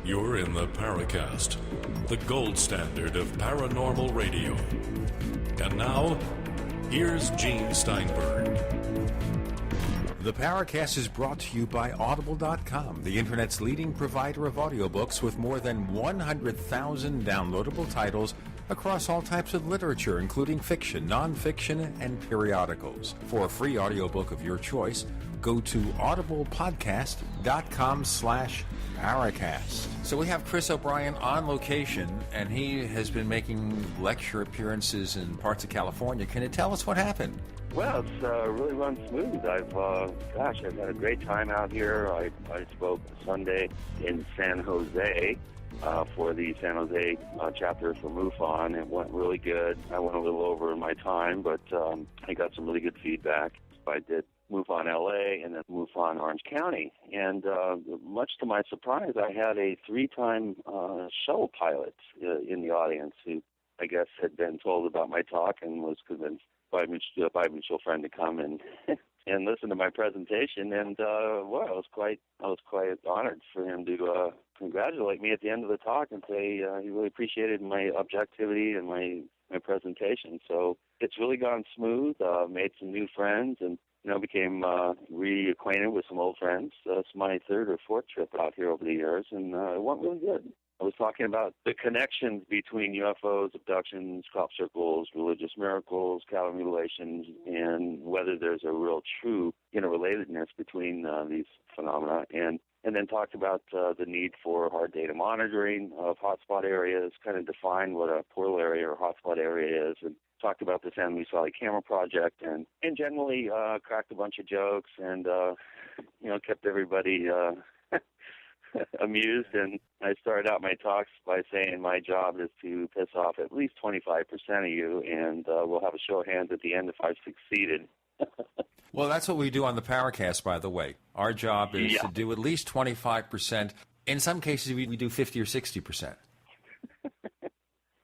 You're in the Paracast, the gold standard of paranormal radio. And now, here's Gene Steinberg. The Paracast is brought to you by Audible.com, the Internet's leading provider of audiobooks with more than 100,000 downloadable titles across all types of literature, including fiction, nonfiction, and periodicals. For a free audiobook of your choice, go to audiblepodcast.com/Paracast. So we have Chris O'Brien on location, and he has been making lecture appearances in parts of California. Can you tell us what happened? Well, it's really run smooth. I've had a great time out here. I spoke Sunday in San Jose for the San Jose chapter for MUFON. It went really good. I went a little over my time, but I got some really good feedback. I did MUFON LA and then MUFON Orange County. And much to my surprise, I had a 3-time shuttle pilot in the audience who, I guess, had been told about my talk and was convinced by a mutual friend to come and and listen to my presentation. And I was quite honored for him to congratulate me at the end of the talk and say he really appreciated my objectivity and my presentation. So it's really gone smooth. Made some new friends and became reacquainted with some old friends. It's my 3rd or 4th trip out here over the years, and it went really good. I was talking about the connections between UFOs, abductions, crop circles, religious miracles, cattle mutilations, and whether there's a real true interrelatedness between these phenomena. And then talked about the need for hard data monitoring of hotspot areas, kind of defined what a portal area or hotspot area is, and talked about the San Luis Valley Camera Project, and generally cracked a bunch of jokes and kept everybody amused. And I started out my talks by saying my job is to piss off at least 25% of you, and we'll have a show of hands at the end if I've succeeded. Well, that's what we do on the Paracast, by the way. Our job is to do at least 25%. In some cases, we do 50 or 60%.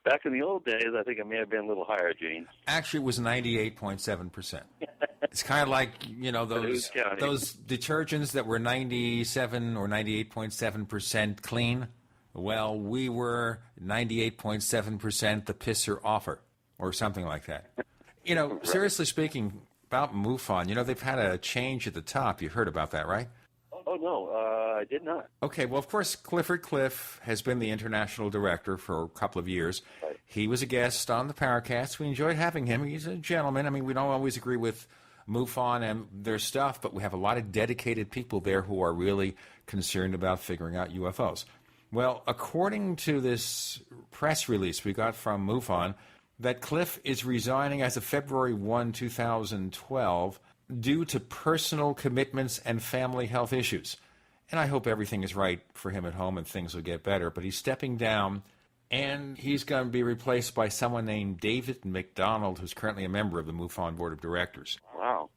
Back in the old days, I think it may have been a little higher, Gene. Actually, it was 98.7%. It's kind of like, those detergents that were 97 or 98.7% clean. Well, we were 98.7% the pisser offer, or something like that. Right. Seriously speaking, about MUFON, they've had a change at the top. You heard about that, right? Oh, no, I did not. Okay, well, of course, Clifford Cliff has been the international director for a couple of years. Right. He was a guest on the Paracast. We enjoyed having him. He's a gentleman. I mean, we don't always agree with MUFON and their stuff, but we have a lot of dedicated people there who are really concerned about figuring out UFOs. Well, according to this press release we got from MUFON, that Cliff is resigning as of February 1, 2012, due to personal commitments and family health issues. And I hope everything is right for him at home and things will get better. But he's stepping down, and he's going to be replaced by someone named David McDonald, who's currently a member of the MUFON Board of Directors. Wow.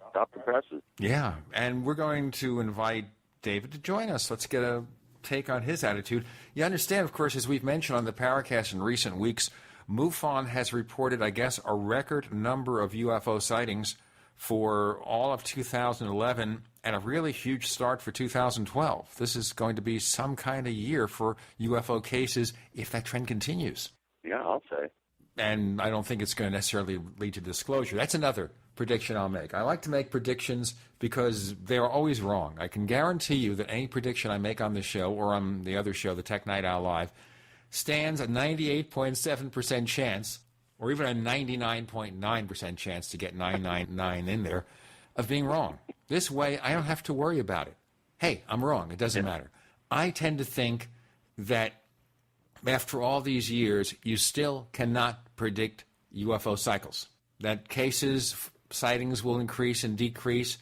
Stop the presses. Yeah, and we're going to invite David to join us. Let's get a take on his attitude. You understand, of course, as we've mentioned on the Paracast in recent weeks, MUFON has reported, I guess, a record number of UFO sightings for all of 2011 and a really huge start for 2012. This is going to be some kind of year for UFO cases if that trend continues. Yeah, I'll say. And I don't think it's going to necessarily lead to disclosure. That's another prediction I'll make. I like to make predictions because they're always wrong. I can guarantee you that any prediction I make on this show or on the other show, the Tech Night Owl Live, stands a 98.7% chance, or even a 99.9% chance to get 999 in there, of being wrong. This way, I don't have to worry about it. Hey, I'm wrong. It doesn't matter. I tend to think that after all these years, you still cannot predict UFO cycles. That cases, sightings will increase and decrease.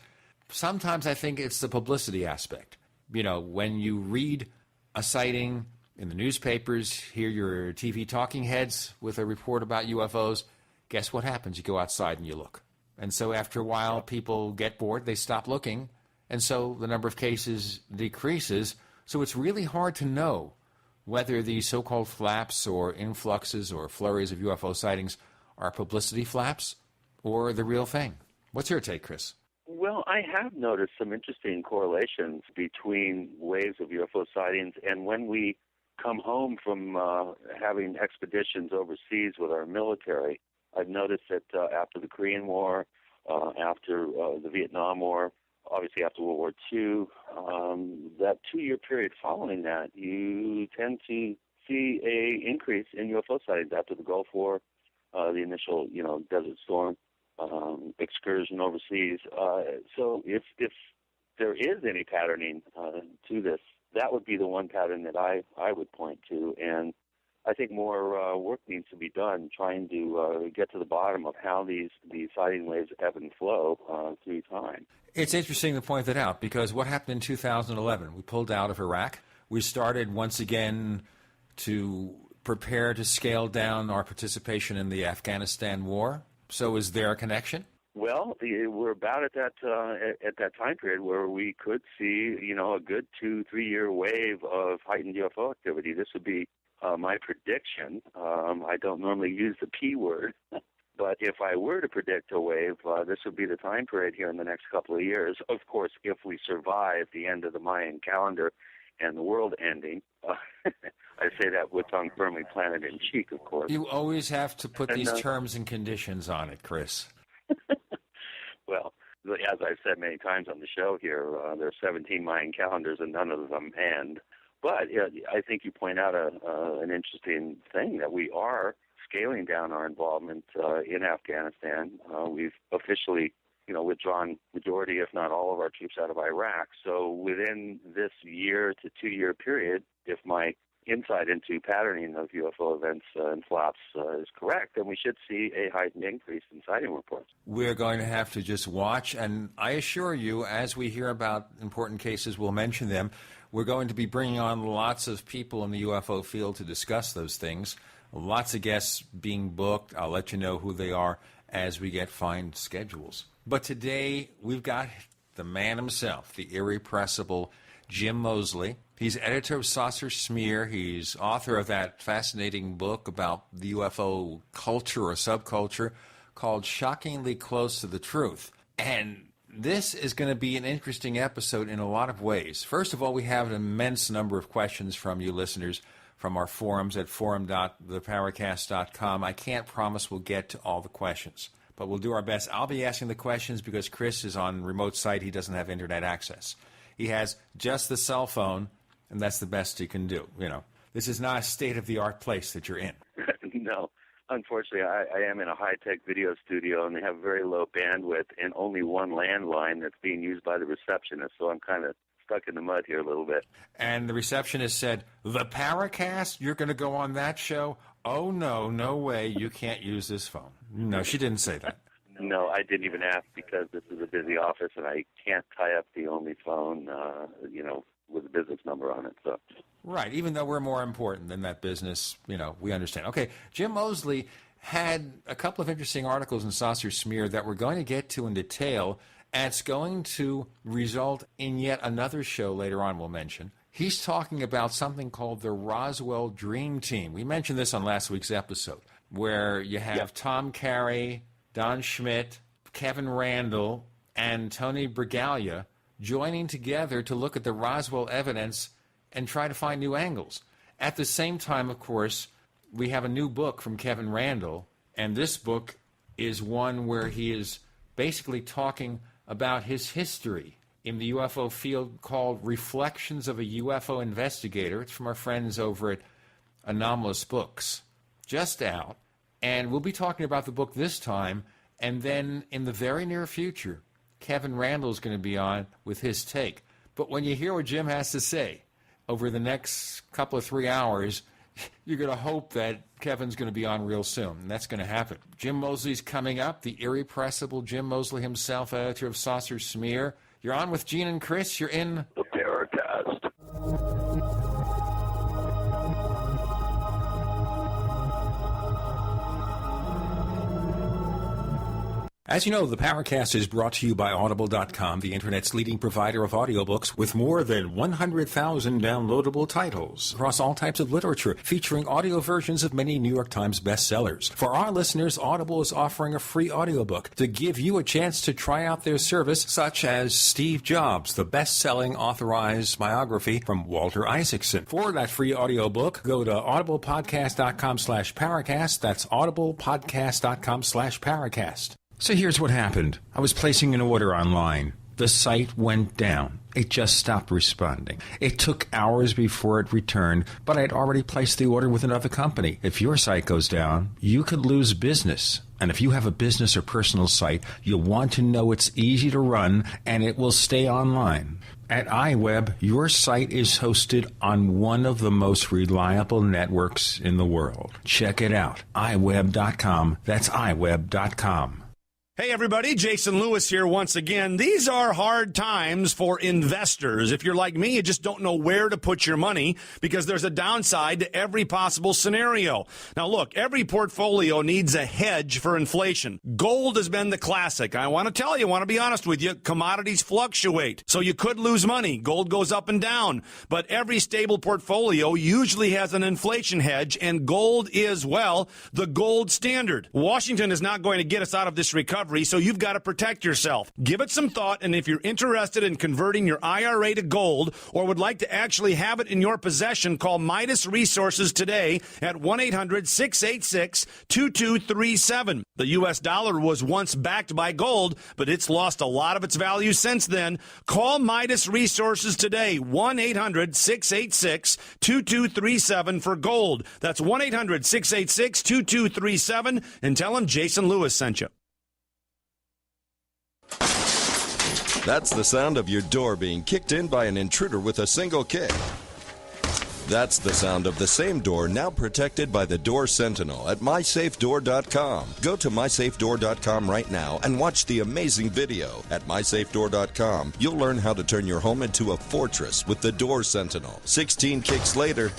Sometimes I think it's the publicity aspect. When you read a sighting in the newspapers, hear your TV talking heads with a report about UFOs, guess what happens? You go outside and you look. And so after a while, people get bored, they stop looking, and so the number of cases decreases. So it's really hard to know whether these so-called flaps or influxes or flurries of UFO sightings are publicity flaps or the real thing. What's your take, Chris? Well, I have noticed some interesting correlations between waves of UFO sightings and when we come home from having expeditions overseas with our military. I've noticed that after the Korean War, after the Vietnam War, obviously after World War II, that 2-year period following that, you tend to see a increase in UFO sightings after the Gulf War, the initial, Desert Storm excursion overseas. So if there is any patterning to this, that would be the one pattern that I would point to. And I think more work needs to be done trying to get to the bottom of how these sighting waves ebb and flow through time. It's interesting to point that out because what happened in 2011? We pulled out of Iraq. We started once again to prepare to scale down our participation in the Afghanistan war. So is there a connection? Well, we're about at that time period where we could see, a good 2-3 year wave of heightened UFO activity. This would be my prediction. I don't normally use the P word, but if I were to predict a wave, this would be the time period here in the next couple of years. Of course, if we survive the end of the Mayan calendar and the world ending. I say that with tongue firmly planted in cheek, of course. You always have to put these terms and conditions on it, Chris. Well, as I've said many times on the show here, there are 17 Mayan calendars and none of them end. But I think you point out an interesting thing, that we are scaling down our involvement in Afghanistan. We've officially withdrawn majority, if not all, of our troops out of Iraq. So within this 1 to 2 year period, if my insight into patterning of UFO events and flops is correct, then we should see a heightened increase in sighting reports. We're going to have to just watch, and I assure you, as we hear about important cases, we'll mention them. We're going to be bringing on lots of people in the UFO field to discuss those things. Lots of guests being booked. I'll let you know who they are as we get fine schedules. But today, we've got the man himself, the irrepressible Jim Moseley. He's editor of Saucer Smear. He's author of that fascinating book about the UFO culture or subculture called Shockingly Close to the Truth. And this is going to be an interesting episode in a lot of ways. First of all, we have an immense number of questions from you listeners from our forums at forum.theparacast.com. I can't promise we'll get to all the questions, but we'll do our best. I'll be asking the questions because Chris is on remote site. He doesn't have internet access. He has just the cell phone, and that's the best he can do. This is not a state-of-the-art place that you're in. No. Unfortunately, I am in a high-tech video studio, and they have very low bandwidth and only one landline that's being used by the receptionist, so I'm kind of stuck in the mud here a little bit. And the receptionist said, "The Paracast? You're going to go on that show? Oh, no way, you can't use this phone." No, she didn't say that. No, I didn't even ask because this is a busy office, and I can't tie up the only phone, with a business number on it. So. Right, even though we're more important than that business, we understand. Okay, Jim Moseley had a couple of interesting articles in Saucer Smear that we're going to get to in detail, and it's going to result in yet another show later on we'll mention. He's talking about something called the Roswell Dream Team. We mentioned this on last week's episode, where you have Tom Carey, Don Schmidt, Kevin Randall, and Tony Bragalia joining together to look at the Roswell evidence and try to find new angles. At the same time, of course, we have a new book from Kevin Randall, and this book is one where he is basically talking about his history in the UFO field called Reflections of a UFO Investigator. It's from our friends over at Anomalous Books, just out. And we'll be talking about the book this time, and then in the very near future, Kevin Randall is going to be on with his take. But when you hear what Jim has to say over the next couple of 3 hours, you're going to hope that Kevin's going to be on real soon, and that's going to happen. Jim Moseley's coming up, the irrepressible Jim Moseley himself, editor of Saucer Smear. You're on with Gene and Chris. You're in the Paracast. As you know, the Paracast is brought to you by Audible.com, the Internet's leading provider of audiobooks with more than 100,000 downloadable titles across all types of literature, featuring audio versions of many New York Times bestsellers. For our listeners, Audible is offering a free audiobook to give you a chance to try out their service, such as Steve Jobs, the best-selling authorized biography from Walter Isaacson. For that free audiobook, go to audiblepodcast.com/Paracast. That's audiblepodcast.com/Paracast. So here's what happened. I was placing an order online. The site went down. It just stopped responding. It took hours before it returned, but I'd already placed the order with another company. If your site goes down, you could lose business. And if you have a business or personal site, you'll want to know it's easy to run and it will stay online. At iWeb, your site is hosted on one of the most reliable networks in the world. Check it out. iWeb.com. That's iWeb.com. Hey everybody, Jason Lewis here once again. These are hard times for investors. If you're like me, you just don't know where to put your money because there's a downside to every possible scenario. Now look, every portfolio needs a hedge for inflation. Gold has been the classic. I want to be honest with you, commodities fluctuate. So you could lose money. Gold goes up and down. But every stable portfolio usually has an inflation hedge, and gold is, well, the gold standard. Washington is not going to get us out of this recovery, so you've got to protect yourself. Give it some thought, and if you're interested in converting your IRA to gold or would like to actually have it in your possession, call Midas Resources today at 1-800-686-2237. The U.S. dollar was once backed by gold, but it's lost a lot of its value since then. Call Midas Resources today, 1-800-686-2237 for gold. That's 1-800-686-2237, and tell them Jason Lewis sent you. That's the sound of your door being kicked in by an intruder with a single kick. That's the sound of the same door now protected by the Door Sentinel at MySafeDoor.com. Go to MySafeDoor.com right now and watch the amazing video. At MySafeDoor.com, you'll learn how to turn your home into a fortress with the Door Sentinel. 16 kicks later,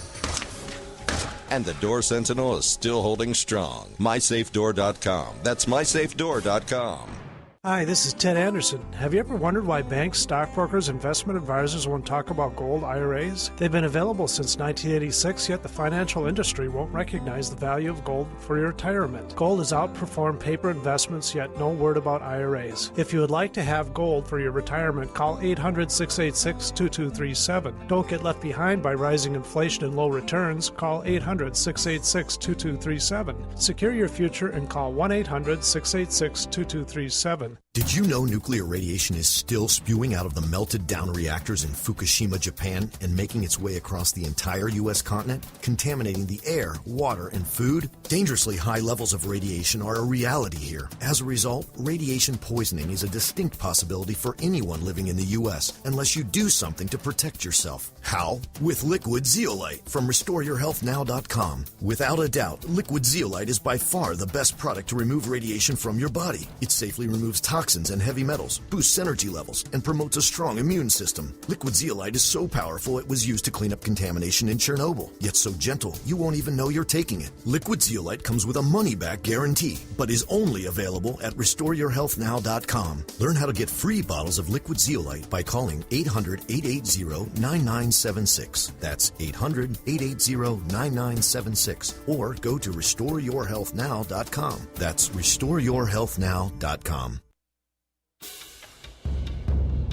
and the Door Sentinel is still holding strong. MySafeDoor.com. That's MySafeDoor.com. Hi, this is Ted Anderson. Have you ever wondered why banks, stockbrokers, investment advisors won't talk about gold IRAs? They've been available since 1986, yet the financial industry won't recognize the value of gold for your retirement. Gold has outperformed paper investments, yet no word about IRAs. If you would like to have gold for your retirement, call 800-686-2237. Don't get left behind by rising inflation and low returns. Call 800-686-2237. Secure your future and call 1-800-686-2237. Did you know nuclear radiation is still spewing out of the melted down reactors in Fukushima, Japan, and making its way across the entire U.S. continent, contaminating the air, water, and food? Dangerously high levels of radiation are a reality here. As a result, radiation poisoning is a distinct possibility for anyone living in the U.S. unless you do something to protect yourself. How? With liquid zeolite from RestoreYourHealthNow.com. Without a doubt, liquid zeolite is by far the best product to remove radiation from your body. It safely removes toxins and heavy metals, boosts energy levels, and promotes a strong immune system. Liquid zeolite is so powerful it was used to clean up contamination in Chernobyl, yet so gentle you won't even know you're taking it. Liquid zeolite comes with a money-back guarantee, but is only available at RestoreYourHealthNow.com. Learn how to get free bottles of liquid zeolite by calling 800-880-9976. That's 800-880-9976. Or go to RestoreYourHealthNow.com. That's RestoreYourHealthNow.com.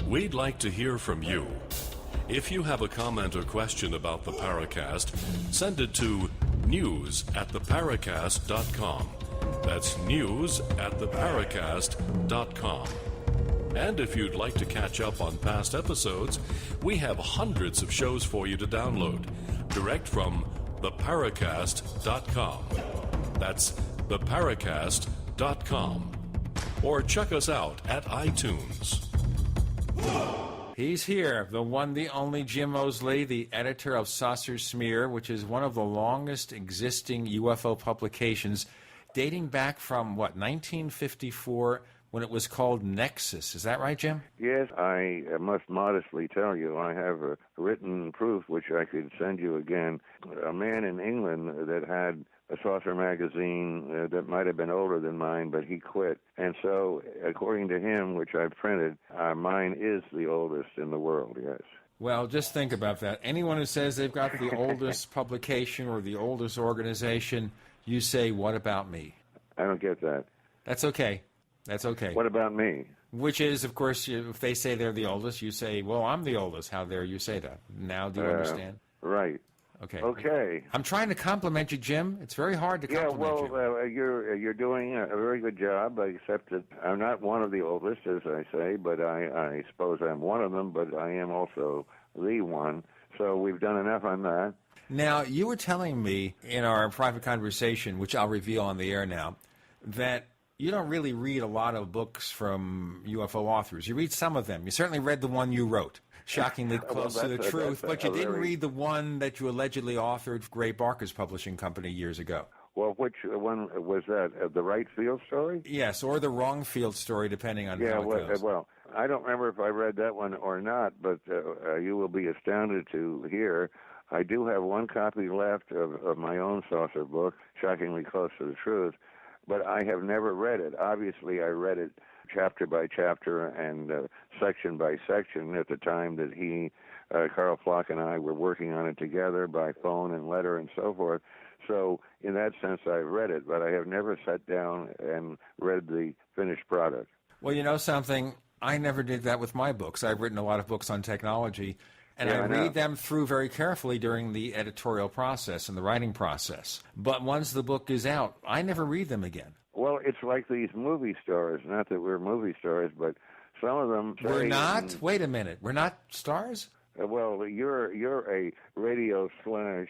We'd like to hear from you. If you have a comment or question about the Paracast, send it to news@theparacast.com. That's news@theparacast.com. And if you'd like to catch up on past episodes, we have hundreds of shows for you to download, direct from theparacast.com. That's theparacast.com. Or check us out at iTunes. He's here, the one, the only Jim Moseley, the editor of Saucer Smear, which is one of the longest existing UFO publications, dating back from, 1954, when it was called Nexus. Is that right, Jim? Yes, I must modestly tell you, I have a written proof, which I could send you again. A man in England that had a saucer magazine that might have been older than mine, but he quit. And so, according to him, which I printed, mine is the oldest in the world, yes. Well, just think about that. Anyone who says they've got the oldest publication or the oldest organization, you say, what about me? I don't get that. That's okay. That's okay. What about me? Which is, of course, if they say they're the oldest, you say, well, I'm the oldest. How dare you say that? Now do you understand? Right. Okay. Okay. I'm trying to compliment you, Jim. It's very hard to compliment you. You're doing a very good job, except that I'm not one of the oldest, as I say, but I suppose I'm one of them, but I am also the one. So we've done enough on that. Now, you were telling me in our private conversation, which I'll reveal on the air now, that you don't really read a lot of books from UFO authors. You read some of them. You certainly read the one you wrote, shockingly close to the truth, but you didn't read the one that you allegedly authored for Gray Barker's publishing company years ago. Well, which one was that? The right field story? Yes, or the wrong field story, depending on how it goes. Well, I don't remember if I read that one or not, but you will be astounded to hear I do have one copy left of my own saucer book, shockingly close to the truth, but I have never read it. Obviously, I read it chapter by chapter and section by section at the time that Carl Flock and I were working on it together by phone and letter and so forth. So in that sense, I've read it, but I have never sat down and read the finished product. Well, you know something? I never did that with my books. I've written a lot of books on technology, and I read them through very carefully during the editorial process and the writing process. But once the book is out, I never read them again. Well, it's like these movie stars. Not that we're movie stars, but some of them... We're not? Wait a minute. We're not stars? Well, you're a radio/TV ?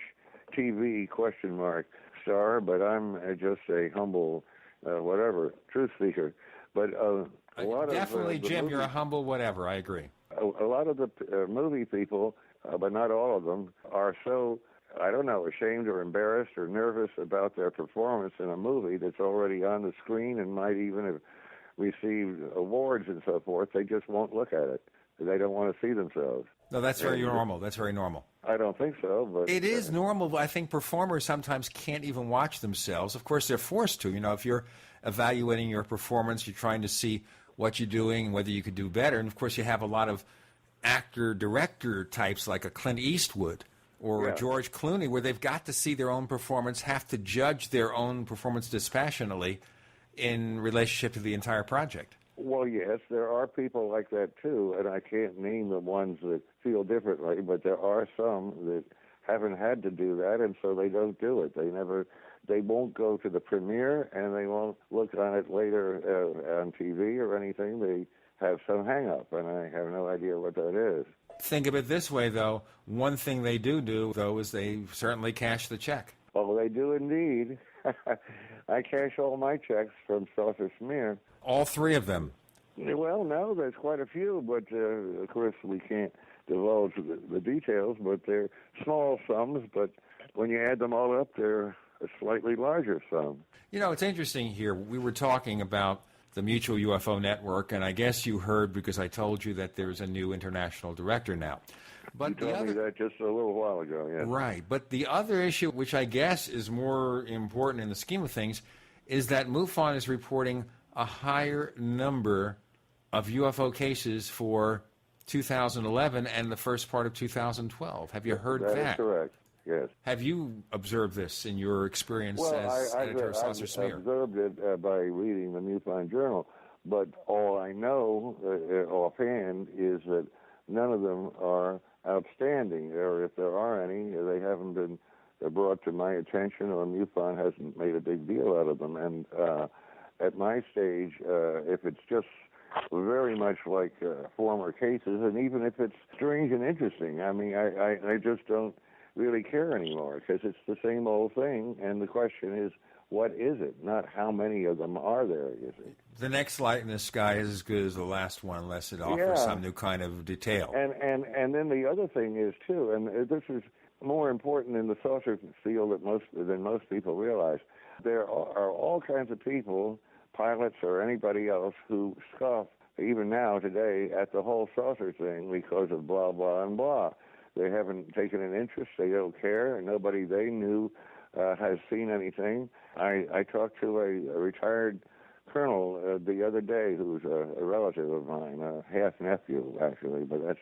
Star, but I'm just a humble, truth seeker. But a lot definitely, of... Jim, you're a humble whatever. I agree. A lot of the movie people, but not all of them, are so, ashamed or embarrassed or nervous about their performance in a movie that's already on the screen and might even have received awards and so forth. They just won't look at it. They don't want to see themselves. No, that's very normal. That's very normal. I don't think so, but... It is normal, but I think performers sometimes can't even watch themselves. Of course, they're forced to. You know, if you're evaluating your performance, you're trying to see what you're doing, whether you could do better. And, of course, you have a lot of actor-director types like a Clint Eastwood or a George Clooney where they've got to see their own performance, have to judge their own performance dispassionately in relationship to the entire project. Well, yes, there are people like that, too, and I can't name the ones that feel differently, but there are some that haven't had to do that, and so they don't do it. They won't go to the premiere, and they won't look on it later on TV or anything. They have some hang-up, and I have no idea what that is. Think of it this way, though. One thing they do, though, is they certainly cash the check. Oh, they do indeed. I cash all my checks from Saucer Smear. All three of them? Well, no, there's quite a few, but of course we can't divulge the details, but they're small sums, but when you add them all up, they're a slightly larger sum. You know, it's interesting here. We were talking about the Mutual UFO Network, and I guess you heard because I told you that there's a new international director now. But you told me that just a little while ago, yes. Right, but the other issue, which I guess is more important in the scheme of things, is that MUFON is reporting a higher number of UFO cases for 2011 and the first part of 2012. Have you heard that? That is correct, yes. Have you observed this in your experience as editor of Saucer Smear? I've observed it by reading the MUFON Journal, but all I know offhand is that none of them are outstanding, or if there are any, they haven't been brought to my attention, or MUFON hasn't made a big deal out of them. And at my stage, if it's just very much like former cases, and even if it's strange and interesting, I mean, I just don't really care anymore, because it's the same old thing, and the question is, what is it? Not how many of them are there, you see. The next light in the sky is as good as the last one, unless it offers some new kind of detail. And then the other thing is, too, and this is more important in the saucer field than most people realize, there are all kinds of people, pilots or anybody else, who scoff, even now, today, at the whole saucer thing because of blah, blah, and blah. They haven't taken an interest. They don't care. Nobody they knew has seen anything. I talked to a retired colonel the other day who's a relative of mine, a half-nephew, actually, but that's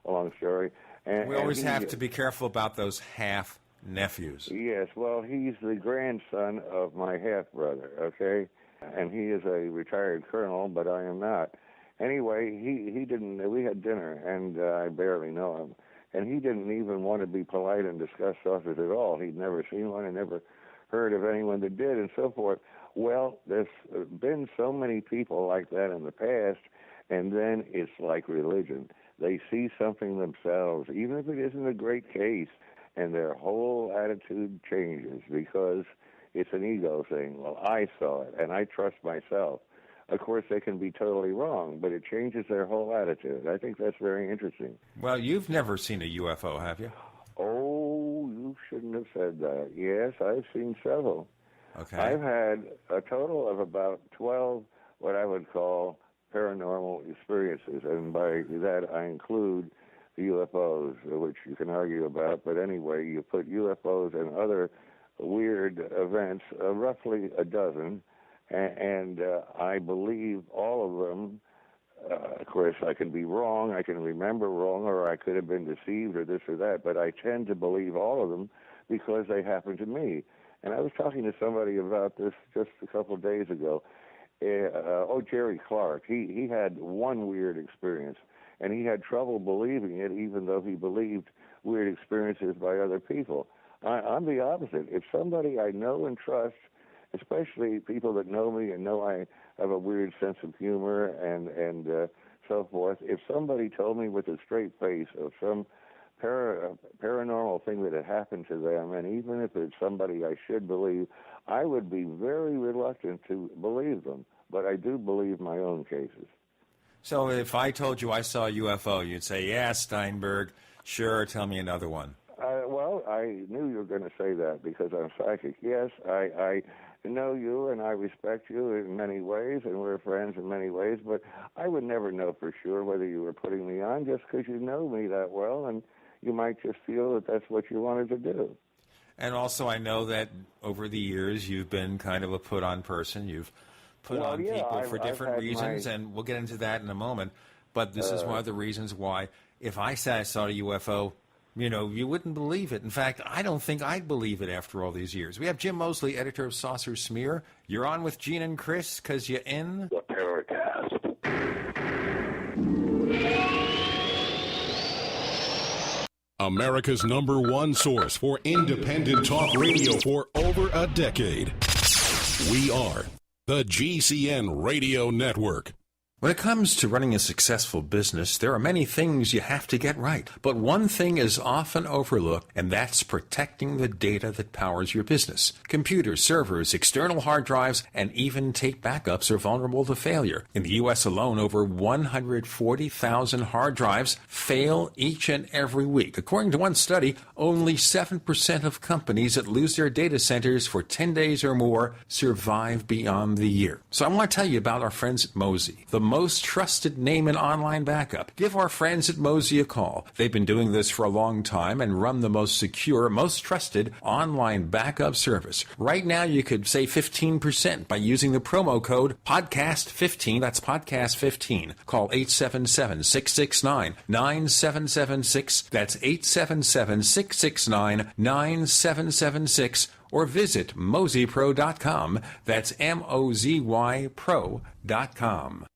a long story. And, we always have to be careful about those half-nephews. Yes, well, he's the grandson of my half-brother, okay? And he is a retired colonel, but I am not. Anyway, he didn't, we had dinner, and I barely know him. And he didn't even want to be polite and discuss saucers at all. He'd never seen one and never heard of anyone that did, and so forth. Well, there's been so many people like that in the past, and then it's like religion. They see something themselves, even if it isn't a great case, and their whole attitude changes because it's an ego thing. Well, I saw it, and I trust myself. Of course, they can be totally wrong, but it changes their whole attitude. I think that's very interesting. Well, you've never seen a UFO, have you? Oh, you shouldn't have said that. Yes, I've seen several. Okay. I've had a total of about 12 what I would call paranormal experiences, and by that I include the UFOs, which you can argue about, but anyway, you put UFOs and other weird events, roughly a dozen, and I believe all of them. Of course, I can be wrong, I can remember wrong, or I could have been deceived or this or that, but I tend to believe all of them because they happened to me. And I was talking to somebody about this just a couple of days ago. Jerry Clark, he had one weird experience, and he had trouble believing it even though he believed weird experiences by other people. I'm the opposite. If somebody I know and trust, especially people that know me and know I have a weird sense of humor and so forth, if somebody told me with a straight face of some paranormal thing that had happened to them, and even if it's somebody I should believe, I would be very reluctant to believe them. But I do believe my own cases. So if I told you I saw a UFO, you'd say, yeah, Steinberg, sure, tell me another one. Well, I knew you were going to say that because I'm psychic. Yes, I know you and I respect you in many ways, and we're friends in many ways, but I would never know for sure whether you were putting me on just because you know me that well, and you might just feel that that's what you wanted to do. And also I know that over the years you've been kind of a put-on person. You've put on people for different reasons, and we'll get into that in a moment. But this is one of the reasons why if I said I saw a UFO, you know, you wouldn't believe it. In fact, I don't think I'd believe it after all these years. We have Jim Moseley, editor of Saucer Smear. You're on with Gene and Chris because you're in the Paracast. America's #1 source for independent talk radio for over a decade. We are the GCN Radio Network. When it comes to running a successful business, there are many things you have to get right. But one thing is often overlooked, and that's protecting the data that powers your business. Computers, servers, external hard drives, and even tape backups are vulnerable to failure. In the U.S. alone, over 140,000 hard drives fail each and every week. According to one study, only 7% of companies that lose their data centers for 10 days or more survive beyond the year. So I want to tell you about our friends at Mosey, the most trusted name in online backup. Give our friends at Mosey a call. They've been doing this for a long time and run the most secure, most trusted online backup service. Right now, you could save 15% by using the promo code PODCAST15. That's PODCAST15. Call 877-669-9776. That's 877-669-9776. Or visit MoseyPro.com. That's MOZYPro.com.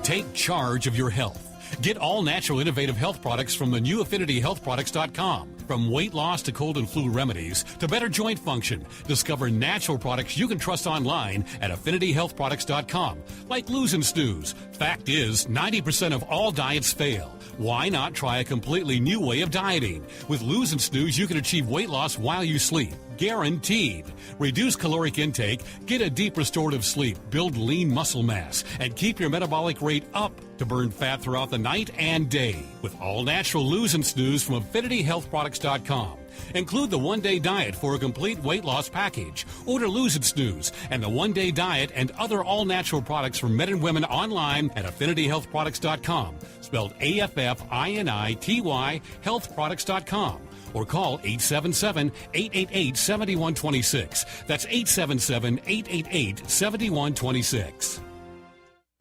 Take charge of your health. Get all natural innovative health products from the new AffinityHealthProducts.com. From weight loss to cold and flu remedies to better joint function, discover natural products you can trust online at AffinityHealthProducts.com, like Lose and Snooze. Fact is, 90% of all diets fail. Why not try a completely new way of dieting? With Lose and Snooze, you can achieve weight loss while you sleep. Guaranteed. Reduce caloric intake, get a deep restorative sleep, build lean muscle mass, and keep your metabolic rate up to burn fat throughout the night and day. With all natural Lose and Snooze from AffinityHealthProducts.com. Include the one-day diet for a complete weight loss package. Order Lose and Snooze and the one-day diet and other all-natural products for men and women online at AffinityHealthProducts.com. Spelled AFFINITY, healthproducts.com. or call 877-888-7126. That's 877-888-7126.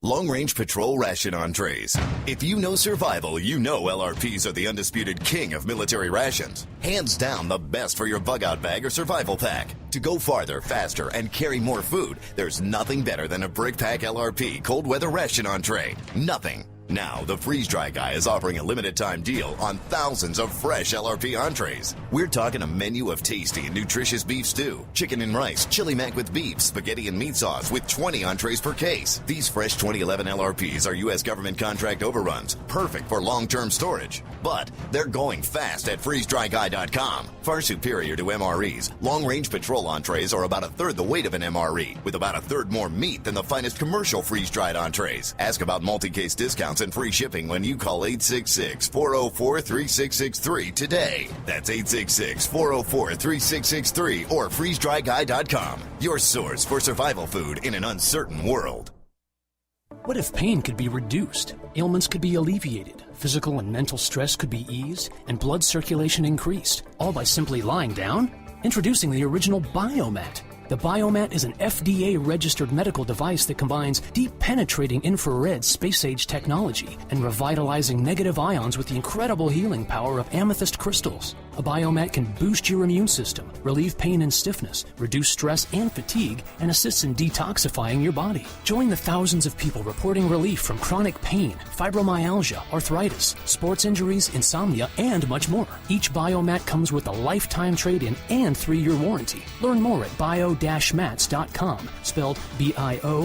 Long-range patrol ration entrees. If you know survival, you know LRPs are the undisputed king of military rations. Hands down the best for your bug-out bag or survival pack. To go farther, faster, and carry more food, there's nothing better than a Brick Pack LRP cold weather ration entree. Nothing. Now, the Freeze Dry Guy is offering a limited time deal on thousands of fresh LRP entrees. We're talking a menu of tasty and nutritious beef stew, chicken and rice, chili mac with beef, spaghetti and meat sauce with 20 entrees per case. These fresh 2011 LRPs are U.S. government contract overruns, perfect for long-term storage. But they're going fast at freezedryguy.com. Far superior to MREs, long-range patrol entrees are about a third the weight of an MRE, with about a third more meat than the finest commercial freeze-dried entrees. Ask about multi-case discounts and free shipping when you call 866-404-3663 today. That's 866-404-3663 or freezedryguy.com. Your source for survival food in an uncertain world. What if pain could be reduced, ailments could be alleviated, physical and mental stress could be eased, and blood circulation increased, all by simply lying down? Introducing the original Biomat. The Biomat is an FDA-registered medical device that combines deep-penetrating infrared space-age technology and revitalizing negative ions with the incredible healing power of amethyst crystals. A Biomat can boost your immune system, relieve pain and stiffness, reduce stress and fatigue, and assists in detoxifying your body. Join the thousands of people reporting relief from chronic pain, fibromyalgia, arthritis, sports injuries, insomnia, and much more. Each Biomat comes with a lifetime trade-in and 3-year warranty. Learn more at bio-mats.com, spelled bio-mats.com,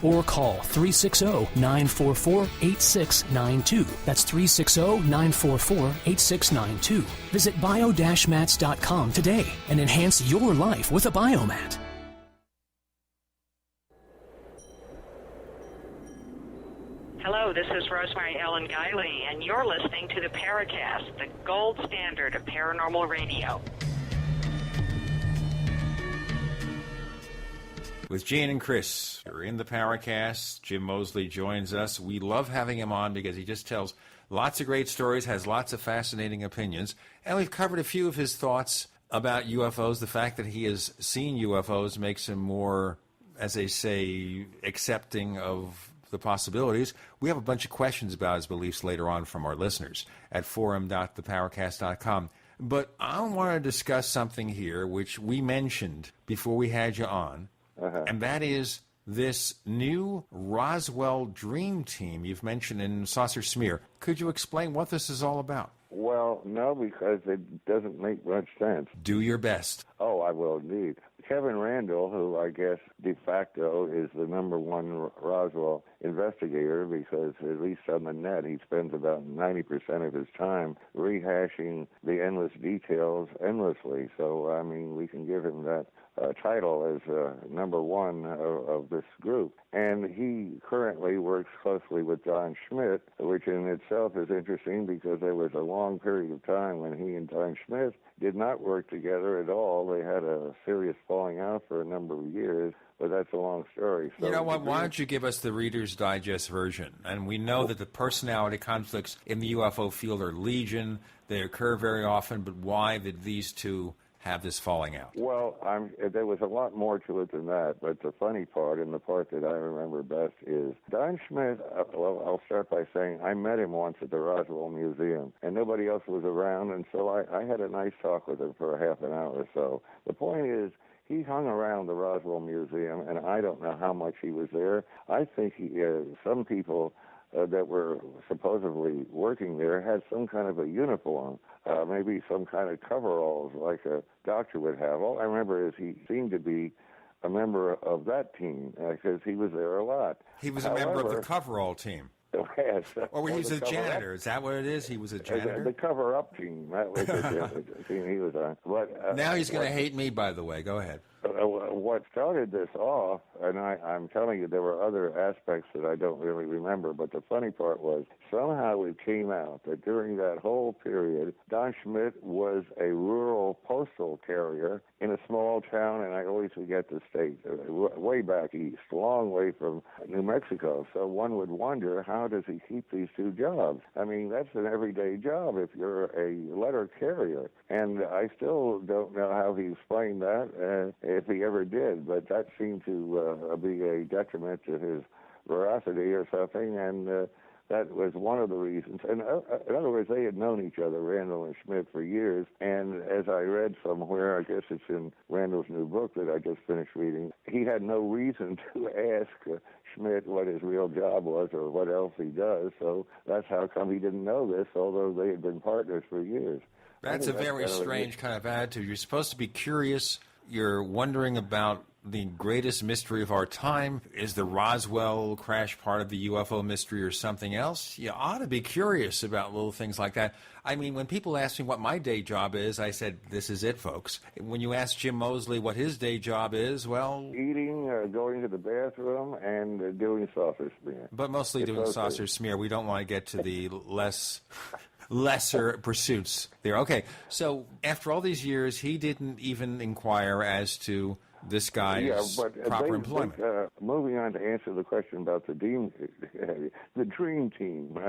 or call 360-944-8692. That's 360-944-8692. Visit bio-mats.com today and enhance your life with a Biomat. Hello, this is Rosemary Ellen Guiley, and you're listening to the Paracast, the gold standard of paranormal radio. With Gene and Chris, we're in the Paracast. Jim Moseley joins us. We love having him on because he just tells lots of great stories, has lots of fascinating opinions, and we've covered a few of his thoughts about UFOs. The fact that he has seen UFOs makes him more, as they say, accepting of the possibilities. We have a bunch of questions about his beliefs later on from our listeners at forum.theparacast.com. But I want to discuss something here which we mentioned before we had you on, and that is this new Roswell Dream Team you've mentioned in Saucer Smear. Could you explain what this is all about? Well, no, because it doesn't make much sense. Do your best. Oh, I will indeed. Kevin Randall, who I guess de facto is the number one Roswell investigator, because at least on the net he spends about 90% of his time rehashing the endless details endlessly. So, I mean, we can give him that title as number one of this group. And he currently works closely with Don Schmidt, which in itself is interesting because there was a long period of time when he and Don Schmidt did not work together at all. They had a serious falling out for a number of years, but that's a long story. So, you know what? Why don't you give us the Reader's Digest version? And we know that the personality conflicts in the UFO field are legion. They occur very often, but why did these two have this falling out? Well, there was a lot more to it than that, but the funny part, and the part that I remember best, is Don Schmidt, well, I'll start by saying I met him once at the Roswell Museum, and nobody else was around, and so I had a nice talk with him for a half an hour or so. The point is, he hung around the Roswell Museum, and I don't know how much he was there. I think some people that were supposedly working there had some kind of a uniform, maybe some kind of coveralls like a doctor would have. All I remember is he seemed to be a member of that team because he was there a lot. He was a member of the coverall team. Yes. Or he was a janitor. Is that what it is? He was a janitor? The cover-up team. That was the team he was on. But, now he's going to hate me, by the way. Go ahead. What started this off, and I'm telling you, there were other aspects that I don't really remember, but the funny part was somehow it came out that during that whole period, Don Schmidt was a rural postal carrier in a small town, and I always forget the state, way back east, long way from New Mexico. So one would wonder, how how does he keep these two jobs? I mean, that's an everyday job if you're a letter carrier. And I still don't know how he explained that, if he ever did, but that seemed to be a detriment to his veracity or something, and that was one of the reasons. And in other words, they had known each other, Randall and Schmidt, for years. And as I read somewhere, I guess it's in Randall's new book that I just finished reading, he had no reason to ask Schmidt what his real job was or what else he does. So that's how come he didn't know this, although they had been partners for years. That's a very strange kind of attitude. You're supposed to be curious. You're wondering about the greatest mystery of our time. Is the Roswell crash part of the UFO mystery or something else? You ought to be curious about little things like that. I mean, when people ask me what my day job is, I said, this is it, folks. When you ask Jim Moseley what his day job is, well... eating, going to the bathroom, and doing saucer smear. But mostly doing saucer smear. We don't want to get to the lesser pursuits there. Okay, so after all these years, he didn't even inquire as to this guy's proper employment. Moving on to answer the question about the dream team.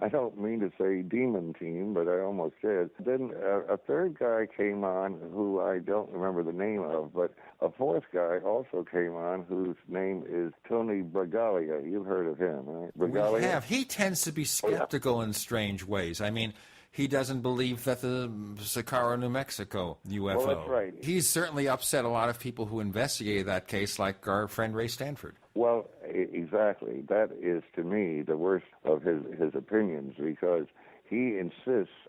I don't mean to say demon team, but I almost did. Then a third guy came on who I don't remember the name of, but a fourth guy also came on whose name is Tony Bragalia. You've heard of him, right? Bragalia? We have. He tends to be skeptical in strange ways. I mean, he doesn't believe that the Socorro, New Mexico UFO. Well, that's right. He's certainly upset a lot of people who investigated that case, like our friend Ray Stanford. Well, exactly. That is, to me, the worst of his opinions, because he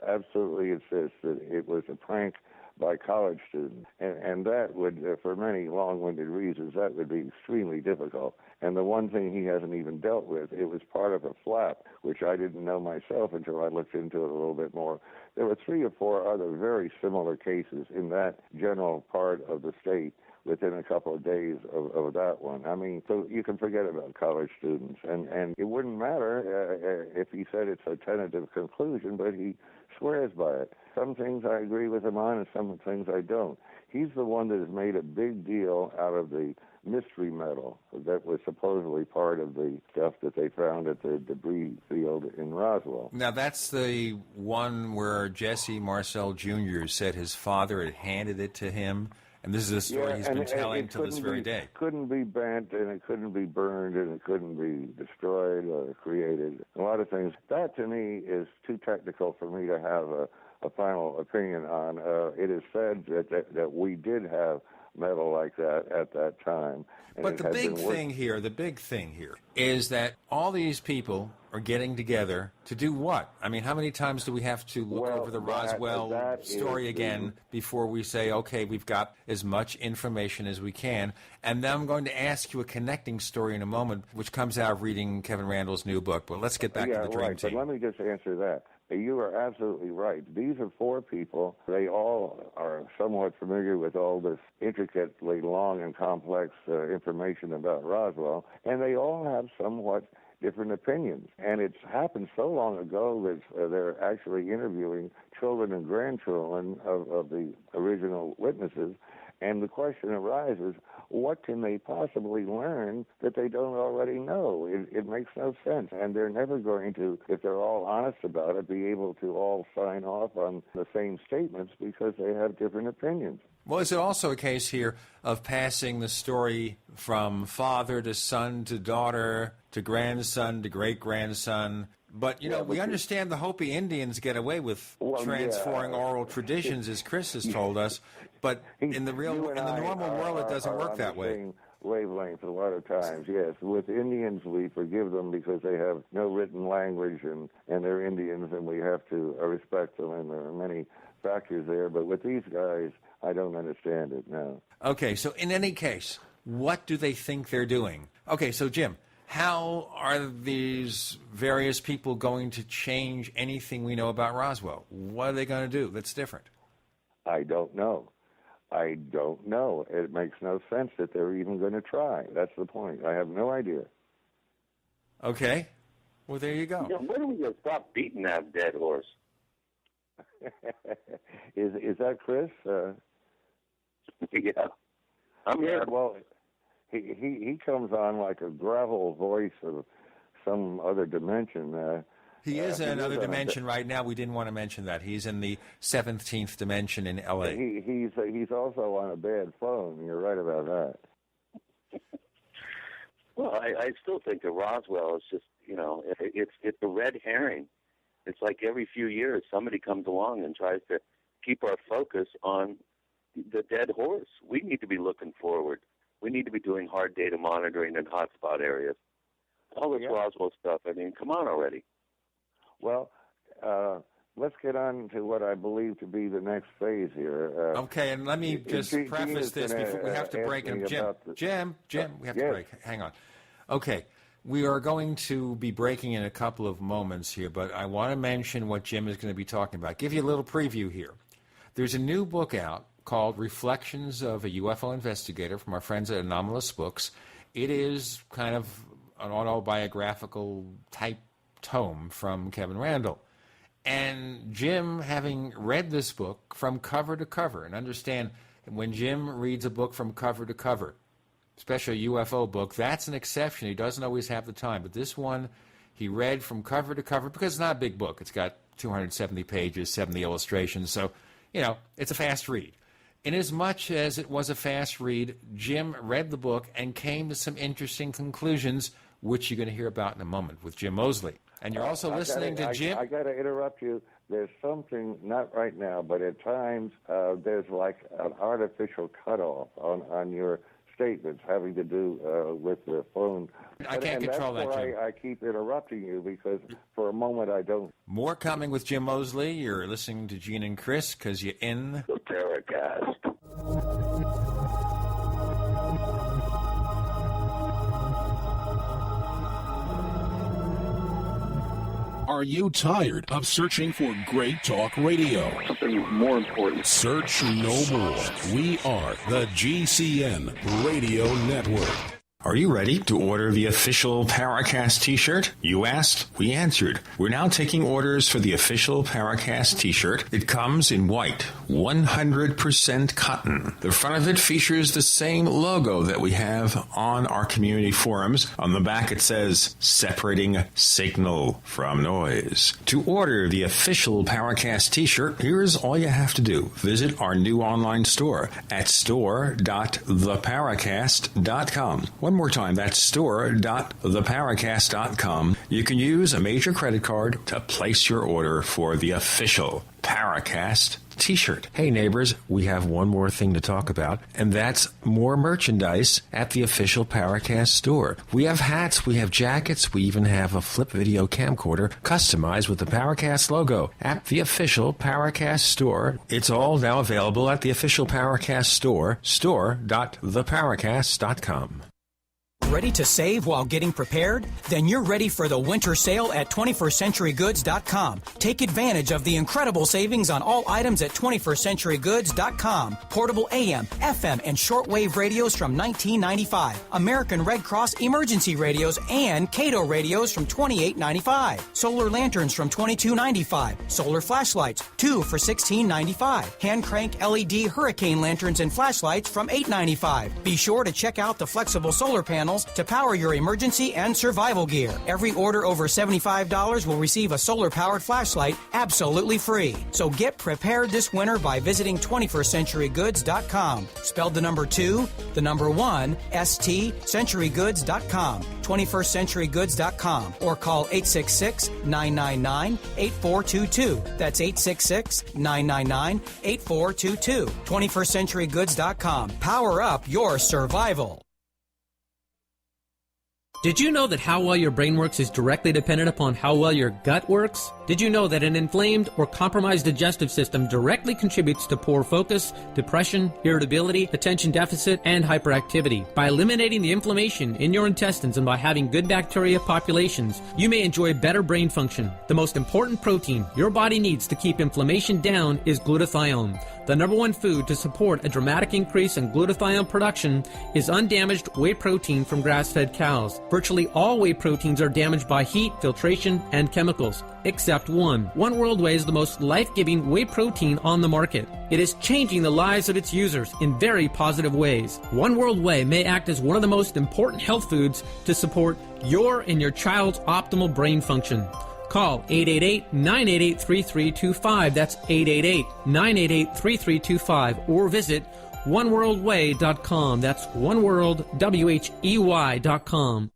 absolutely insists, that it was a prank by college students. And that would, for many long-winded reasons, that would be extremely difficult. And the one thing he hasn't even dealt with, it was part of a flap, which I didn't know myself until I looked into it a little bit more. There were 3 or 4 other very similar cases in that general part of the state within a couple of days of that one. I mean, so you can forget about college students. And it wouldn't matter if he said it's a tentative conclusion, but he swears by it. Some things I agree with him on, and some things I don't. He's the one that has made a big deal out of the mystery metal that was supposedly part of the stuff that they found at the debris field in Roswell. Now, that's the one where Jesse Marcel Jr. said his father had handed it to him, and this is a story he's been telling to this very day. It couldn't be bent, and it couldn't be burned, and it couldn't be destroyed or created. A lot of things. That, to me, is too technical for me to have a final opinion on. It is said that we did have metal like that at that time. But the big thing here is that all these people are getting together to do what? I mean, how many times do we have to look over the Roswell story again before we say, okay, we've got as much information as we can? And then I'm going to ask you a connecting story in a moment, which comes out of reading Kevin Randall's new book. But let's get back to the Dream Team. But let me just answer that. You are absolutely right. These are 4 people. They all are somewhat familiar with all this intricately long and complex information about Roswell, and they all have somewhat different opinions. And it's happened so long ago that they're actually interviewing children and grandchildren of the original witnesses. And the question arises, what can they possibly learn that they don't already know? It makes no sense. And they're never going to, if they're all honest about it, be able to all sign off on the same statements because they have different opinions. Well, is it also a case here of passing the story from father to son to daughter to grandson to great-grandson? But, you know, we understand the Hopi Indians get away with transferring oral traditions, as Chris has told us. But in the normal world, it doesn't work that way. Wavelength a lot of times, yes. With Indians, we forgive them because they have no written language and they're Indians, and we have to respect them, and there are many factors there. But with these guys, I don't understand it, no. Okay, so in any case, what do they think they're doing? Okay, so Jim, how are these various people going to change anything we know about Roswell? What are they going to do that's different? I don't know. It makes no sense that they're even going to try. That's the point. I have no idea. Okay. Well, there you go. When are we going to stop beating that dead horse? Is that Chris? Yeah. I'm here. Well, he comes on like a gravel voice of some other dimension. He is in another dimension right now. We didn't want to mention that. He's in the 17th dimension in L.A. He's also on a bad phone. You're right about that. Well, I still think that Roswell is just, it's a red herring. It's like every few years somebody comes along and tries to keep our focus on the dead horse. We need to be looking forward. We need to be doing hard data monitoring in hotspot areas. All this Roswell stuff, I mean, come on already. Well, let's get on to what I believe to be the next phase here. Okay, and let me just preface this before we have to break. Jim, we have to break. Hang on. Okay, we are going to be breaking in a couple of moments here, but I want to mention what Jim is going to be talking about. Give you a little preview here. There's a new book out called Reflections of a UFO Investigator from our friends at Anomalous Books. It is kind of an autobiographical type tome from Kevin Randall. And Jim, having read this book from cover to cover, and understand when Jim reads a book from cover to cover, especially a UFO book, that's an exception. He doesn't always have the time. But this one, he read from cover to cover because it's not a big book. It's got 270 pages, 70 illustrations. So, it's a fast read. Inasmuch as it was a fast read, Jim read the book and came to some interesting conclusions, which you're going to hear about in a moment with Jim Moseley. And you're also listening to Jim. I got to interrupt you. There's something, not right now, but at times there's like an artificial cutoff on your statements having to do with the phone. I can't control that, Jim. I keep interrupting you because for a moment I don't. More coming with Jim Moseley. You're listening to Gene and Chris because you're in the Paracast. Are you tired of searching for great talk radio? Something more important. Search no more. We are the GCN Radio Network. Are you ready to order the official Paracast t-shirt? You asked, we answered. We're now taking orders for the official Paracast t-shirt. It comes in white, 100% cotton. The front of it features the same logo that we have on our community forums. On the back it says, separating signal from noise. To order the official Paracast t-shirt, here's all you have to do. Visit our new online store at store.theparacast.com. One more time, that's store.theparacast.com. You can use a major credit card to place your order for the official Paracast t-shirt. Hey neighbors, we have one more thing to talk about, and that's more merchandise at the official Paracast store. We have hats, we have jackets, we even have a flip video camcorder customized with the Paracast logo at the official Paracast store. It's all now available at the official Paracast store, store.theparacast.com. Ready to save while getting prepared? Then you're ready for the winter sale at 21stCenturyGoods.com. Take advantage of the incredible savings on all items at 21stCenturyGoods.com. Portable AM, FM, and shortwave radios from $19.95. American Red Cross emergency radios and Cato radios from $28.95. Solar lanterns from $22.95. Solar flashlights, 2 for $16.95. Hand crank LED hurricane lanterns and flashlights from $8.95. Be sure to check out the flexible solar panels to power your emergency and survival gear. Every order over $75 will receive a solar-powered flashlight absolutely free. So get prepared this winter by visiting 21stCenturyGoods.com. Spelled the number 2, the number 1, STCenturygoods.com. 21stCenturyGoods.com or call 866-999-8422. That's 866-999-8422. 21stCenturyGoods.com. Power up your survival. Did you know that how well your brain works is directly dependent upon how well your gut works? Did you know that an inflamed or compromised digestive system directly contributes to poor focus, depression, irritability, attention deficit, and hyperactivity? By eliminating the inflammation in your intestines and by having good bacteria populations, you may enjoy better brain function. The most important protein your body needs to keep inflammation down is glutathione. The number one food to support a dramatic increase in glutathione production is undamaged whey protein from grass-fed cows. Virtually all whey proteins are damaged by heat, filtration, and chemicals, except one. One World Whey is the most life-giving whey protein on the market. It is changing the lives of its users in very positive ways. One World Whey may act as one of the most important health foods to support your and your child's optimal brain function. Call 888-988-3325. That's 888-988-3325. Or visit oneworldwhey.com. That's oneworldwhey.com.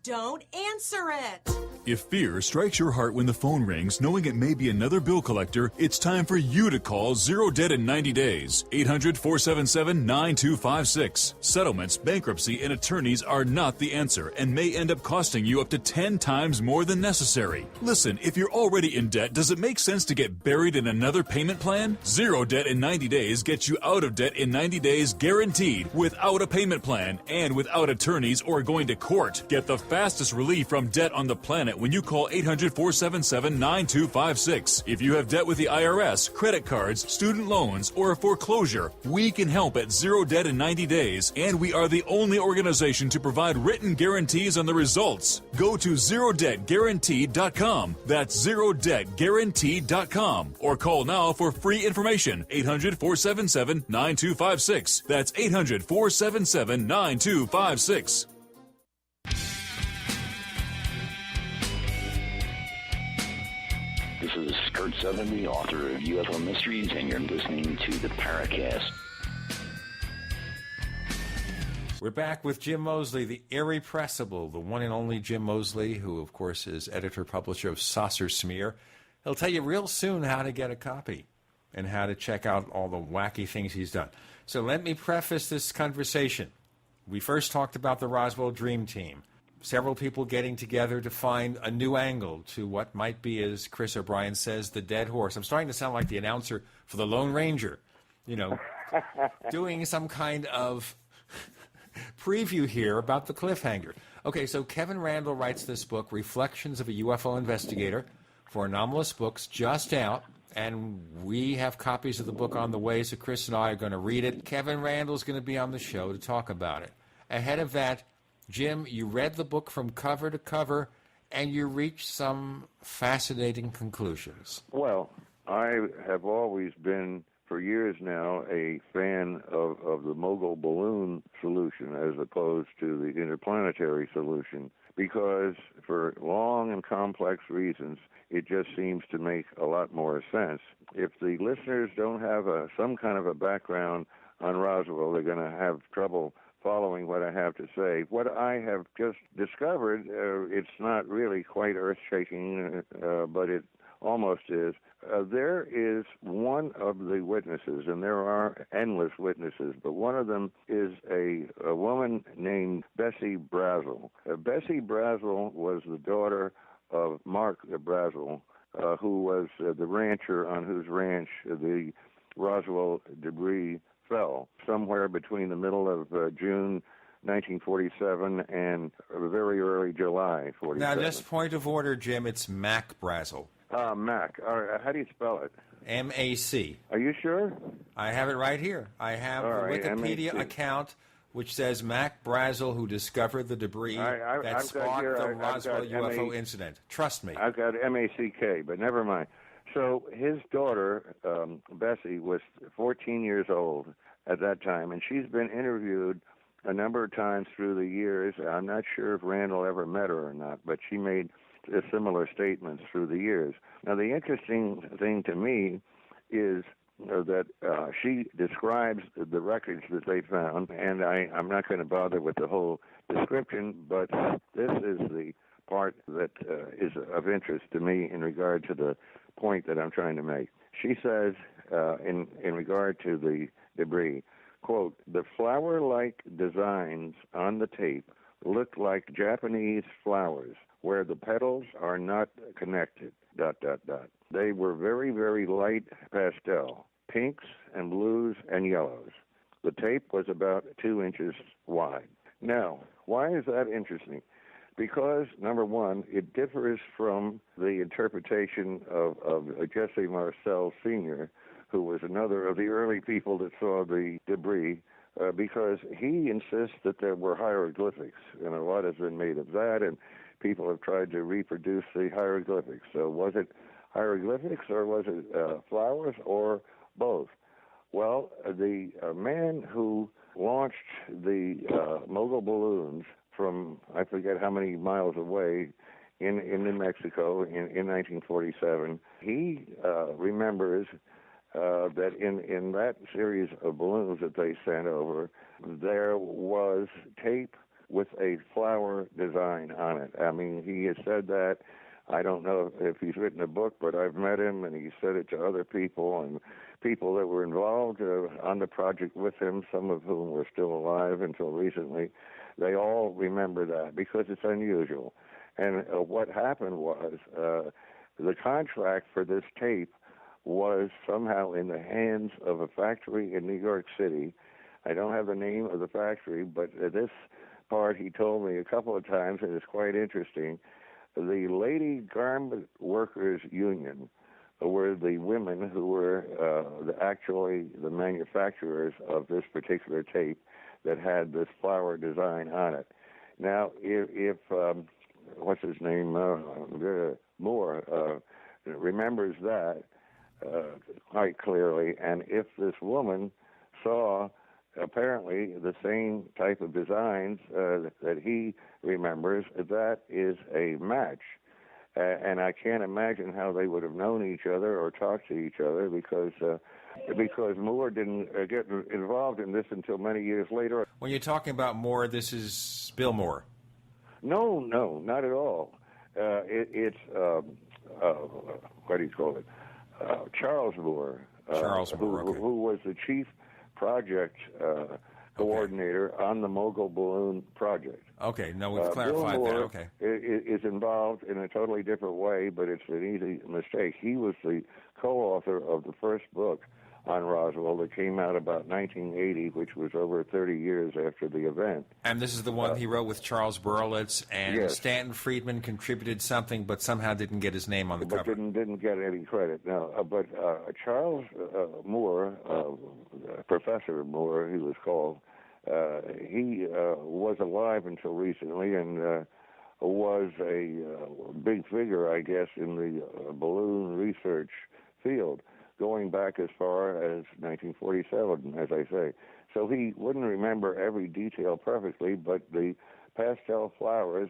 Don't answer it. If fear strikes your heart when the phone rings, knowing it may be another bill collector, it's time for you to call Zero Debt in 90 Days. 800-477-9256. Settlements, bankruptcy, and attorneys are not the answer and may end up costing you up to 10 times more than necessary. Listen, if you're already in debt, does it make sense to get buried in another payment plan? Zero Debt in 90 Days gets you out of debt in 90 days guaranteed, without a payment plan and without attorneys or going to court. Get the fastest relief from debt on the planet when you call 800-477-9256. If you have debt with the IRS, credit cards, student loans, or a foreclosure, we can help at Zero Debt in 90 Days, and we are the only organization to provide written guarantees on the results. Go to ZeroDebtGuaranteed.com. That's ZeroDebtGuaranteed.com. Or call now for free information. 800-477-9256. That's 800-477-9256. This is Kurt Sotheby, author of UFO Mysteries, and you're listening to the Paracast. We're back with Jim Moseley, the irrepressible, the one and only Jim Moseley, who, of course, is editor-publisher of Saucer Smear. He'll tell you real soon how to get a copy and how to check out all the wacky things he's done. So let me preface this conversation. We first talked about the Roswell Dream Team. Several people getting together to find a new angle to what might be, as Chris O'Brien says, the dead horse. I'm starting to sound like the announcer for the Lone Ranger, you know, doing some kind of preview here about the cliffhanger. Okay, so Kevin Randall writes this book, Reflections of a UFO Investigator, for Anomalous Books, just out, and we have copies of the book on the way, so Chris and I are going to read it. Kevin Randall's going to be on the show to talk about it. Ahead of that, Jim, you read the book from cover to cover, and you reached some fascinating conclusions. Well, I have always been, for years now, a fan of the mogul balloon solution as opposed to the interplanetary solution, because for long and complex reasons, it just seems to make a lot more sense. If the listeners don't have some kind of a background on Roswell, they're going to have trouble following what I have to say. What I have just discovered, it's not really quite earth-shaking, but it almost is. There is one of the witnesses, and there are endless witnesses, but one of them is a woman named Bessie Brazel. Bessie Brazel was the daughter of Mark Brazel, who was the rancher on whose ranch the Roswell debris fell somewhere between the middle of June 1947 and very early July 47. Now, just point of order, Jim, it's Mac Brazel. Mac. How do you spell it? M-A-C. Are you sure? I have it right here. I have the Wikipedia account, which says Mac Brazel, who discovered the debris that sparked the Roswell UFO incident. Trust me. I've got M-A-C-K, but never mind. So his daughter, Bessie, was 14 years old at that time, and she's been interviewed a number of times through the years. I'm not sure if Randall ever met her or not, but she made similar statements through the years. Now, the interesting thing to me is that she describes the records that they found, and I'm not going to bother with the whole description, but this is the part that is of interest to me in regard to the point that I'm trying to make. She says, in regard to the debris, quote, "The flower-like designs on the tape look like Japanese flowers where the petals are not connected, ... They were very, very light pastel, pinks and blues and yellows. The tape was about 2 inches wide." Now, why is that interesting? Because, number one, it differs from the interpretation of Jesse Marcel Sr., who was another of the early people that saw the debris, because he insists that there were hieroglyphics, and a lot has been made of that, and people have tried to reproduce the hieroglyphics. So was it hieroglyphics, or was it flowers, or both? Well, the man who launched the mogul balloons from, I forget how many miles away, in New Mexico in 1947, he remembers that in that series of balloons that they sent over, there was tape with a flower design on it. I mean, he has said that. I don't know if he's written a book, but I've met him, and he said it to other people, and people that were involved on the project with him, some of whom were still alive until recently. They all remember that because it's unusual. And what happened was the contract for this tape was somehow in the hands of a factory in New York City. I don't have the name of the factory, but this part he told me a couple of times, and it's quite interesting. The Lady Garment Workers Union were the women who were actually the manufacturers of this particular tape that had this flower design on it. Now, if what's his name, Moore, remembers that quite clearly, and if this woman saw apparently the same type of designs that he remembers, that is a match. And I can't imagine how they would have known each other or talked to each other because Moore didn't get involved in this until many years later. When you're talking about Moore, this is Bill Moore. No, not at all. It's what do you call it? Charles Moore. Charles Moore, okay. Who was the chief project coordinator on the mogul balloon project. Okay, no, we've clarified Bill Moore that. Okay, is involved in a totally different way, but it's an easy mistake. He was the co-author of the first book on Roswell that came out about 1980, which was over 30 years after the event. And this is the one he wrote with Charles Berlitz, and yes. Stanton Friedman contributed something, but somehow didn't get his name on the cover. Didn't get any credit. No, but Charles Moore, Professor Moore, he was called. He was alive until recently, and was a big figure, I guess, in the balloon research field, going back as far as 1947, as I say. So he wouldn't remember every detail perfectly, but the pastel flowers,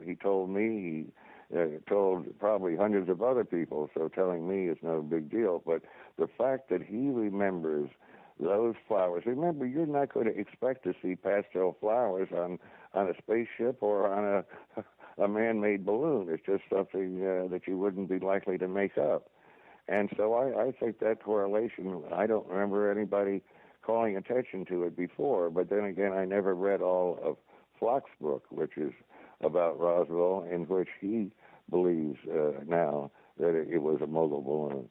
he told me, he told probably hundreds of other people, so telling me is no big deal. But the fact that he remembers those flowers, remember, you're not going to expect to see pastel flowers on a spaceship or on a man-made balloon. It's just something that you wouldn't be likely to make up. And so I think that correlation, I don't remember anybody calling attention to it before, but then again, I never read all of Flock's book, which is about Roswell, in which he believes now that it was a mogul balloon.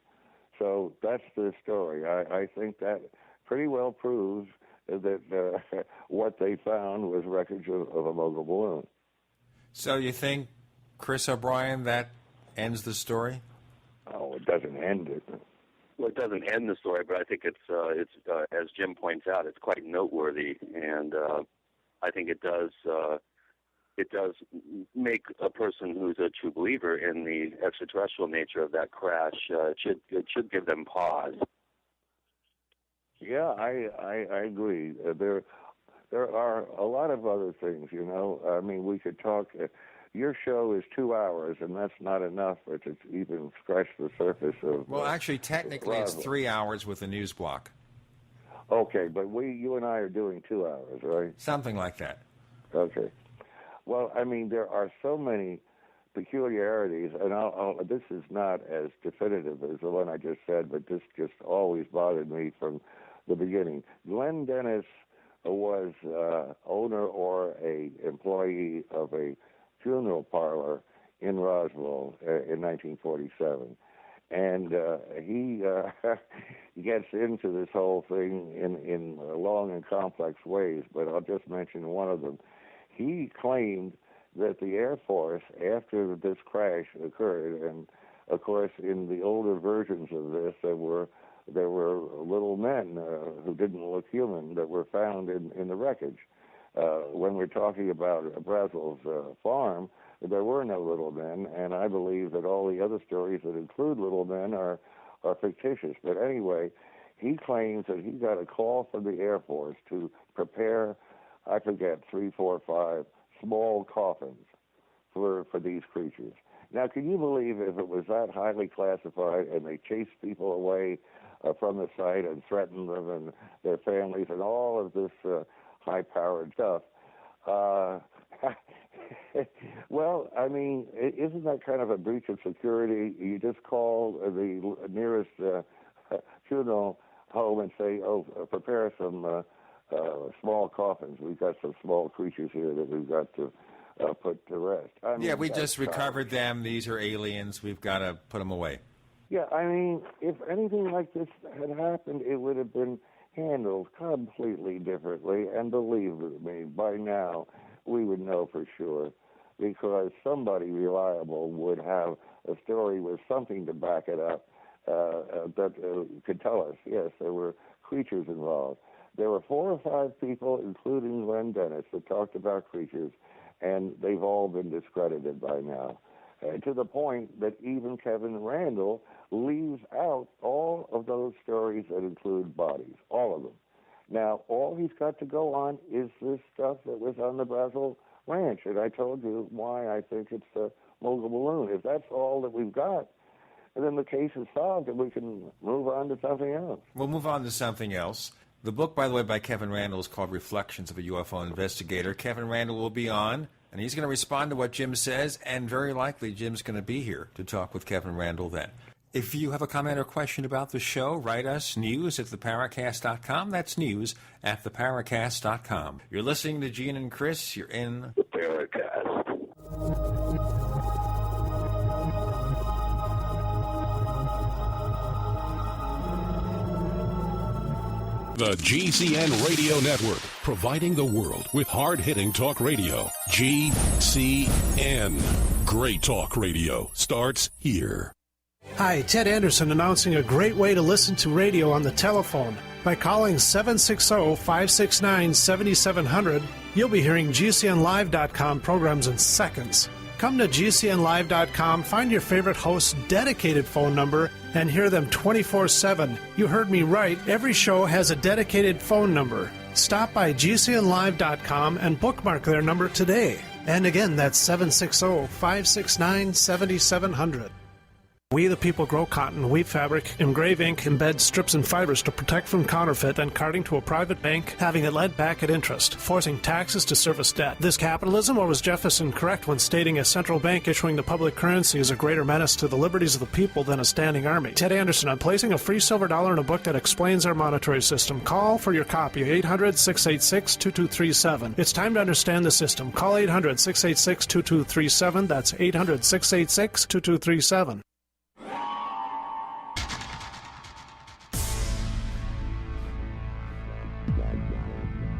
So that's the story. I think that pretty well proves that what they found was wreckage of a mogul balloon. So you think, Chris O'Brien, that ends the story? Oh, it doesn't end it. Well, it doesn't end the story, but I think it's as Jim points out, it's quite noteworthy, and I think it does make a person who's a true believer in the extraterrestrial nature of that crash. It should give them pause. Yeah, I agree. There are a lot of other things. You know, I mean, we could talk. Your show is 2 hours, and that's not enough to even scratch the surface of. Well, actually, technically, it's 3 hours with a news block. Okay, but you and I are doing 2 hours, right? Something like that. Okay. Well, I mean, there are so many peculiarities, and this is not as definitive as the one I just said, but this just always bothered me from the beginning. Glenn Dennis was owner or a employee of a funeral parlor in Roswell in 1947. And he gets into this whole thing in long and complex ways, but I'll just mention one of them. He claimed that the Air Force, after this crash occurred, and of course in the older versions of this, there were there were little men who didn't look human that were found in the wreckage. When we're talking about Brazel's farm, there were no little men, and I believe that all the other stories that include little men are fictitious. But anyway, he claims that he got a call from the Air Force to prepare, I forget, 3, 4, 5 small coffins for these creatures. Now, can you believe if it was that highly classified and they chased people away from the site and threatened them and their families and all of this high-powered stuff? Well, I mean, isn't that kind of a breach of security? You just call the nearest funeral home and say, prepare some small coffins. We've got some small creatures here that we've got to put to rest. I mean, we just recovered them. These are aliens. We've got to put them away. Yeah, I mean, if anything like this had happened, it would have been handled completely differently. And believe me, by now, we would know for sure, because somebody reliable would have a story with something to back it up that could tell us, yes, there were creatures involved. There were 4 or 5 people, including Glenn Dennis, that talked about creatures, and they've all been discredited by now, to the point that even Kevin Randall leaves out all of those stories that include bodies, all of them. Now, all he's got to go on is this stuff that was on the Brazel Ranch, and I told you why I think it's a mogul balloon. If that's all that we've got, then the case is solved, and we can move on to something else. We'll move on to something else. The book, by the way, by Kevin Randall is called Reflections of a UFO Investigator. Kevin Randall will be on, and he's going to respond to what Jim says, and very likely Jim's going to be here to talk with Kevin Randall then. If you have a comment or question about the show, write us news@theparacast.com. That's news@theparacast.com. You're listening to Gene and Chris. You're in the Paracast. The GCN Radio Network, providing the world with hard-hitting talk radio. GCN. Great talk radio starts here. Hi, Ted Anderson announcing a great way to listen to radio on the telephone. By calling 760-569-7700, you'll be hearing GCNlive.com programs in seconds. Come to GCNlive.com, find your favorite host's dedicated phone number, and hear them 24/7. You heard me right. Every show has a dedicated phone number. Stop by GCNlive.com and bookmark their number today. And again, that's 760-569-7700. We the people grow cotton, weave fabric, engrave ink, embed strips and fibers to protect from counterfeit, then carting to a private bank, having it led back at interest, forcing taxes to service debt. This capitalism, or was Jefferson correct when stating a central bank issuing the public currency is a greater menace to the liberties of the people than a standing army? Ted Anderson, I'm placing a free silver dollar in a book that explains our monetary system. Call for your copy, 800-686-2237. It's time to understand the system. Call 800-686-2237. That's 800-686-2237.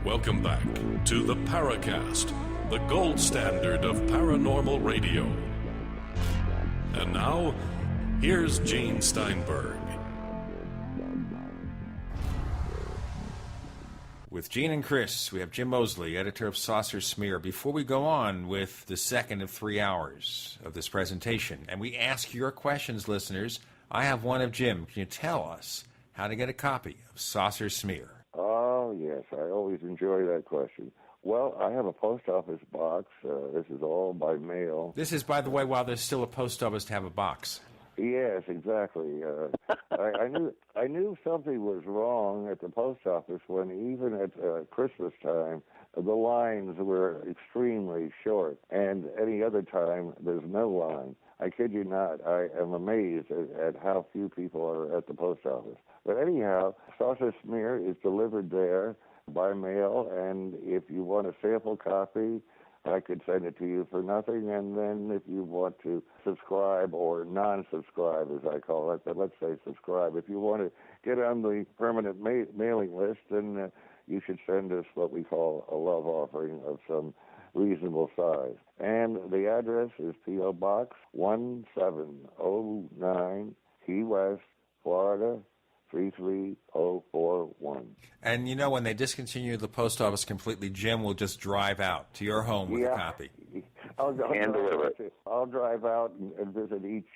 Welcome back to the Paracast, the gold standard of paranormal radio. And now, here's Gene Steinberg. With Gene and Chris, we have Jim Moseley, editor of Saucer Smear. Before we go on with the second of 3 hours of this presentation, and we ask your questions, listeners, I have one of Jim. Can you tell us how to get a copy of Saucer Smear? Oh, yes, I always enjoy that question. Well, I have a post office box. This is all by mail. This is, by the way, while there's still a post office to have a box. Yes, exactly. I knew something was wrong at the post office when even at Christmas time, the lines were extremely short, and any other time there's no line. I kid you not. I am amazed at how few people are at the post office. But anyhow, Saucer Smear is delivered there by mail, and if you want a sample copy, I could send it to you for nothing. And then if you want to subscribe or non-subscribe, as I call it, but let's say subscribe. If you want to get on the permanent mailing list, then you should send us what we call a love offering of some reasonable size. And the address is P.O. Box 1709, Key West, Florida, 33041. And you know, when they discontinue the post office completely, Jim will just drive out to your home with a copy. I'll drive out and visit each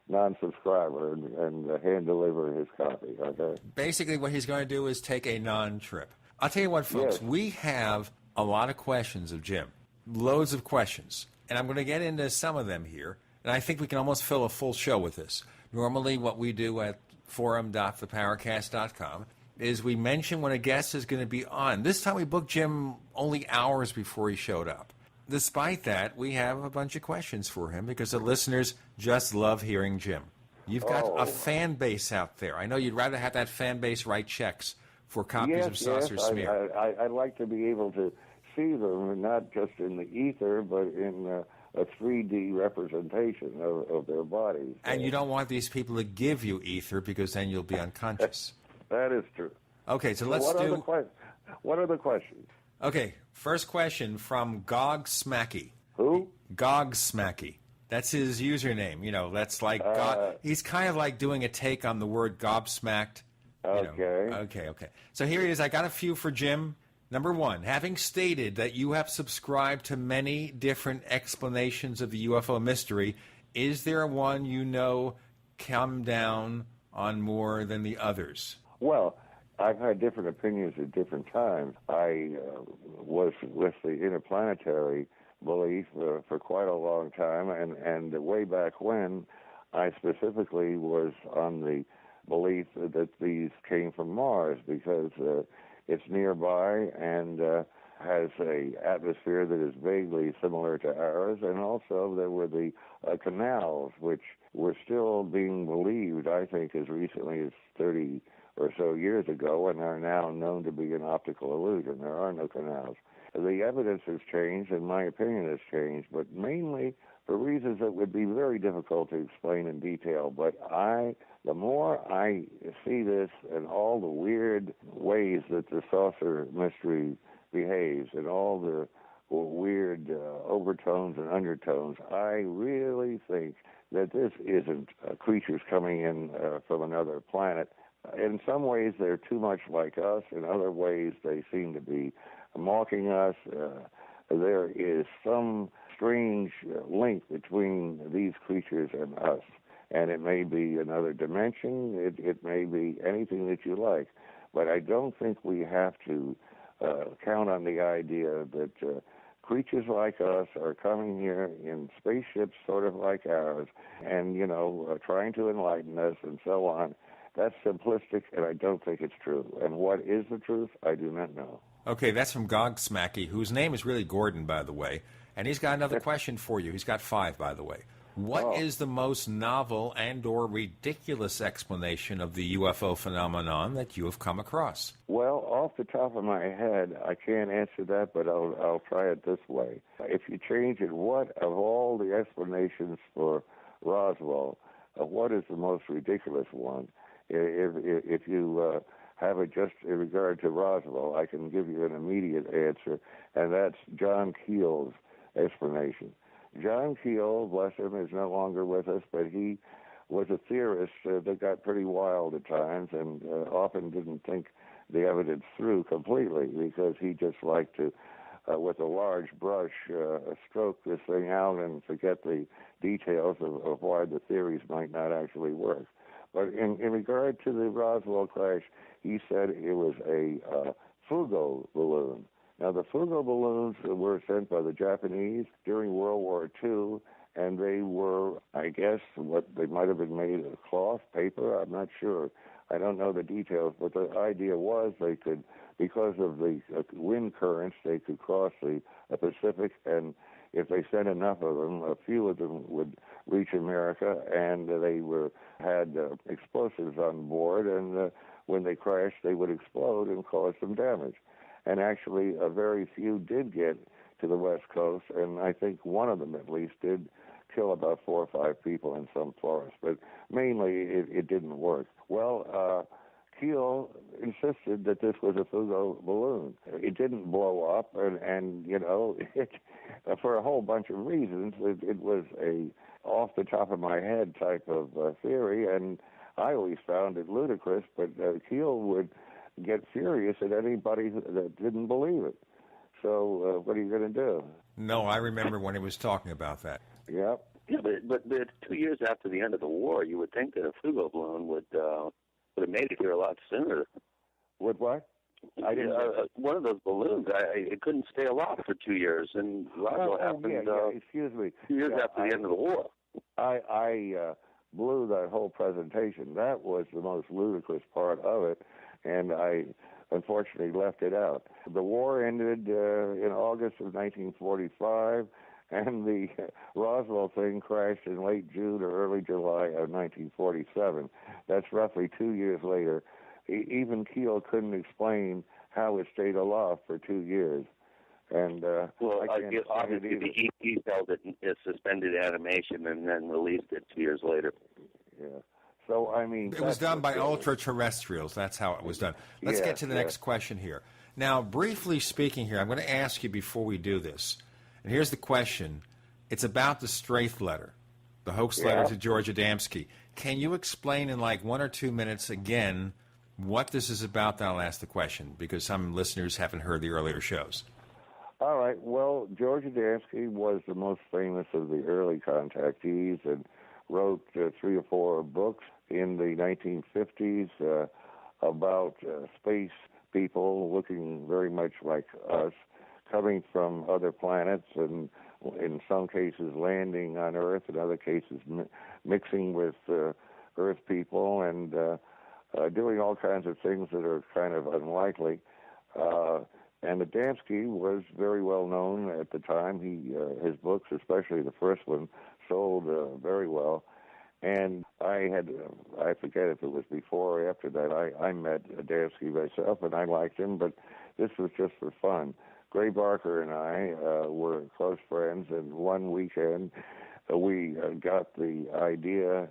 non-subscriber and hand deliver his copy. Okay. Basically, what he's going to do is take a non-trip. I'll tell you what, folks, we have a lot of questions of Jim, loads of questions, and I'm going to get into some of them here, and I think we can almost fill a full show with this. Normally, what we do at forum.theparacast.com is we mention when a guest is going to be on. This time we booked Jim only hours before he showed up. Despite that, we have a bunch of questions for him because the listeners just love hearing Jim. You've got a fan base out there. I know you'd rather have that fan base write checks for copies of Saucer Smear. I'd like to be able to see them, not just in the ether, but in a 3D representation of their bodies. And you don't want these people to give you ether because then you'll be unconscious. That is true. Okay, so what are the questions? Okay, first question from Gog Smacky. Who? Gog Smacky. That's his username. You know, that's like he's kind of like doing a take on the word gobsmacked. Okay. Okay. So here he is. I got a few for Jim. Number one, having stated that you have subscribed to many different explanations of the UFO mystery, is there one you know come down on more than the others? Well, I've had different opinions at different times. I was with the interplanetary belief for quite a long time, and way back when, I specifically was on the belief that these came from Mars because it's nearby and has a atmosphere that is vaguely similar to ours, and also there were the canals, which were still being believed, I think, as recently as 30 or so years ago, and are now known to be an optical illusion. There are no canals. The evidence has changed, and my opinion has changed, but mainly for reasons that would be very difficult to explain in detail. But the more I see this and all the weird ways that the saucer mystery behaves and all the weird overtones and undertones, I really think that this isn't creatures coming in from another planet. In some ways, they're too much like us. In other ways, they seem to be mocking us. There is some strange link between these creatures and us. And it may be another dimension. It may be anything that you like. But I don't think we have to count on the idea that creatures like us are coming here in spaceships sort of like ours and, trying to enlighten us and so on. That's simplistic, and I don't think it's true. And what is the truth, I do not know. Okay, that's from Gog Smacky, whose name is really Gordon, by the way. And he's got another question for you. He's got 5, by the way. What is the most novel and or ridiculous explanation of the UFO phenomenon that you have come across? Well, off the top of my head, I can't answer that, but I'll try it this way. If you change it, what of all the explanations for Roswell, what is the most ridiculous one? If you have it just in regard to Roswell, I can give you an immediate answer, and that's John Keel's explanation. John Keel, bless him, is no longer with us, but he was a theorist that got pretty wild at times and often didn't think the evidence through completely because he just liked to, with a large brush, stroke this thing out and forget the details of why the theories might not actually work. But in regard to the Roswell crash, he said it was a Fugo balloon. Now, the Fugo balloons were sent by the Japanese during World War II, and they were, I guess, what they might have been made of cloth, paper, I'm not sure. I don't know the details, but the idea was they could, because of the wind currents, they could cross the Pacific, and if they sent enough of them, a few of them would reach America, and they had explosives on board, and when they crashed, they would explode and cause some damage. And actually, a very few did get to the West Coast, and I think one of them at least did kill about 4 or 5 people in some forest. But mainly, it didn't work. Well, Keel insisted that this was a Fugo balloon. It didn't blow up, and for a whole bunch of reasons, it was a off-the-top-of-my-head type of theory, and I always found it ludicrous, but Keel would get furious at anybody that didn't believe it. So what are you going to do? No, I remember when he was talking about that. Yep. Yeah, but 2 years after the end of the war, you would think that a Fugo balloon would have made it here a lot sooner. Would what? One of those balloons, it couldn't stay aloft for 2 years, and Roswell happened. Excuse me. 2 years after the end of the war. I blew that whole presentation. That was the most ludicrous part of it, and I unfortunately left it out. The war ended in August of 1945, and the Roswell thing crashed in late June or early July of 1947. That's roughly 2 years later. Even Keel couldn't explain how it stayed aloft for 2 years. And obviously the ET held it in suspended animation and then released it 2 years later. Yeah. So, I mean... It was done by ultra-terrestrials. That's how it was done. Let's get to the next question here. Now, briefly speaking here, I'm going to ask you before we do this, and here's the question. It's about the Straith letter, the hoax letter to George Adamski. Can you explain in like 1 or 2 minutes again what this is about? Then I'll ask the question, because some listeners haven't heard the earlier shows. All right. Well, George Adamski was the most famous of the early contactees and wrote 3 or 4 books in the 1950s about space people looking very much like us, coming from other planets, and in some cases landing on Earth, in other cases mixing with Earth people, and doing all kinds of things that are kind of unlikely. And Adamski was very well known at the time. His books, especially the first one, sold very well. And I forget if it was before or after that, I met Adamski myself, and I liked him, but this was just for fun. Gray Barker and I were close friends, and one weekend we got the idea,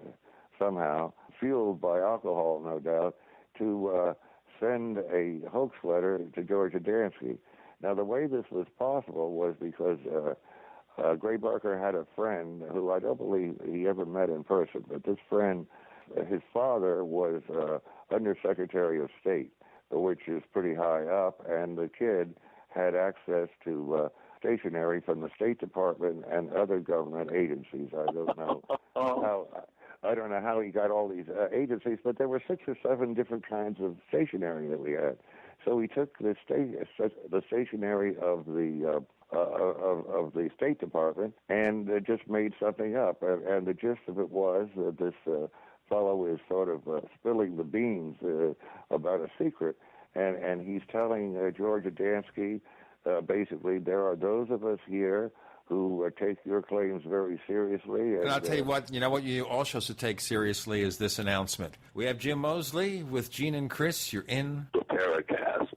somehow, fueled by alcohol, no doubt, to send a hoax letter to George Adamski. Now, the way this was possible was because Gray Barker had a friend who I don't believe he ever met in person, but this friend, his father was Undersecretary of State, which is pretty high up, and the kid had access to stationery from the State Department and other government agencies. I don't know how he got all these agencies, but there were 6 or 7 different kinds of stationery that we had. So we took the stationery of the State Department and just made something up. And the gist of it was that this fellow is sort of spilling the beans about a secret, and he's telling George Adamski, basically, there are those of us here who take your claims very seriously. And I'll tell you what you also should take seriously is this announcement. We have Jim Moseley with Gene and Chris. You're in the Paracast.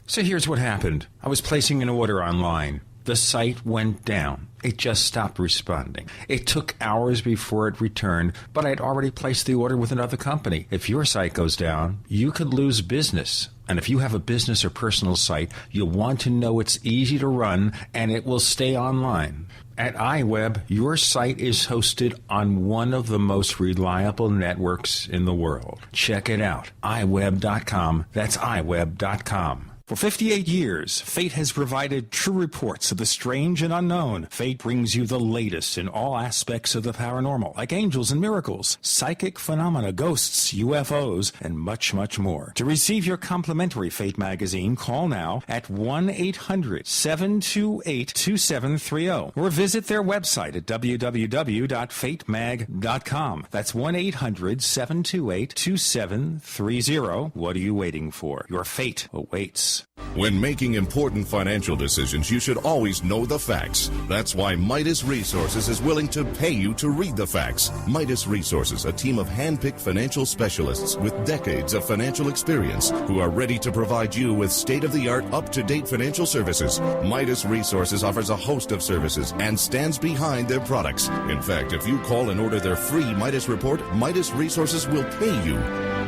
So here's what happened. I was placing an order online. The site went down. It just stopped responding. It took hours before it returned, but I'd already placed the order with another company. If your site goes down, you could lose business. And if you have a business or personal site, you'll want to know it's easy to run and it will stay online. At iWeb, your site is hosted on one of the most reliable networks in the world. Check it out. iWeb.com. That's iWeb.com. For 58 years, Fate has provided true reports of the strange and unknown. Fate brings you the latest in all aspects of the paranormal, like angels and miracles, psychic phenomena, ghosts, UFOs, and much, much more. To receive your complimentary Fate magazine, call now at 1-800-728-2730 or visit their website at www.fatemag.com. That's 1-800-728-2730. What are you waiting for? Your fate awaits. When making important financial decisions, you should always know the facts. That's why Midas Resources is willing to pay you to read the facts. Midas Resources, a team of hand-picked financial specialists with decades of financial experience who are ready to provide you with state-of-the-art, up-to-date financial services. Midas Resources offers a host of services and stands behind their products. In fact, if you call and order their free Midas report, Midas Resources will pay you.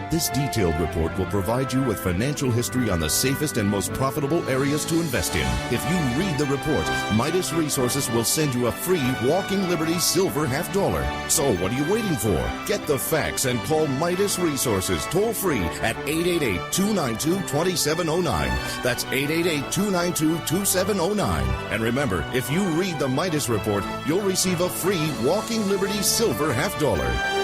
This detailed report will provide you with financial history on the safest and most profitable areas to invest in. If you read the report, Midas Resources will send you a free Walking Liberty silver $50. So what are you waiting for? Get the facts and call Midas Resources toll free at 888-292-2709. That's 888-292-2709. And remember, if you read the Midas report, you'll receive a free Walking Liberty silver $50.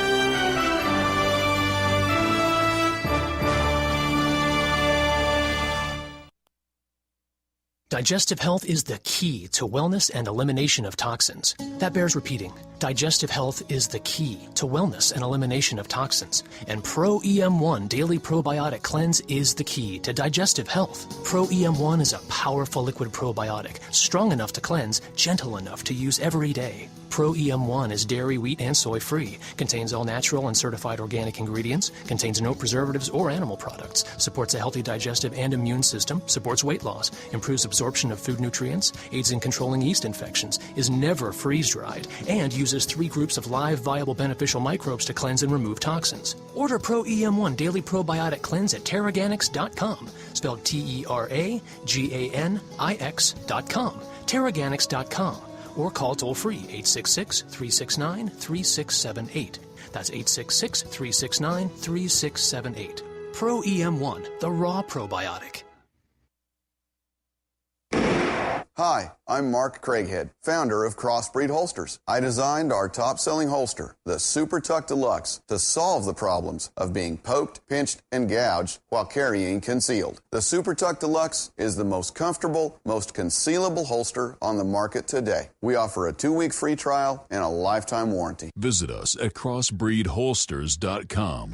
Digestive health is the key to wellness and elimination of toxins. That bears repeating. Digestive health is the key to wellness and elimination of toxins. And Pro EM1 Daily Probiotic Cleanse is the key to digestive health. Pro EM1 is a powerful liquid probiotic, strong enough to cleanse, gentle enough to use every day. Pro EM1 is dairy, wheat, and soy-free, contains all natural and certified organic ingredients, contains no preservatives or animal products, supports a healthy digestive and immune system, supports weight loss, improves absorption of food nutrients, aids in controlling yeast infections, is never freeze-dried, and uses 3 groups of live, viable, beneficial microbes to cleanse and remove toxins. Order Pro EM1 Daily Probiotic Cleanse at Terraganics.com, spelled TerraGanix.com, Terraganics.com. Or call toll-free 866-369-3678. That's 866-369-3678. Pro EM1, the raw probiotic. Hi, I'm Mark Craighead, founder of Crossbreed Holsters. I designed our top-selling holster, the Super Tuck Deluxe, to solve the problems of being poked, pinched, and gouged while carrying concealed. The Super Tuck Deluxe is the most comfortable, most concealable holster on the market today. We offer a 2-week free trial and a lifetime warranty. Visit us at crossbreedholsters.com.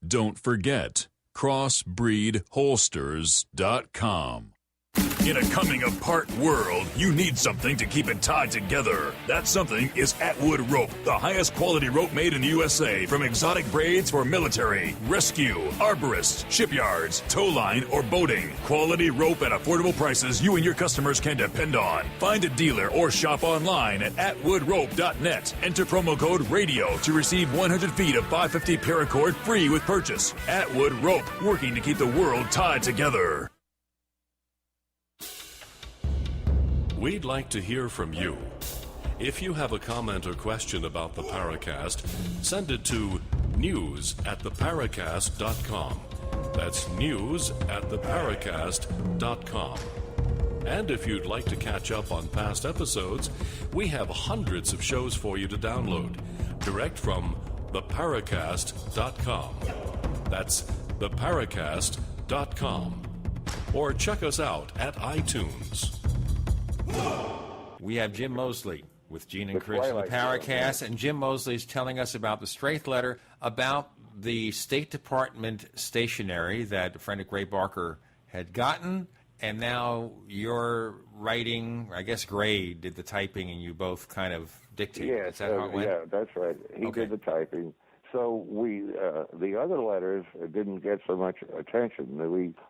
Don't forget, crossbreedholsters.com. In a coming-apart world, you need something to keep it tied together. That something is Atwood Rope, the highest quality rope made in the USA, from exotic braids for military, rescue, arborists, shipyards, tow line, or boating. Quality rope at affordable prices you and your customers can depend on. Find a dealer or shop online at atwoodrope.net. Enter promo code RADIO to receive 100 feet of 550 paracord free with purchase. Atwood Rope, working to keep the world tied together. We'd like to hear from you. If you have a comment or question about the Paracast, send it to news@theparacast.com. That's news@theparacast.com. And if you'd like to catch up on past episodes, we have hundreds of shows for you to download, direct from theparacast.com. That's theparacast.com. Or check us out at iTunes. We have Jim Moseley with Gene and Chris from the Paracast, and Jim Moseley is telling us about the Straith letter about the State Department stationery that Frederick Ray Barker had gotten, and now you're writing, I guess Gray did the typing, and you both kind of dictated. Yeah, Is that how it went? Yeah, that's right. He did the typing. So the other letters didn't get so much attention.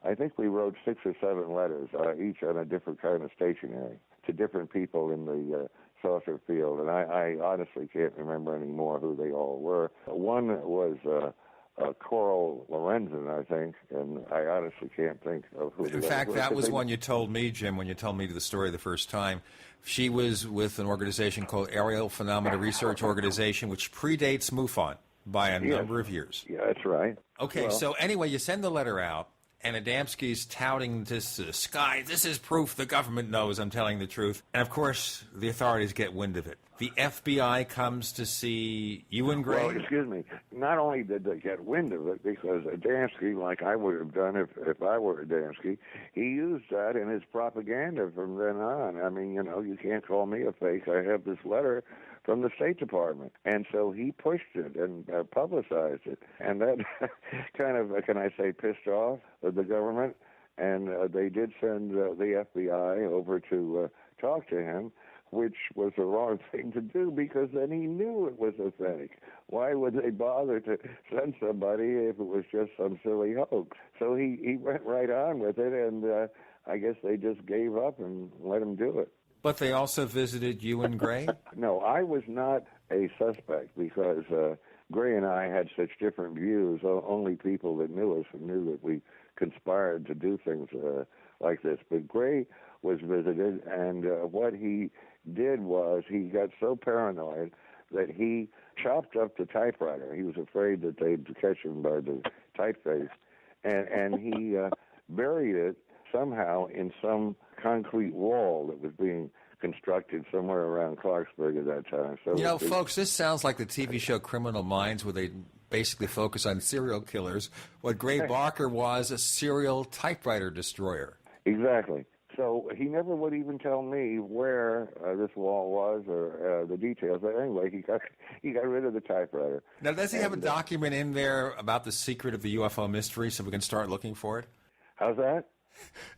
I think we wrote 6 or 7 letters, each on a different kind of stationery, to different people in the saucer field, and I honestly can't remember anymore who they all were. One was Coral Lorenzen, I think, and I honestly can't think of who. In fact, that was one you told me, Jim, when you told me the story the first time. She was with an organization called Aerial Phenomena Research Organization, which predates MUFON by a number of years. Yeah, that's right. Okay, Well, so anyway, you send the letter out, and Adamski's touting this sky. This is proof the government knows I'm telling the truth. And, of course, the authorities get wind of it. The FBI comes to see you and Gray. Well, excuse me. Not only did they get wind of it, because Adamski, like I would have done if I were Adamski, he used that in his propaganda from then on. I mean, you can't call me a fake. I have this letter from the State Department. And so he pushed it and publicized it. And that kind of, can I say, pissed off the government. And they did send the FBI over to talk to him, which was the wrong thing to do, because then he knew it was authentic. Why would they bother to send somebody if it was just some silly hoax? So he went right on with it, and I guess they just gave up and let him do it. But they also visited you and Gray? No, I was not a suspect, because Gray and I had such different views. Only people that knew us knew that we conspired to do things like this. But Gray was visited, and what he did was he got so paranoid that he chopped up the typewriter. He was afraid that they'd catch him by the typeface, and he buried it somehow in some concrete wall that was being constructed somewhere around Clarksburg at that time. So you know, folks, this sounds like the TV show Criminal Minds, where they basically focus on serial killers. What Gray Barker was, a serial typewriter destroyer. Exactly. So he never would even tell me where this wall was or the details. But anyway, he got rid of the typewriter. Now, does he have a document in there about the secret of the UFO mystery so we can start looking for it? How's that?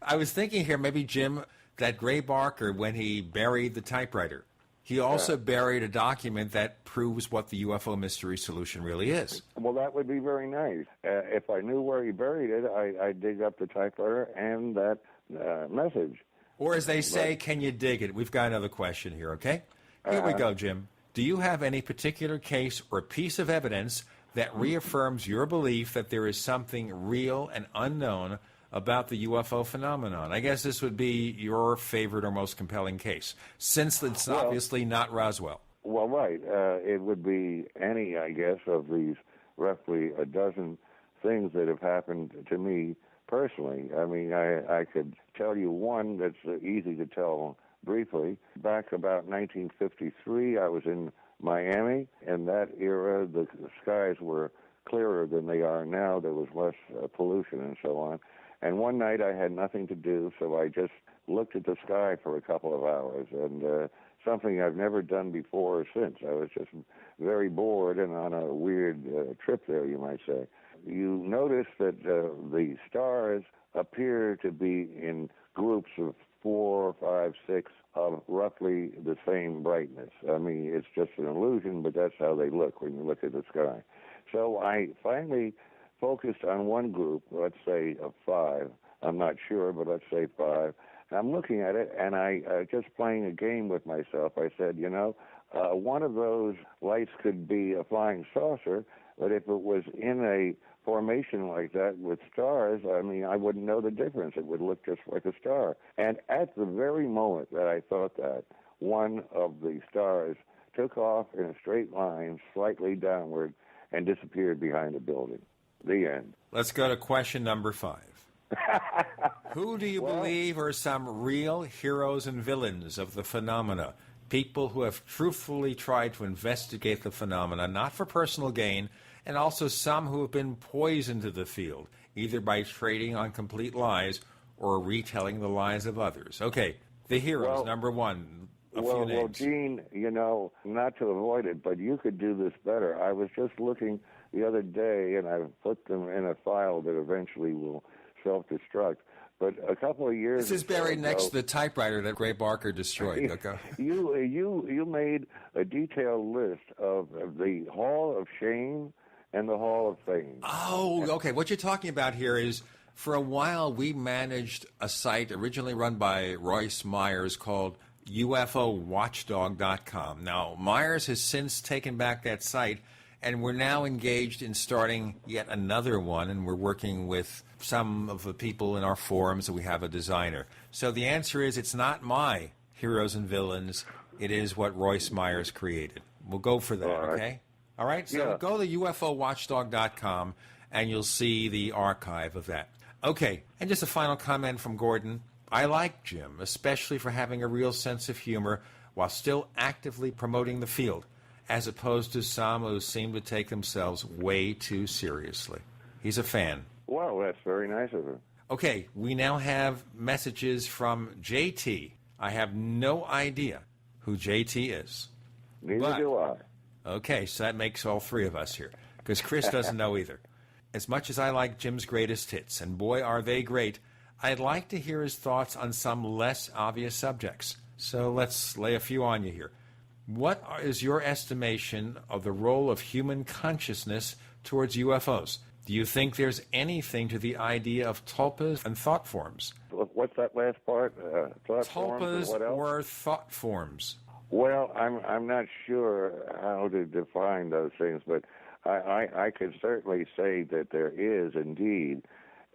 I was thinking here, maybe, Jim, that Gray Barker, when he buried the typewriter, he also buried a document that proves what the UFO mystery solution really is. Well, that would be very nice. If I knew where he buried it, I'd dig up the typewriter and that message. Or as they say, can you dig it? We've got another question here, okay? Here we go, Jim. Do you have any particular case or piece of evidence that reaffirms your belief that there is something real and unknown about the UFO phenomenon? I guess this would be your favorite or most compelling case, since it's obviously not Roswell. Well, right. It would be any, I guess, of these roughly a dozen things that have happened to me personally. I mean, I could tell you one that's easy to tell briefly. Back about 1953, I was in Miami. In that era, the skies were clearer than they are now. There was less pollution and so on. And one night I had nothing to do, so I just looked at the sky for a couple of hours, and something I've never done before or since. I was just very bored and on a weird trip there, you might say. You notice that the stars appear to be in groups of 4, 5, 6 of roughly the same brightness. I mean, it's just an illusion, but that's how they look when you look at the sky. So I finally focused on one group, let's say of 5. I'm not sure, but let's say 5. And I'm looking at it, and I just playing a game with myself. I said, you know, one of those lights could be a flying saucer, but if it was in a formation like that with stars, I mean, I wouldn't know the difference. It would look just like a star. And at the very moment that I thought that, one of the stars took off in a straight line, slightly downward, and disappeared behind a building. The end. Let's go to question number 5. Who do you believe are some real heroes and villains of the phenomena? People who have truthfully tried to investigate the phenomena, not for personal gain, and also some who have been poisoned to the field, either by trading on complete lies or retelling the lies of others. Okay, the heroes, number 1. A few names. Well, Gene, you know, not to avoid it, but you could do this better. I was just looking the other day, and I've put them in a file that eventually will self-destruct. But a couple of years This is buried next to the typewriter that Gray Barker destroyed. Okay. You made a detailed list of the Hall of Shame and the Hall of Fame. Oh, okay. What you're talking about here is, for a while, we managed a site originally run by Royce Myers called UFOWatchdog.com. Now, Myers has since taken back that site, and we're now engaged in starting yet another one, and we're working with some of the people in our forums, and we have a designer. So the answer is, it's not my heroes and villains. It is what Royce Myers created. We'll go for that, okay? All right? So go to UFOWatchdog.com, and you'll see the archive of that. Okay, and just a final comment from Gordon. I like Jim, especially for having a real sense of humor while still actively promoting the field, as opposed to some who seem to take themselves way too seriously. He's a fan. Well, that's very nice of him. Okay, we now have messages from JT. I have no idea who JT is. Neither do I. Okay, so that makes all 3 of us here, because Chris doesn't know either. As much as I like Jim's greatest hits, and boy, are they great, I'd like to hear his thoughts on some less obvious subjects. So let's lay a few on you here. What is your estimation of the role of human consciousness towards UFOs? Do you think there's anything to the idea of tulpas and thought forms? What's that last part? Thought tulpas forms and what else? or thought forms? Well, I'm not sure how to define those things, but I could certainly say that there is indeed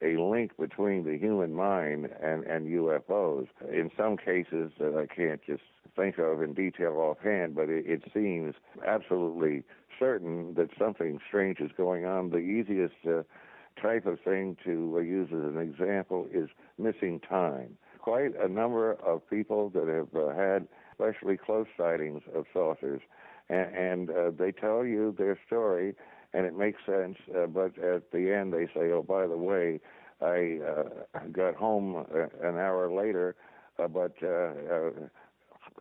a link between the human mind and UFOs. In some cases that I can't just think of in detail offhand, but it seems absolutely certain that something strange is going on. The easiest type of thing to use as an example is missing time. Quite a number of people that have had especially close sightings of saucers, and they tell you their story, and it makes sense, but at the end they say, oh, by the way, I got home an hour later, but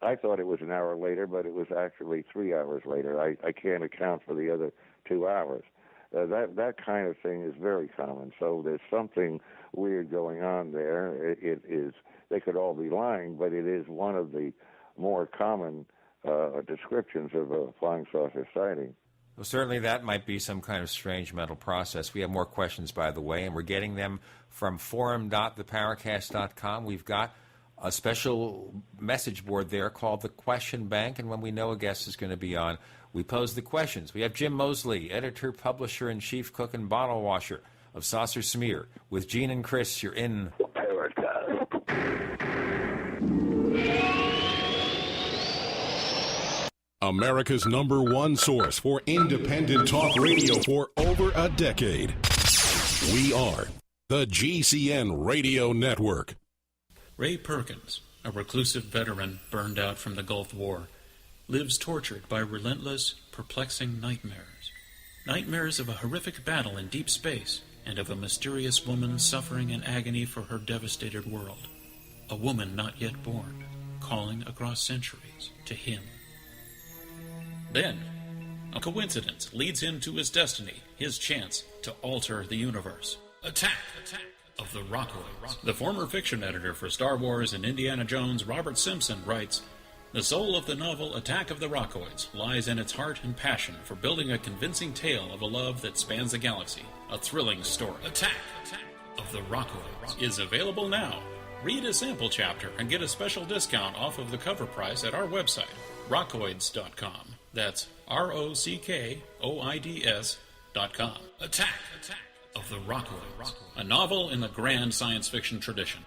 I thought it was an hour later, but it was actually 3 hours later. I can't account for the other 2 hours. That kind of thing is very common. So there's something weird going on there. It is. They could all be lying, but it is one of the more common descriptions of a flying saucer sighting. Well, certainly that might be some kind of strange mental process. We have more questions, by the way, and we're getting them from forum.theparacast.com. We've got a special message board there called the Question Bank, and when we know a guest is going to be on, we pose the questions. We have Jim Moseley, editor, publisher, and chief cook and bottle washer of Saucer Smear. With Gene and Chris, you're in Paracast. America's #1 source for independent talk radio for over a decade. We are the GCN Radio Network. Ray Perkins, a reclusive veteran burned out from the Gulf War, lives tortured by relentless, perplexing nightmares. Nightmares of a horrific battle in deep space and of a mysterious woman suffering in agony for her devastated world. A woman not yet born, calling across centuries to him. Then, a coincidence leads him to his destiny, his chance to alter the universe. Attack of the Rockoids. The former fiction editor for Star Wars and Indiana Jones, Robert Simpson, writes, "The soul of the novel Attack of the Rockoids lies in its heart and passion for building a convincing tale of a love that spans the galaxy. A thrilling story. Attack of the Rockoids is available now. Read a sample chapter and get a special discount off of the cover price at our website, rockoids.com. That's ROCKOIDS.com. Attack of the Rockoids, a novel in the grand science fiction tradition."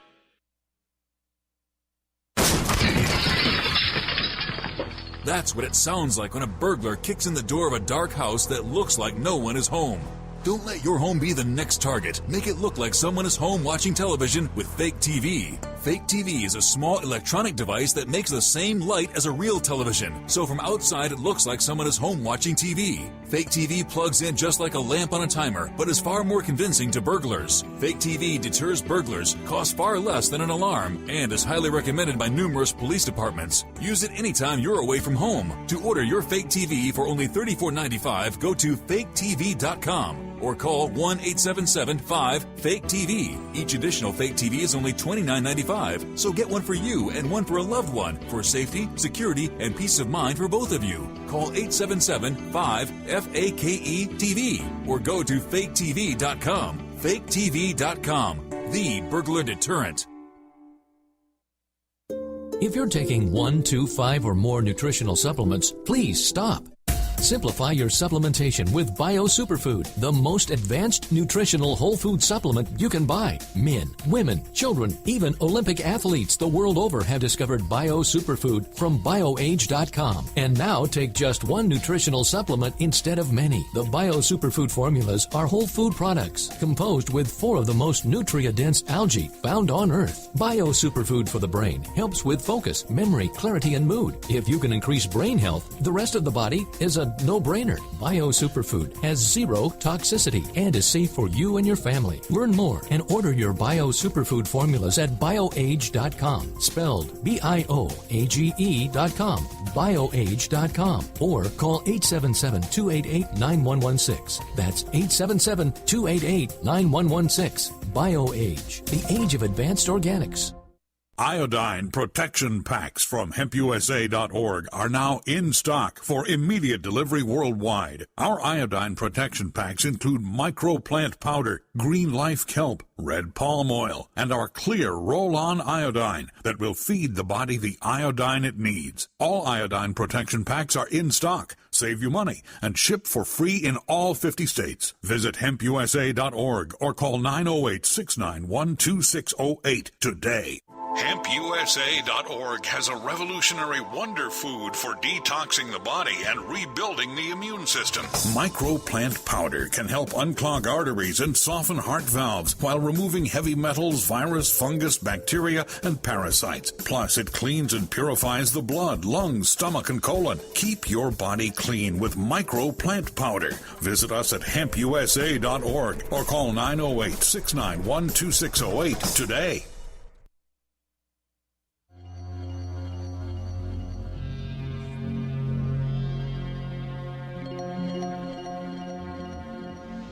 That's what it sounds like when a burglar kicks in the door of a dark house that looks like no one is home. Don't let your home be the next target. Make it look like someone is home watching television with Fake TV. Fake TV is a small electronic device that makes the same light as a real television, so from outside it looks like someone is home watching TV. Fake TV plugs in just like a lamp on a timer, but is far more convincing to burglars. Fake TV deters burglars, costs far less than an alarm, and is highly recommended by numerous police departments. Use it anytime you're away from home. To order your Fake TV for only $34.95, go to faketv.com. or call 1-877-5-FAKE-TV. Each additional Fake TV is only $29.95, so get one for you and one for a loved one for safety, security, and peace of mind for both of you. Call 877-5-FAKE-TV or go to faketv.com. faketv.com, the burglar deterrent. If you're taking 1, 2, 5, or more nutritional supplements, please stop. Simplify your supplementation with Bio Superfood, the most advanced nutritional whole food supplement you can buy. Men, women, children, even Olympic athletes the world over have discovered Bio Superfood from BioAge.com. And now take just one nutritional supplement instead of many. The Bio Superfood formulas are whole food products composed with 4 of the most nutrient-dense algae found on Earth. Bio Superfood for the brain helps with focus, memory, clarity, and mood. If you can increase brain health, the rest of the body is a no-brainer. Bio Superfood has 0 toxicity and is safe for you and your family. Learn more and order your Bio Superfood formulas at bioage.com, spelled BIOAGE.com, bioage.com, or call 877-288-9116. That's 877-288-9116. BioAge, the age of advanced organics. Iodine protection packs from hempusa.org are now in stock for immediate delivery worldwide. Our iodine protection packs include microplant powder, green life kelp, red palm oil, and our clear roll-on iodine that will feed the body the iodine it needs. All iodine protection packs are in stock, save you money, and ship for free in all 50 states. Visit hempusa.org or call 908-691-2608 today. HempUSA.org has a revolutionary wonder food for detoxing the body and rebuilding the immune system. Microplant powder can help unclog arteries and soften heart valves while removing heavy metals, virus, fungus, bacteria, and parasites. Plus, it cleans and purifies the blood, lungs, stomach, and colon. Keep your body clean with Microplant powder. Visit us at HempUSA.org or call 908-691-2608 today.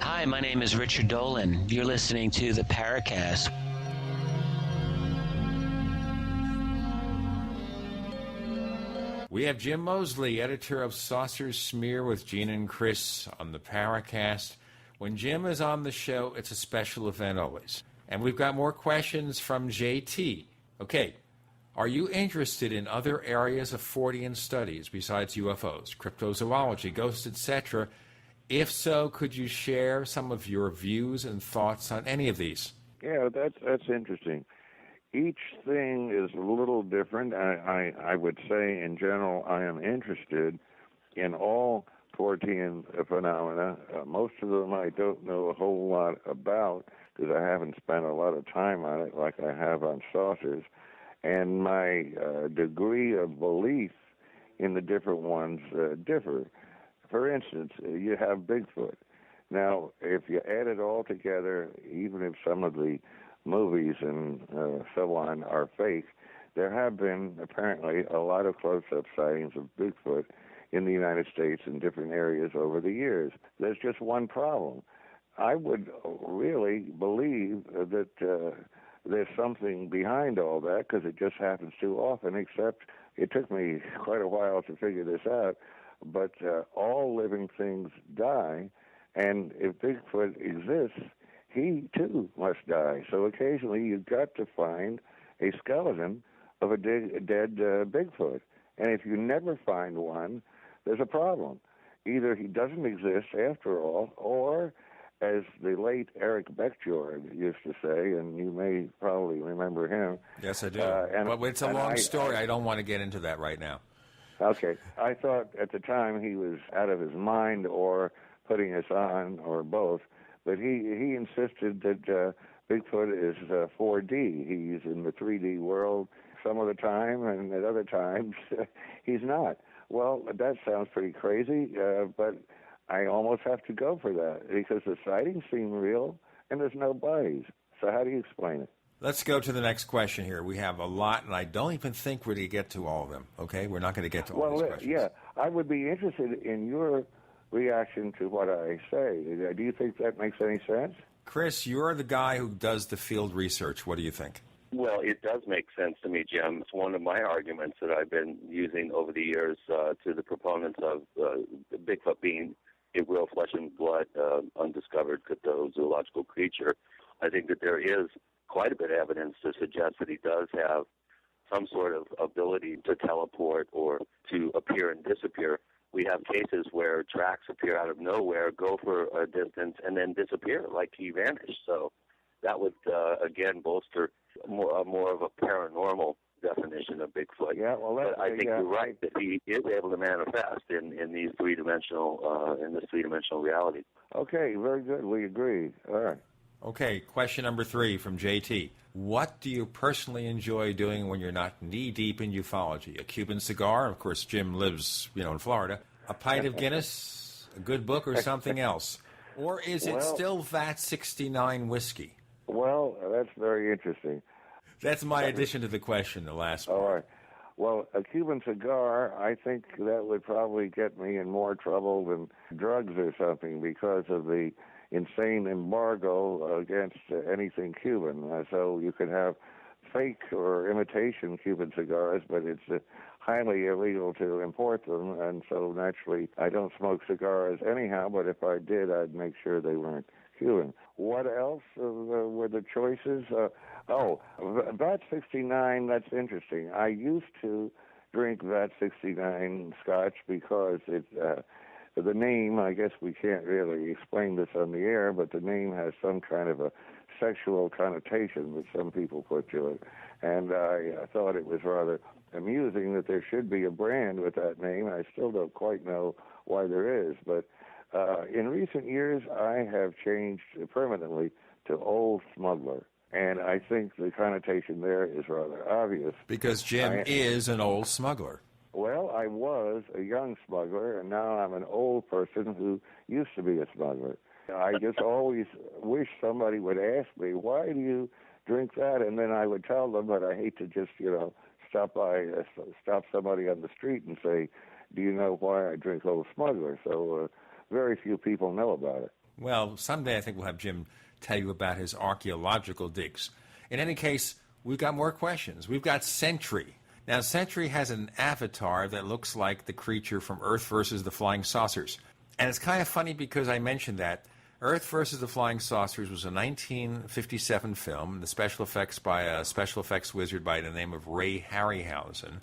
Hi, my name is Richard Dolan. You're listening to the Paracast. We have Jim Moseley, editor of Saucer Smear with Gene and Chris on the Paracast. When Jim is on the show, it's a special event always. And we've got more questions from JT. Okay, are you interested in other areas of Fortean studies besides UFOs, cryptozoology, ghosts, etc.? If so, could you share some of your views and thoughts on any of these? Yeah, that's interesting. Each thing is a little different. I would say, in general, I am interested in all Fortean phenomena. Most of them I don't know a whole lot about because I haven't spent a lot of time on it like I have on saucers. And my degree of belief in the different ones differ. For instance, you have Bigfoot. Now, if you add it all together, even if some of the movies and so on are fake, there have been apparently a lot of close-up sightings of Bigfoot in the United States in different areas over the years. There's just one problem. I would really believe that there's something behind all that because it just happens too often, except it took me quite a while to figure this out. But all living things die, and if Bigfoot exists, he too must die. So occasionally you've got to find a skeleton of a dead Bigfoot. And if you never find one, there's a problem. Either he doesn't exist after all, or, as the late Eric Beckjord used to say, and you may probably remember him. Yes, I do. But it's a long story. I don't want to get into that right now. Okay. I thought at the time he was out of his mind or putting us on, or both. But he insisted that Bigfoot is 4D. He's in the 3D world some of the time, and at other times he's not. Well, that sounds pretty crazy, but I almost have to go for that because the sightings seem real and there's no bodies. So how do you explain it? Let's go to the next question here. We have a lot, and I don't even think we're going to get to all of them, okay? We're not going to get to all these questions. Yeah, I would be interested in your reaction to what I say. Do you think that makes any sense? Chris, you're the guy who does the field research. What do you think? Well, it does make sense to me, Jim. It's one of my arguments that I've been using over the years to the proponents of Bigfoot being a real flesh and blood, undiscovered cryptozoological creature. I think that there is quite a bit of evidence to suggest that he does have some sort of ability to teleport or to appear and disappear. We have cases where tracks appear out of nowhere, go for a distance, and then disappear like he vanished. So that would, again, bolster more of a paranormal definition of Bigfoot. Yeah, well, but I think you're right that he is able to manifest in these three-dimensional reality. Okay, very good. We agree. All right. Okay, question number 3 from JT. What do you personally enjoy doing when you're not knee-deep in ufology? A Cuban cigar? Of course, Jim lives, in Florida. A pint of Guinness? A good book or something else? Or is it still VAT 69 whiskey? Well, that's very interesting. That's my addition to the question, the last one. All right. Well, a Cuban cigar, I think that would probably get me in more trouble than drugs or something because of the insane embargo against anything Cuban. So you could have fake or imitation Cuban cigars, but it's highly illegal to import them, and so naturally I don't smoke cigars anyhow, but if I did, I'd make sure they weren't Cuban. What else were the choices? VAT 69, that's interesting. I used to drink VAT 69 scotch because the name, I guess we can't really explain this on the air, but the name has some kind of a sexual connotation that some people put to it. And I thought it was rather amusing that there should be a brand with that name. I still don't quite know why there is, but in recent years I have changed permanently to Old Smuggler. And I think the connotation there is rather obvious. Because Jim is an old smuggler. Well, I was a young smuggler, and now I'm an old person who used to be a smuggler. I just always wish somebody would ask me, why do you drink that? And then I would tell them, but I hate to just, stop somebody on the street and say, do you know why I drink Old Smuggler? So very few people know about it. Well, someday I think we'll have Jim tell you about his archaeological digs. In any case, we've got more questions. We've got Sentry. Now, Sentry has an avatar that looks like the creature from Earth versus the Flying Saucers. And it's kind of funny because I mentioned that. Earth versus the Flying Saucers was a 1957 film, the special effects by a special effects wizard by the name of Ray Harryhausen.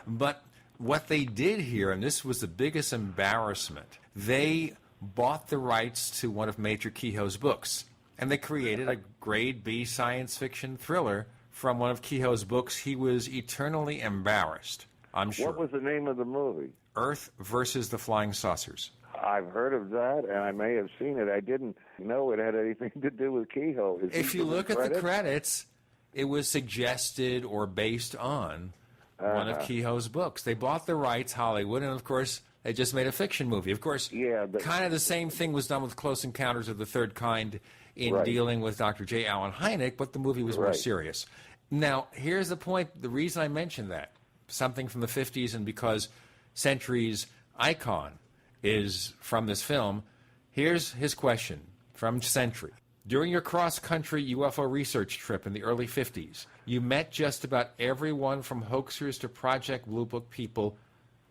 But what they did here, and this was the biggest embarrassment, they bought the rights to one of Major Kehoe's books. And they created a grade B science fiction thriller from one of Kehoe's books. He was eternally embarrassed, I'm sure. What was the name of the movie? Earth versus the Flying Saucers. I've heard of that, and I may have seen it. I didn't know it had anything to do with Kehoe. If you look at the credits, it was suggested or based on one of Kehoe's books. They bought the rights, Hollywood, and of course, they just made a fiction movie. Of course, kind of the same thing was done with Close Encounters of the Third Kind in dealing with Dr. J. Allen Hynek, but the movie was more serious. Now, here's the point. The reason I mentioned that, something from the 50s, and because Sentry's icon is from this film, here's his question from Sentry. During your cross-country UFO research trip in the early 50s, you met just about everyone from hoaxers to Project Blue Book people.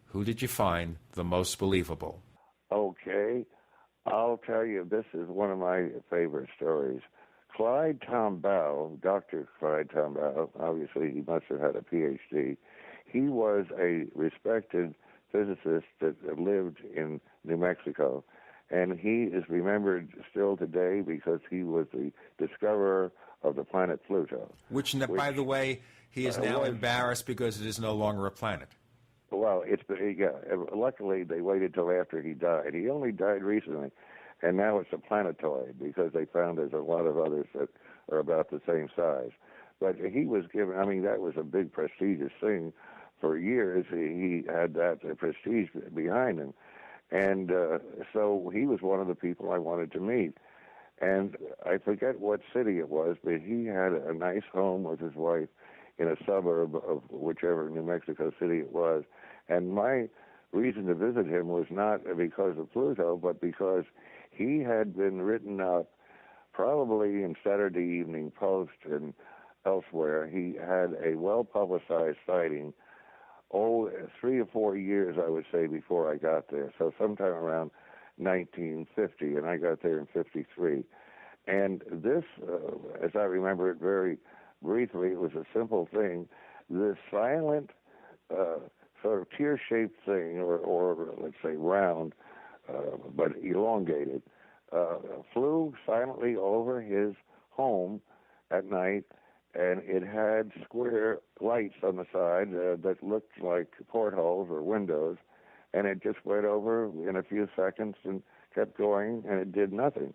Who did you find the most believable? Okay. I'll tell you, this is one of my favorite stories. Clyde Tombaugh, Dr. Clyde Tombaugh, obviously he must have had a Ph.D., he was a respected physicist that lived in New Mexico, and he is remembered still today because he was the discoverer of the planet Pluto. Which by the way, he is now embarrassed because it is no longer a planet. Well, luckily they waited till after he died. He only died recently, and now it's a planetoid because they found there's a lot of others that are about the same size. But he was given, that was a big prestigious thing. For years, he had that prestige behind him. And so he was one of the people I wanted to meet. And I forget what city it was, but he had a nice home with his wife in a suburb of whichever New Mexico city it was. And my reason to visit him was not because of Pluto, but because he had been written up probably in Saturday Evening Post and elsewhere. He had a well-publicized sighting 3 or 4 years, I would say, before I got there. So sometime around 1950, and I got there in 53. And this, as I remember it very briefly, it was a simple thing. This silent, sort of tear-shaped thing, or let's say round, but elongated, flew silently over his home at night, and it had square lights on the side that looked like portholes or windows, and it just went over in a few seconds and kept going, and it did nothing.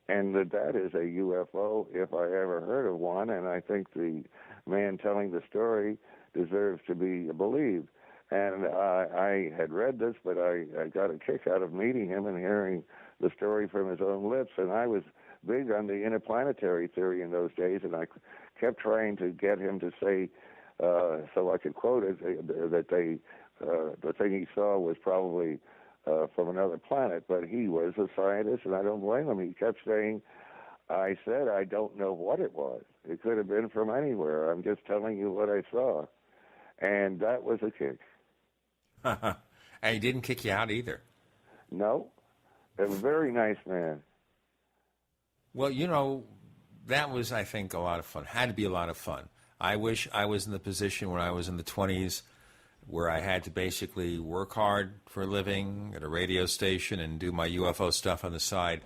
And that is a UFO if I ever heard of one, and I think the man telling the story deserves to be believed. And I had read this, but I got a kick out of meeting him and hearing the story from his own lips, and I was big on the interplanetary theory in those days, and I kept trying to get him to say, so I could quote it, that the thing he saw was probably from another planet, but he was a scientist, and I don't blame him. He kept saying, I said I don't know what it was. It could have been from anywhere. I'm just telling you what I saw. And that was a kick. And he didn't kick you out either. No. A very nice man. Well, that was, I think, a lot of fun. Had to be a lot of fun. I wish I was in the position when I was in the 20s where I had to basically work hard for a living at a radio station and do my UFO stuff on the side.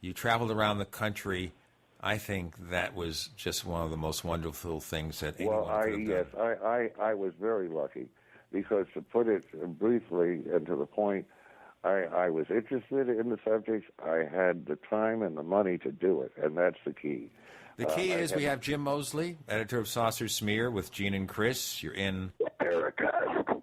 You traveled around the country. I think that was just one of the most wonderful things that anyone could have done. I was very lucky, because to put it briefly and to the point, I was interested in the subject. I had the time and the money to do it, and that's the key. The key is we have Jim Moseley, editor of Saucer Smear, with Gene and Chris. You're in Paracast.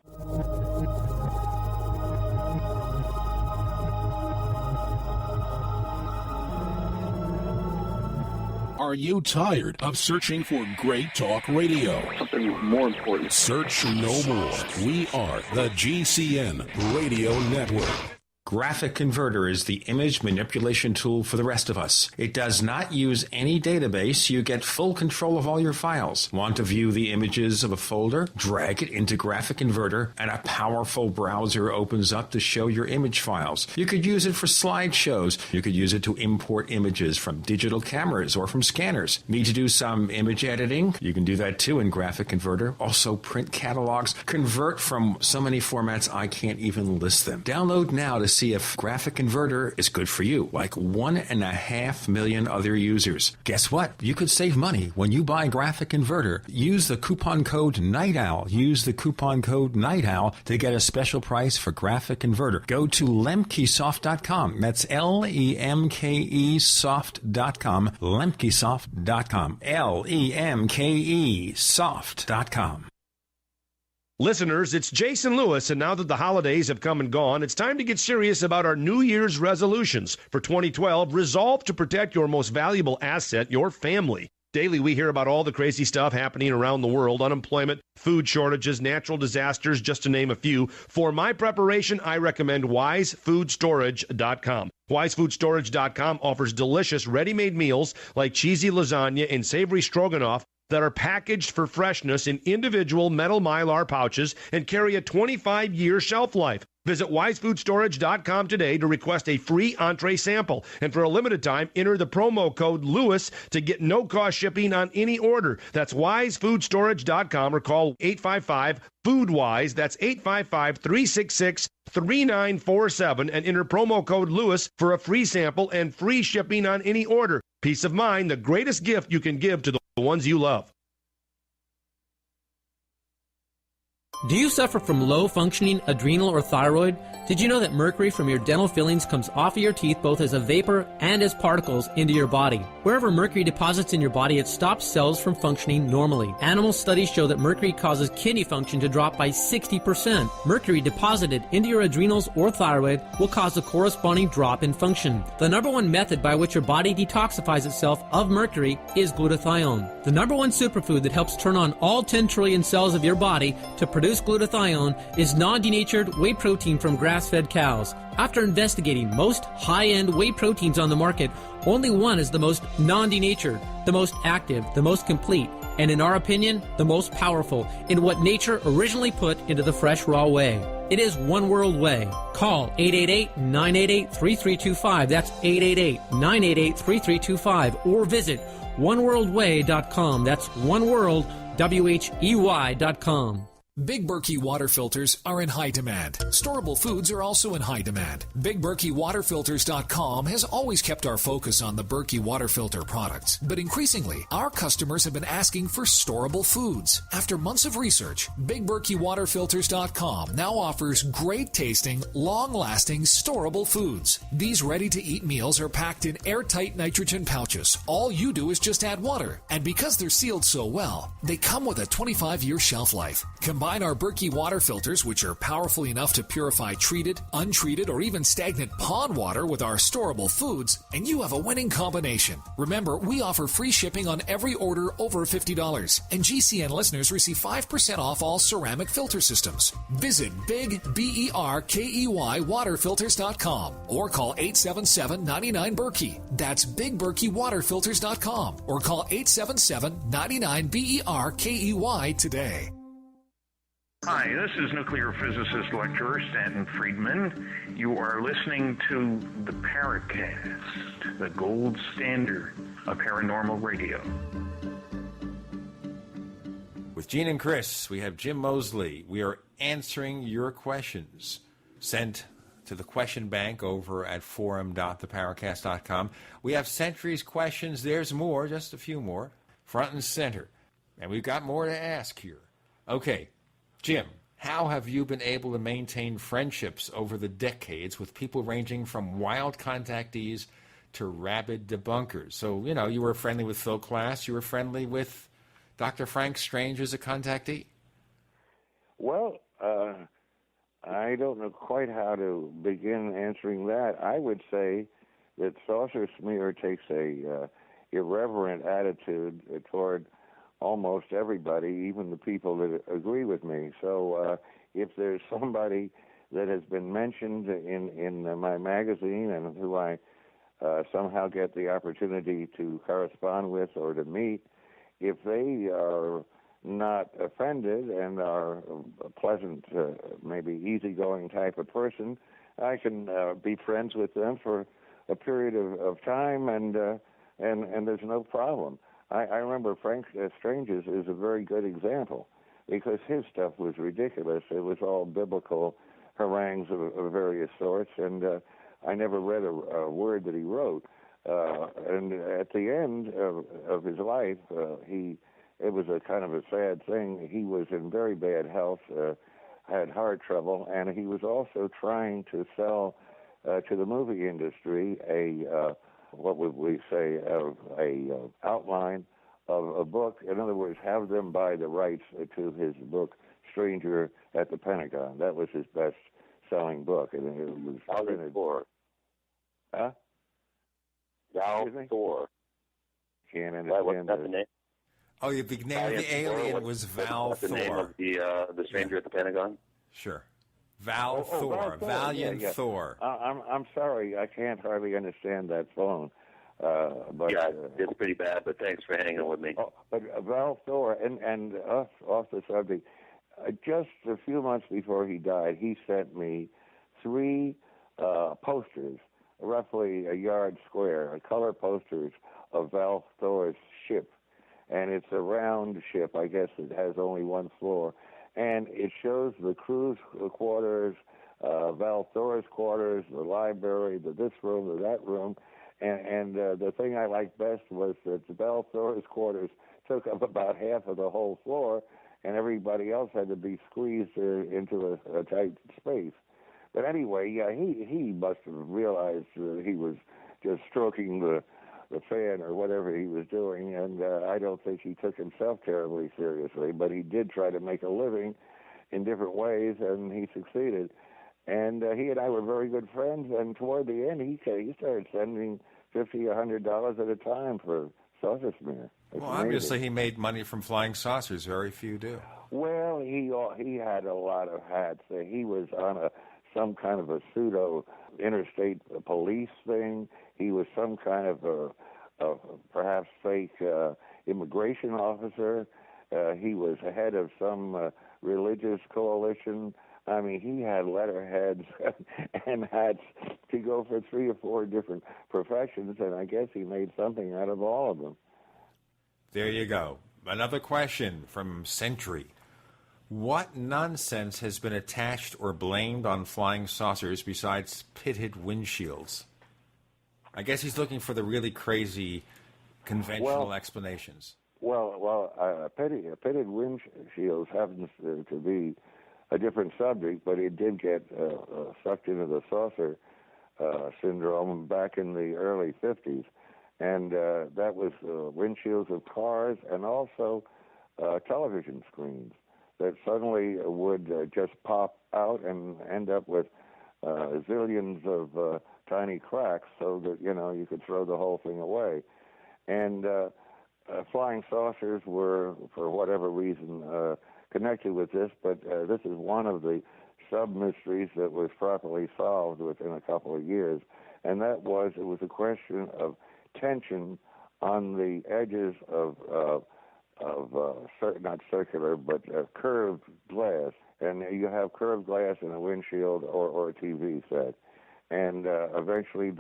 Are you tired of searching for great talk radio? Something more important. Search no more. We are the GCN Radio Network. Graphic Converter is the image manipulation tool for the rest of us. It does not use any database. You get full control of all your files. Want to view the images of a folder? Drag it into Graphic Converter, and a powerful browser opens up to show your image files. You could use it for slideshows. You could use it to import images from digital cameras or from scanners. Need to do some image editing? You can do that too in Graphic Converter. Also print catalogs. Convert from so many formats I can't even list them. Download now to see if Graphic Converter is good for you, like 1.5 million other users. Guess what? You could save money when you buy Graphic Converter. Use the coupon code Night Owl. Use the coupon code Night Owl to get a special price for Graphic Converter. Go to lemkesoft.com. That's Lemke soft.com. Lemkesoft.com. Lemke soft.com. Listeners, it's Jason Lewis, and now that the holidays have come and gone, it's time to get serious about our New Year's resolutions. For 2012, resolve to protect your most valuable asset, your family. Daily, we hear about all the crazy stuff happening around the world: unemployment, food shortages, natural disasters, just to name a few. For my preparation, I recommend WiseFoodStorage.com. WiseFoodStorage.com offers delicious ready-made meals like cheesy lasagna and savory stroganoff that are packaged for freshness in individual metal Mylar pouches and carry a 25-year shelf life. Visit WiseFoodStorage.com today to request a free entree sample. And for a limited time, enter the promo code LEWIS to get no-cost shipping on any order. That's WiseFoodStorage.com, or call 855-FOODWISE. That's 855-366-3947, and enter promo code LEWIS for a free sample and free shipping on any order. Peace of mind, the greatest gift you can give to the ones you love. Do you suffer from low-functioning adrenal or thyroid? Did you know that mercury from your dental fillings comes off of your teeth both as a vapor and as particles into your body? Wherever mercury deposits in your body, it stops cells from functioning normally. Animal studies show that mercury causes kidney function to drop by 60%. Mercury deposited into your adrenals or thyroid will cause a corresponding drop in function. The number one method by which your body detoxifies itself of mercury is glutathione. The number one superfood that helps turn on all 10 trillion cells of your body to produce glutathione is non-denatured whey protein from grass-fed cows. After investigating most high-end whey proteins on the market, only one is the most non-denatured, the most active, the most complete, and in our opinion, the most powerful in what nature originally put into the fresh raw whey. It is One World Whey. Call 888-988-3325. That's 888-988-3325. Or visit oneworldwhey.com. That's oneworld.com. Big Berkey water filters are in high demand. Storable foods are also in high demand. BigBerkeyWaterFilters.com has always kept our focus on the Berkey water filter products, but increasingly, our customers have been asking for storable foods. After months of research, BigBerkeyWaterFilters.com now offers great-tasting, long-lasting, storable foods. These ready-to-eat meals are packed in airtight nitrogen pouches. All you do is just add water, and because they're sealed so well, they come with a 25-year shelf life. Combine our Berkey water filters, which are powerful enough to purify treated, untreated, or even stagnant pond water with our storable foods, and you have a winning combination. Remember, we offer free shipping on every order over $50, and GCN listeners receive 5% off all ceramic filter systems. Visit BigBerkeyWaterFilters.com or call 877-99-BERKEY. That's BigBerkeyWaterFilters.com or call 877-99-BERKEY today. Hi, this is nuclear physicist lecturer Stanton Friedman. You are listening to the Paracast, the gold standard of paranormal radio. With Gene and Chris, we have Jim Moseley. We are answering your questions. Sent to the question bank over at forum.theparacast.com. We have Century's questions. There's more, just a few more, front and center. And we've got more to ask here. Okay, Jim, how have you been able to maintain friendships over the decades with people ranging from wild contactees to rabid debunkers? So, you were friendly with Phil Klass. You were friendly with Dr. Frank Strange as a contactee? Well, I don't know quite how to begin answering that. I would say that Saucer Smear takes a irreverent attitude toward almost everybody, even the people that agree with me. So if there's somebody that has been mentioned in my magazine and who I somehow get the opportunity to correspond with or to meet, if they are not offended and are a pleasant, maybe easygoing type of person, I can be friends with them for a period of time, and there's no problem. I remember Frank Strange's is a very good example because his stuff was ridiculous. It was all biblical harangues of various sorts, and I never read a word that he wrote. And at the end of his life, it was a kind of a sad thing. He was in very bad health, had heart trouble, and he was also trying to sell to the movie industry what would we say, a outline of a book. In other words, have them buy the rights to his book, Stranger at the Pentagon. That was his best-selling book, and it was printed. Huh? Val Thor. Can't understand What's the name? Oh, the name of the alien was Val Thor. The name of the Stranger at the Pentagon? Sure. Val Thor. Valiant Thor. I'm sorry, I can't hardly understand that phone. But yeah, it's pretty bad, but thanks for hanging with me. But Val Thor, and off the subject, just a few months before he died, he sent me 3 posters, roughly a yard square, color posters of Val Thor's ship. And it's a round ship. I guess it has only 1 floor. And it shows the crew's quarters, Val Thor's quarters, the library, this room, that room. And the thing I liked best was that Val Thor's quarters took up about half of the whole floor, and everybody else had to be squeezed into a tight space. But anyway, yeah, he must have realized that he was just stroking the fan or whatever he was doing, and I don't think he took himself terribly seriously, but he did try to make a living in different ways, and he succeeded. And he and I were very good friends, and toward the end, he started sending $50, $100 at a time for Saucer Smear. Well, obviously he made money from flying saucers. Very few do. Well, he had a lot of hats. He was on some kind of a pseudo interstate police thing. He was some kind of a perhaps fake immigration officer. He was head of some religious coalition. I mean, he had letterheads and hats to go for 3 or 4 different professions, and I guess he made something out of all of them. There you go. Another question from Century. What nonsense has been attached or blamed on flying saucers besides pitted windshields? I guess he's looking for the really crazy conventional explanations. Pitted windshields happens to be a different subject, but it did get sucked into the saucer syndrome back in the early 50s. And that was windshields of cars and also television screens that suddenly would just pop out and end up with zillions of tiny cracks so that, you could throw the whole thing away. And flying saucers were, for whatever reason, connected with this, but this is one of the sub-mysteries that was properly solved within a couple of years, and it was a question of tension on the edges of not circular, but curved glass. And you have curved glass in a windshield or a TV set. And eventually,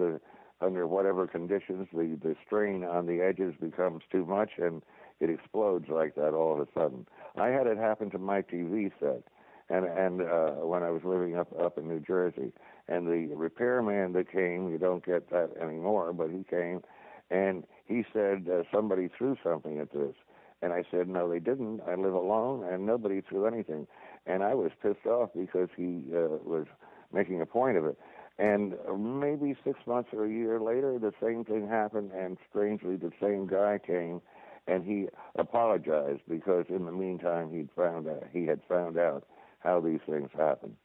under whatever conditions, the strain on the edges becomes too much, and it explodes like that all of a sudden. I had it happen to my TV set, and when I was living up in New Jersey. And the repairman that came, you don't get that anymore, but he came, and he said somebody threw something at this. And I said, no, they didn't. I live alone, and nobody threw anything. And I was pissed off because he was making a point of it. And maybe 6 months or a year later, the same thing happened, and strangely, the same guy came, and he apologized because in the meantime he had found out how these things happen.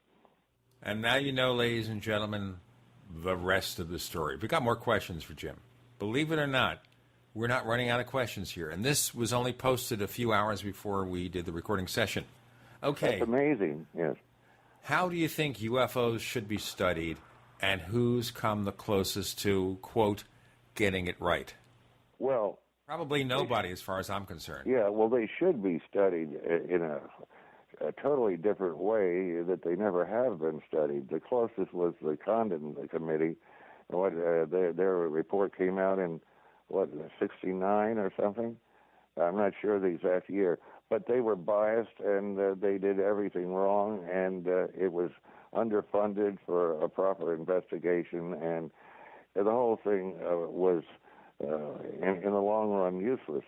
And now you know, ladies and gentlemen, the rest of the story. We've got more questions for Jim. Believe it or not, we're not running out of questions here. And this was only posted a few hours before we did the recording session. Okay. That's amazing, yes. How do you think UFOs should be studied, and who's come the closest to, quote, getting it right? Well, probably nobody as far as I'm concerned. Yeah, well, they should be studied in a totally different way that they never have been studied. The closest was the Condon Committee. Their report came out in, 69 or something? I'm not sure the exact year. But they were biased, and they did everything wrong, and it was underfunded for a proper investigation, and the whole thing was, in the long run, useless.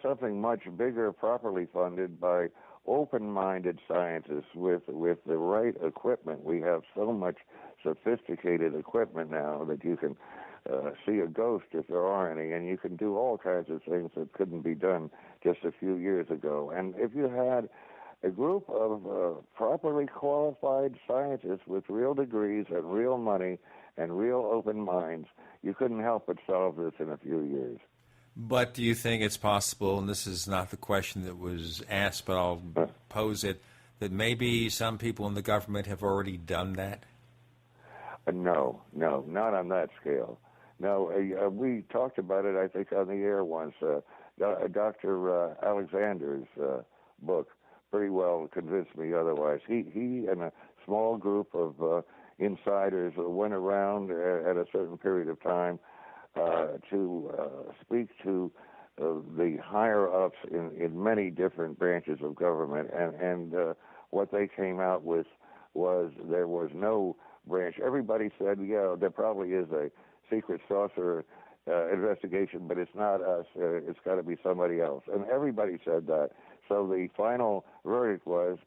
Something much bigger, properly funded by open-minded scientists with the right equipment. We have so much sophisticated equipment now that you can see a ghost if there are any, and you can do all kinds of things that couldn't be done just a few years ago. And if you had a group of properly qualified scientists with real degrees and real money and real open minds, you couldn't help but solve this in a few years. But do you think it's possible, and this is not the question that was asked, but I'll pose it, that maybe some people in the government have already done that? No, not on that scale. No, we talked about it, I think, on the air once. Dr. Alexander's book pretty well convinced me otherwise. He and a small group of insiders went around at a certain period of time to speak to the higher-ups in many different branches of government, and what they came out with was there was no branch. Everybody said, yeah, there probably is a secret saucer investigation, but it's not us. It's got to be somebody else. And everybody said that. So the final verdict was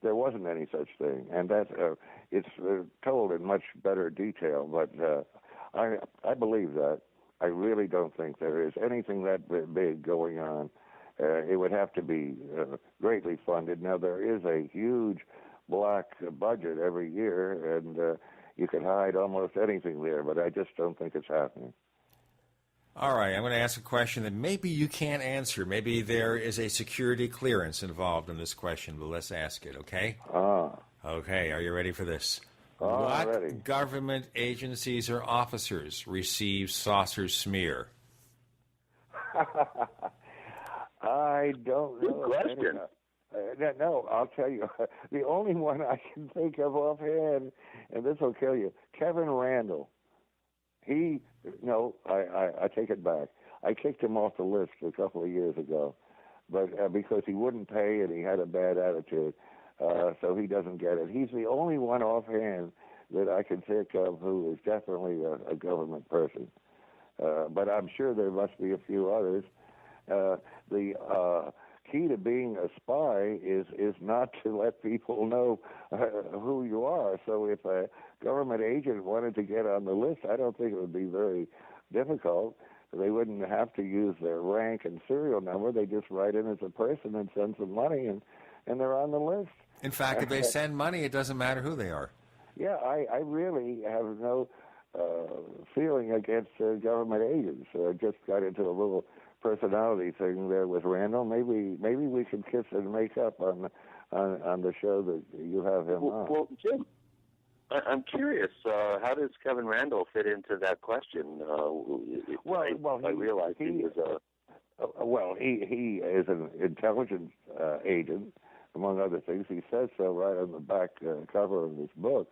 there wasn't any such thing, and that it's told in much better detail. But I believe that. I really don't think there is anything that big going on. It would have to be greatly funded. Now, there is a huge black budget every year, and you could hide almost anything there, but I just don't think it's happening. All right, I'm going to ask a question that maybe you can't answer. Maybe there is a security clearance involved in this question, but let's ask it, okay? Okay, are you ready for this? What ready. Government agencies or officers receive saucer smear? I don't know. Good question. No, I'll tell you. The only one I can think of offhand, and this will kill you, Kevin Randall. I take it back. I kicked him off the list a couple of years ago, but because he wouldn't pay and he had a bad attitude, so he doesn't get it. He's the only one offhand that I can think of who is definitely a government person. But I'm sure there must be a few others. The key to being a spy is not to let people know who you are. So if a government agent wanted to get on the list, I don't think it would be very difficult. They wouldn't have to use their rank and serial number. They just write in as a person and send some money, and they're on the list. In fact, if they send money, it doesn't matter who they are. Yeah, I really have no feeling against government agents. I just got into a little personality thing there with Randall. Maybe we should kiss and make up on the show that you have him on. Well, Jim, I'm curious. How does Kevin Randall fit into that question? I realize he is he is an intelligence agent, among other things. He says so right on the back cover of this book.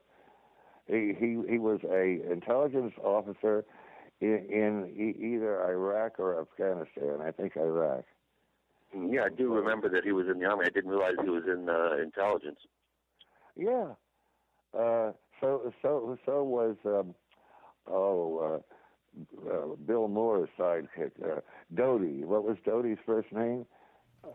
He was a intelligence officer in either Iraq or Afghanistan. I think Iraq. Yeah, I do remember that he was in the Army. I didn't realize he was in intelligence. Yeah. So was Bill Moore's sidekick, Doty. What was Doty's first name?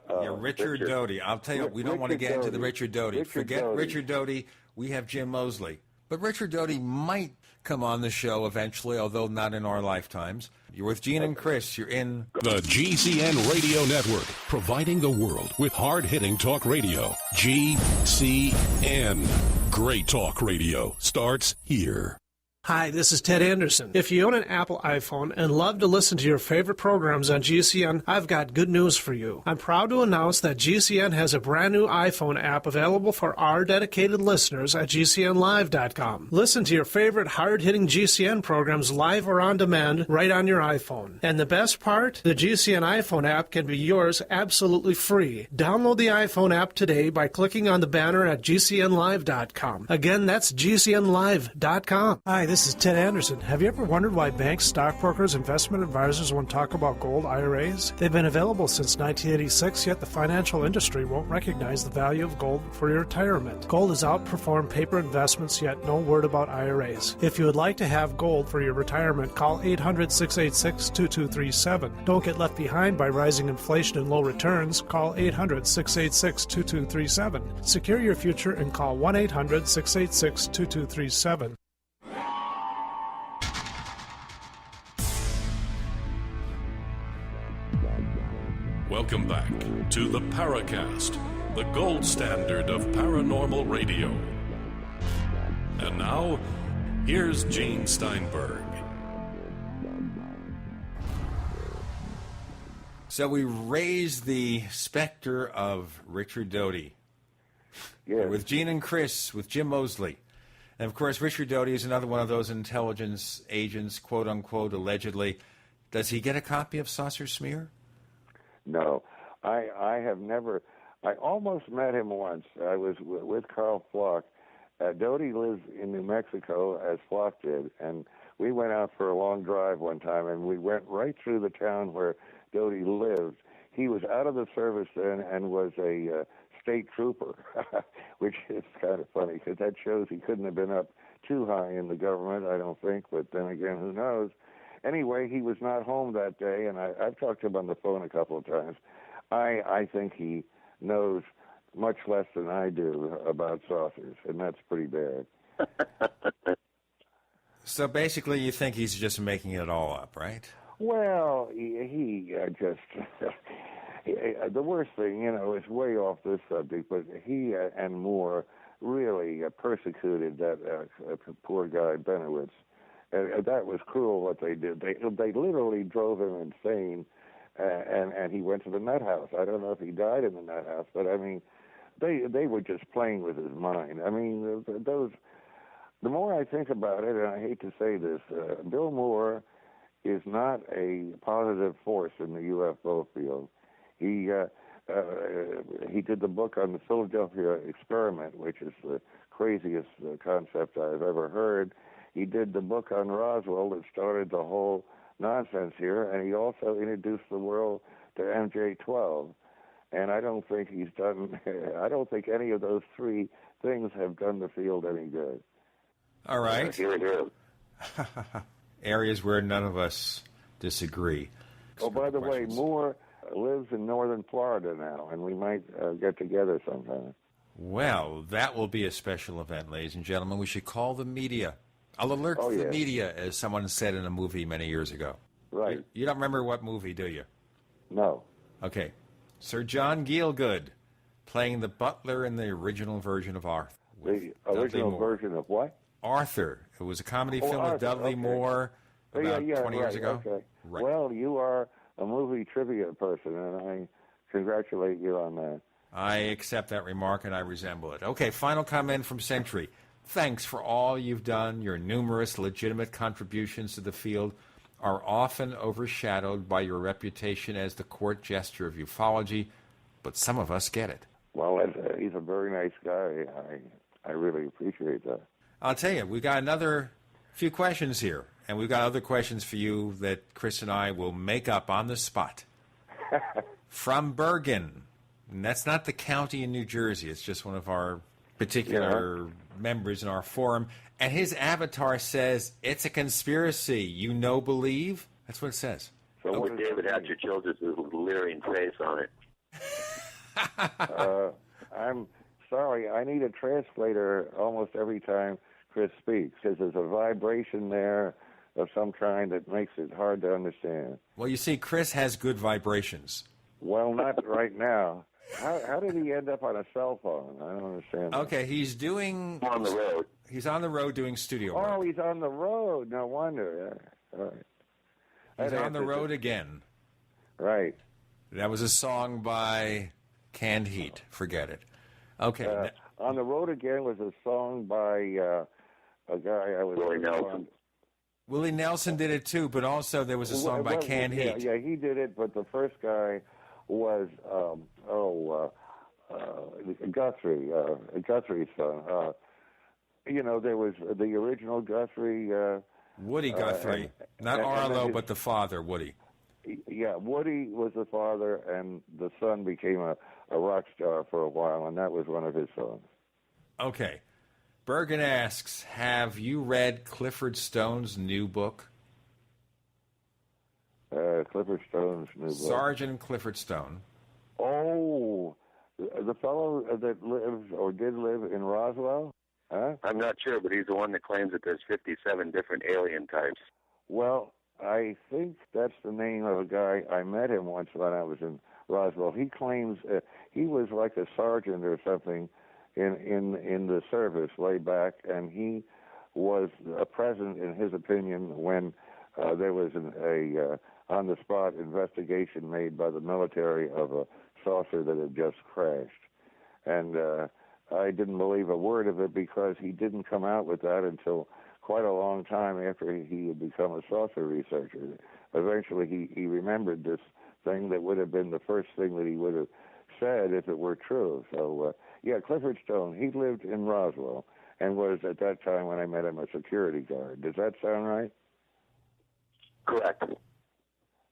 Richard Doty. I'll tell you, we don't want to get into the Richard Doty. Forget Doty. Richard Doty. We have Jim Moseley. But Richard Doty might come on the show eventually, although not in our lifetimes. You're with Gene and Chris. You're in the GCN Radio Network, providing the world with hard-hitting talk radio. GCN. Great talk radio starts here. Hi, this is Ted Anderson. If you own an Apple iPhone and love to listen to your favorite programs on GCN, I've got good news for you. I'm proud to announce that GCN has a brand new iPhone app available for our dedicated listeners at GCNlive.com. Listen to your favorite hard-hitting GCN programs live or on demand right on your iPhone. And the best part? The GCN iPhone app can be yours absolutely free. Download the iPhone app today by clicking on the banner at GCNlive.com. Again, that's GCNlive.com. Hi, this is Ted Anderson. Have you ever wondered why banks, stockbrokers, investment advisors won't talk about gold IRAs? They've been available since 1986, yet the financial industry won't recognize the value of gold for your retirement. Gold has outperformed paper investments, yet no word about IRAs. If you would like to have gold for your retirement, call 800-686-2237. Don't get left behind by rising inflation and low returns. Call 800-686-2237. Secure your future and call 1-800-686-2237. Welcome back to the Paracast, the gold standard of paranormal radio. And now, here's Gene Steinberg. So we raised the specter of Richard Doty. Yeah. With Gene and Chris, with Jim Moseley. And, of course, Richard Doty is another one of those intelligence agents, quote-unquote, allegedly. Does he get a copy of Saucer Smear? No, I have never. I almost met him once. I was with Carl Flock. Doty lives in New Mexico, as Flock did, and we went out for a long drive one time, and we went right through the town where Doty lived. He was out of the service then and was a state trooper, which is kind of funny because that shows he couldn't have been up too high in the government, I don't think, but then again, who knows? Anyway, he was not home that day, and I've talked to him on the phone a couple of times. I think he knows much less than I do about saucers, and that's pretty bad. So basically you think he's just making it all up, right? Well, he just... the worst thing, is way off this subject, but he and Moore really persecuted that poor guy, Benowitz. And that was cruel what they did. They literally drove him insane, and he went to the nut house. I don't know if he died in the nut house, but I mean, they were just playing with his mind. I mean, those. The more I think about it, and I hate to say this, Bill Moore is not a positive force in the UFO field. He did the book on the Philadelphia experiment, which is the craziest concept I've ever heard. He did the book on Roswell that started the whole nonsense here, and he also introduced the world to MJ-12. And I don't think he's done. I don't think any of those three things have done the field any good. All right. Here. Areas where none of us disagree. Oh, by the way, Moore lives in northern Florida now, and we might get together sometime. Well, that will be a special event, ladies and gentlemen. We should call the media. I'll alert the media, as someone said in a movie many years ago. Right. You don't remember what movie, do you? No. Okay. Sir John Gielgud playing the butler in the original version of Arthur. The original version of what? Arthur. It was a comedy film with Dudley Moore about 20 years ago. Okay. Right. Well, you are a movie trivia person, and I congratulate you on that. I accept that remark, and I resemble it. Okay, final comment from Century. Thanks for all you've done. Your numerous legitimate contributions to the field are often overshadowed by your reputation as the court jester of ufology, but some of us get it. Well, he's a very nice guy. I really appreciate that. I'll tell you, we got another few questions here, and we've got other questions for you that Chris and I will make up on the spot. From Bergen. And that's not the county in New Jersey. It's just one of our particular members in our forum, and his avatar says it's a conspiracy. You know, believe? That's what it says. So what David Hatcher Childress' leering face on it. I'm sorry. I need a translator almost every time Chris speaks because there's a vibration there of some kind that makes it hard to understand. Well, you see, Chris has good vibrations. Well, not right now. How did he end up on a cell phone? I don't understand. Okay, he's doing... On the road. He's on the road doing studio work. Oh, he's on the road. No wonder. Yeah. All right. He's on the road again. Right. That was a song by Canned Heat. Forget it. Okay. On the Road Again was a song by a guy I was... Willie Nelson. Willie Nelson did it too, but also there was a song by Canned Heat. Yeah, he did it, but the first guy was, Guthrie's son. There was the original Guthrie... Woody Guthrie. Not Arlo, but the father, Woody. Yeah, Woody was the father, and the son became a rock star for a while, and that was one of his songs. Okay. Bergen asks, have you read Clifford Stone's new book? Clifford Stone's new book. Sergeant Clifford Stone. Oh, the fellow that lives or did live in Roswell? Huh? I'm not sure, but he's the one that claims that there's 57 different alien types. Well, I think that's the name of a guy. I met him once when I was in Roswell. He claims he was like a sergeant or something in the service way back, and he was present, in his opinion, when there was a on-the-spot investigation made by the military of a saucer that had just crashed. And I didn't believe a word of it because he didn't come out with that until quite a long time after he had become a saucer researcher. Eventually, he remembered this thing that would have been the first thing that he would have said if it were true. So, Clifford Stone, he lived in Roswell and was, at that time when I met him, a security guard. Does that sound right? Correct.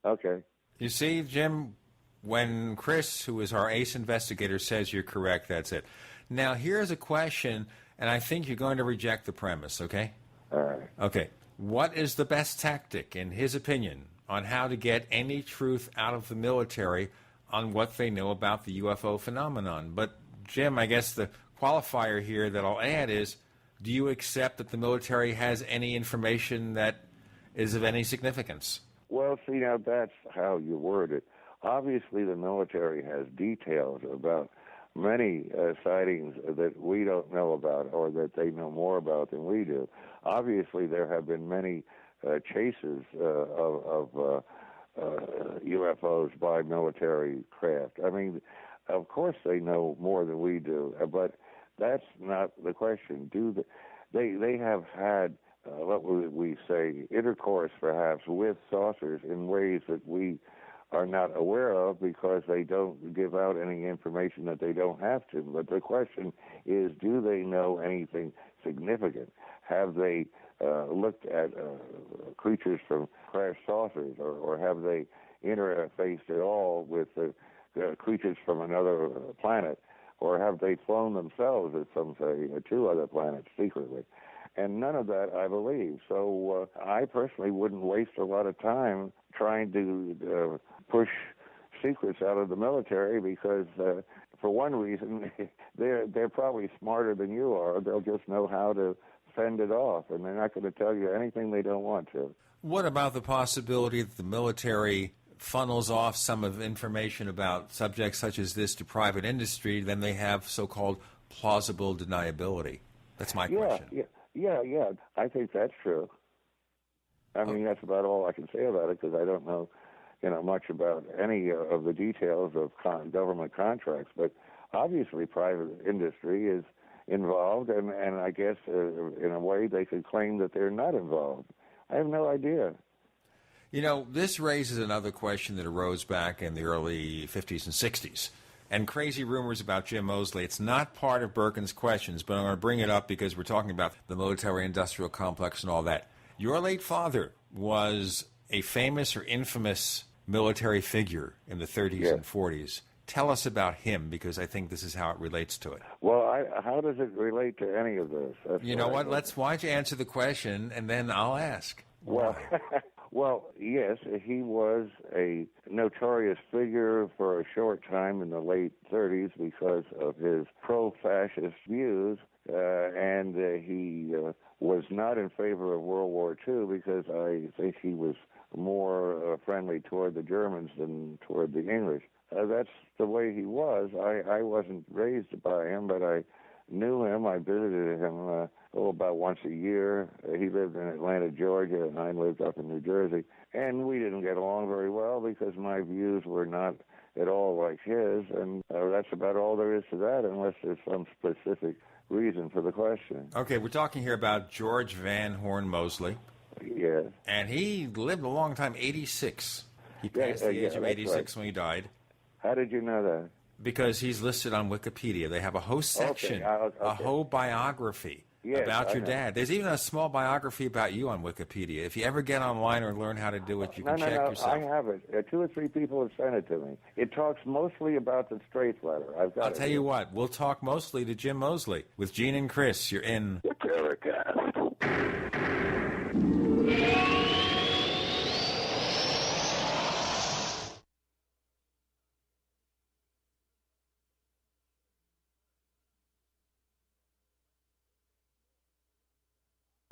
Okay. You see, Jim, when Chris, who is our ace investigator, says you're correct, that's it. Now, here's a question, and I think you're going to reject the premise, okay? All right. Okay. What is the best tactic, in his opinion, on how to get any truth out of the military on what they know about the UFO phenomenon? But, Jim, I guess the qualifier here that I'll add is, do you accept that the military has any information that is of any significance? Well, see, now that's how you word it. Obviously, the military has details about many sightings that we don't know about or that they know more about than we do. Obviously, there have been many chases of UFOs by military craft. I mean, of course they know more than we do, but that's not the question. They have had, what would we say, intercourse perhaps with saucers in ways that we are not aware of because they don't give out any information that they don't have to. But the question is, do they know anything significant? Have they looked at creatures from crashed saucers, or have they interfaced at all with creatures from another planet, or have they flown themselves, as some say, to other planets secretly? And none of that I believe. So I personally wouldn't waste a lot of time trying to push secrets out of the military because, for one reason, they're probably smarter than you are. They'll just know how to fend it off, and they're not going to tell you anything they don't want to. What about the possibility that the military funnels off some of information about subjects such as this to private industry, then they have so-called plausible deniability? That's my question. Yeah, I think that's true. I mean, that's about all I can say about it because I don't know, much about any of the details of government contracts. But obviously, private industry is involved, and I guess in a way they could claim that they're not involved. I have no idea. This raises another question that arose back in the early 50s and 60s. And crazy rumors about Jim Moseley. It's not part of Birkin's questions, but I'm going to bring it up because we're talking about the military-industrial complex and all that. Your late father was a famous or infamous military figure in the 30s and 40s. tell us about him, because I think this is how it relates to it. Well, how does it relate to any of this? You know what? Why don't you answer the question, and then I'll ask. Well, well, yes, he was a notorious figure for a short time in the late 30s because of his pro-fascist views, and he was not in favor of World War II because I think he was more friendly toward the Germans than toward the English. That's the way he was. I wasn't raised by him, but I knew him. I visited him about once a year. He lived in Atlanta, Georgia, and I lived up in New Jersey. And we didn't get along very well because my views were not at all like his, and that's about all there is to that, unless there's some specific reason for the question. Okay, we're talking here about George Van Horn Moseley. Yes. And he lived a long time, 86. He passed the age of 86 when he died. How did you know that? Because he's listed on Wikipedia. They have a whole section, a whole biography about your dad. There's even a small biography about you on Wikipedia. If you ever get online or learn how to do it, you can check yourself. I have it. 2 or 3 people have sent it to me. It talks mostly about the Straits letter. I'll tell you what, we'll talk mostly to Jim Moseley. With Gene and Chris, you're in the Paracast.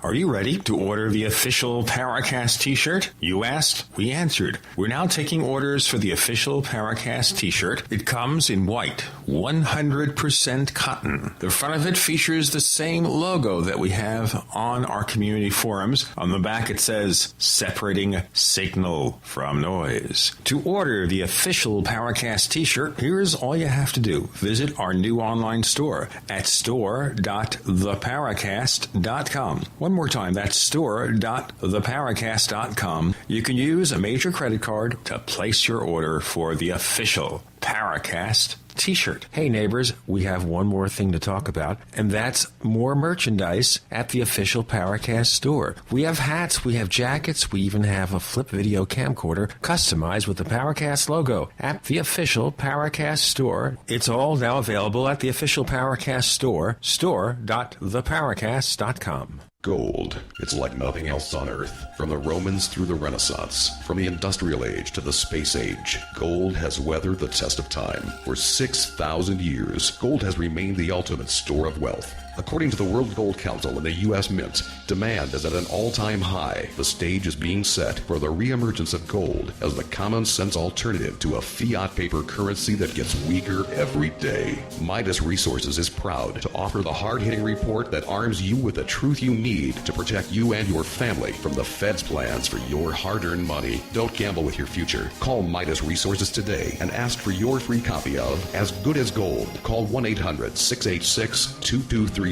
Are you ready to order the official Paracast t-shirt? You asked, we answered. We're now taking orders for the official Paracast t-shirt. It comes in white, 100% cotton. The front of it features the same logo that we have on our community forums. On the back it says, separating signal from noise. To order the official Paracast t-shirt, here's all you have to do. Visit our new online store at store.theparacast.com. One more time, that's store.theparacast.com. You can use a major credit card to place your order for the official Paracast t-shirt. Hey neighbors, we have one more thing to talk about, and that's more merchandise at the official Paracast store. We have hats, we have jackets, we even have a flip video camcorder customized with the Paracast logo at the official Paracast store. It's all now available at the official Paracast store, store.theparacast.com. Gold. It's like nothing else on Earth. From the Romans through the Renaissance, from the Industrial Age to the Space Age, gold has weathered the test of time. For 6,000 years, gold has remained the ultimate store of wealth. According to the World Gold Council and the U.S. Mint, demand is at an all-time high. The stage is being set for the reemergence of gold as the common-sense alternative to a fiat paper currency that gets weaker every day. Midas Resources is proud to offer the hard-hitting report that arms you with the truth you need to protect you and your family from the Fed's plans for your hard-earned money. Don't gamble with your future. Call Midas Resources today and ask for your free copy of As Good as Gold. Call 1-800-686-2237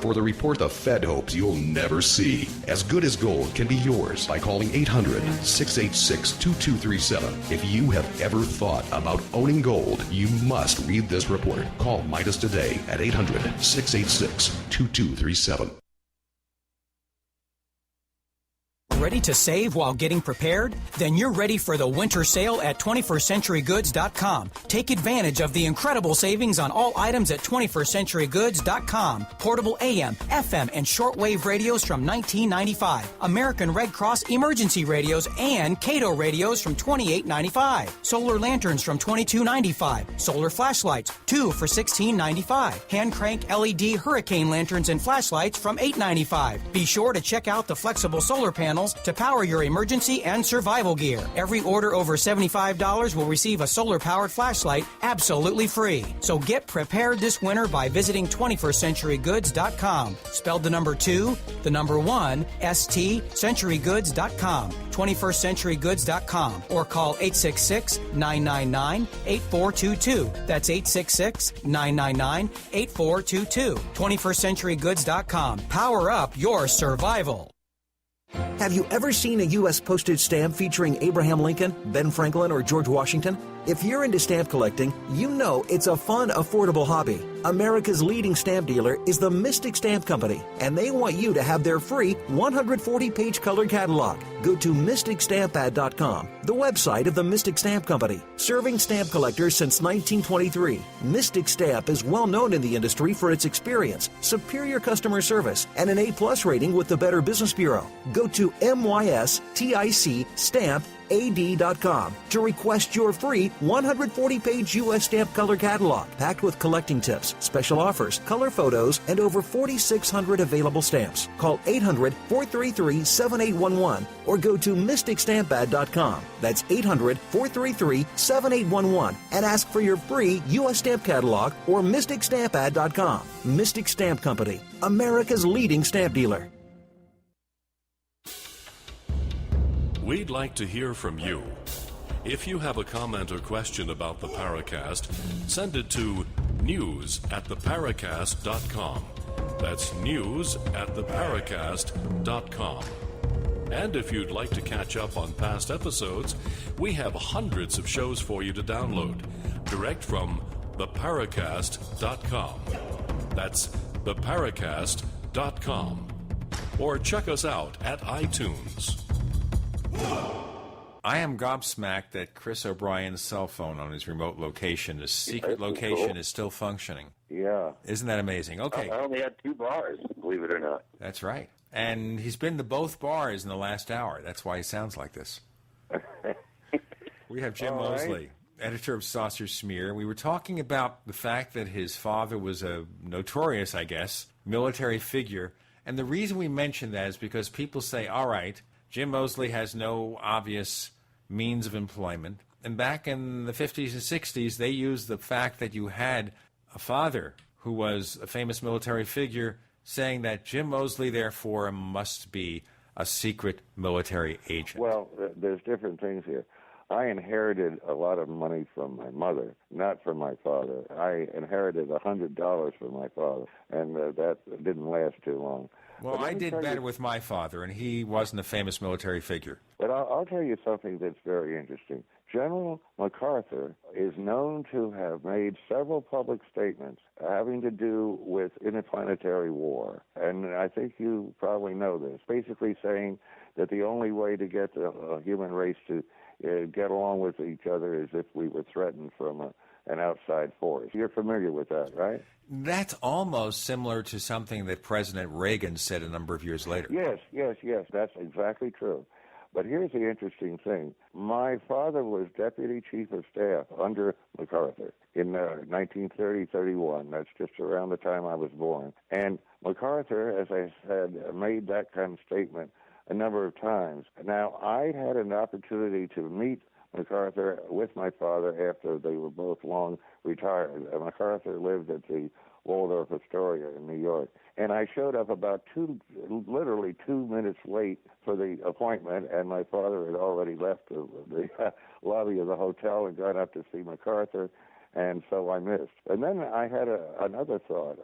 for the report the Fed hopes you'll never see. As Good as Gold can be yours by calling 800-686-2237. If you have ever thought about owning gold, you must read this report. Call Midas today at 800-686-2237. Ready to save while getting prepared? Then you're ready for the winter sale at 21stCenturyGoods.com. Take advantage of the incredible savings on all items at 21stCenturyGoods.com. Portable AM, FM, and shortwave radios from $19.95. American Red Cross emergency radios and Cato radios from $28.95. Solar lanterns from $22.95. Solar flashlights, 2 for $16.95. Hand crank LED hurricane lanterns and flashlights from $8.95. Be sure to check out the flexible solar panels to power your emergency and survival gear. Every order over $75 will receive a solar-powered flashlight absolutely free. So get prepared this winter by visiting 21stCenturyGoods.com. Spelled the number 2, the number 1, ST, CenturyGoods.com. 21stCenturyGoods.com. Or call 866-999-8422. That's 866-999-8422. 21stCenturyGoods.com. Power up your survival. Have you ever seen a U.S. postage stamp featuring Abraham Lincoln, Ben Franklin, or George Washington? If you're into stamp collecting, you know it's a fun, affordable hobby. America's leading stamp dealer is the Mystic Stamp Company, and they want you to have their free 140-page color catalog. Go to MysticStampAd.com, the website of the Mystic Stamp Company, serving stamp collectors since 1923. Mystic Stamp is well known in the industry for its experience, superior customer service, and an A+ rating with the Better Business Bureau. Go to MysticStampAd.com to request your free 140-page U.S. stamp color catalog, packed with collecting tips, special offers, color photos, and over 4,600 available stamps. Call 800-433-7811 or go to MysticStampAd.com. That's 800-433-7811 and ask for your free U.S. stamp catalog or MysticStampAd.com. Mystic Stamp Company, America's leading stamp dealer. We'd like to hear from you. If you have a comment or question about the Paracast, send it to news@theparacast.com. That's news@theparacast.com. And if you'd like to catch up on past episodes, we have hundreds of shows for you to download direct from theparacast.com. That's theparacast.com. Or check us out at iTunes. I am gobsmacked that Chris O'Brien's cell phone on his remote location, his secret location, is still functioning. Yeah. Isn't that amazing? Okay. I only had 2 bars, believe it or not. That's right. And he's been to both bars in the last hour. That's why he sounds like this. We have Jim Moseley, editor of Saucer Smear. We were talking about the fact that his father was a notorious, I guess, military figure. And the reason we mention that is because people say, all right, Jim Moseley has no obvious means of employment. And back in the 50s and 60s, they used the fact that you had a father who was a famous military figure saying that Jim Moseley, therefore, must be a secret military agent. Well, there's different things here. I inherited a lot of money from my mother, not from my father. I inherited $100 from my father, and that didn't last too long. Well, I did better with my father, and he wasn't a famous military figure. But I'll tell you something that's very interesting. General MacArthur is known to have made several public statements having to do with interplanetary war. And I think you probably know this. Basically saying that the only way to get the human race to get along with each other is if we were threatened from an outside force. You're familiar with that, right? That's almost similar to something that President Reagan said a number of years later. Yes. That's exactly true. But here's the interesting thing. My father was Deputy Chief of Staff under MacArthur in 1930-31. That's just around the time I was born. And MacArthur, as I said, made that kind of statement a number of times. Now, I had an opportunity to meet MacArthur with my father after they were both long retired. MacArthur lived at the Waldorf Astoria in New York. And I showed up about literally 2 minutes late for the appointment, and my father had already left the lobby of the hotel and gone up to see MacArthur, and so I missed. And then I had another thought.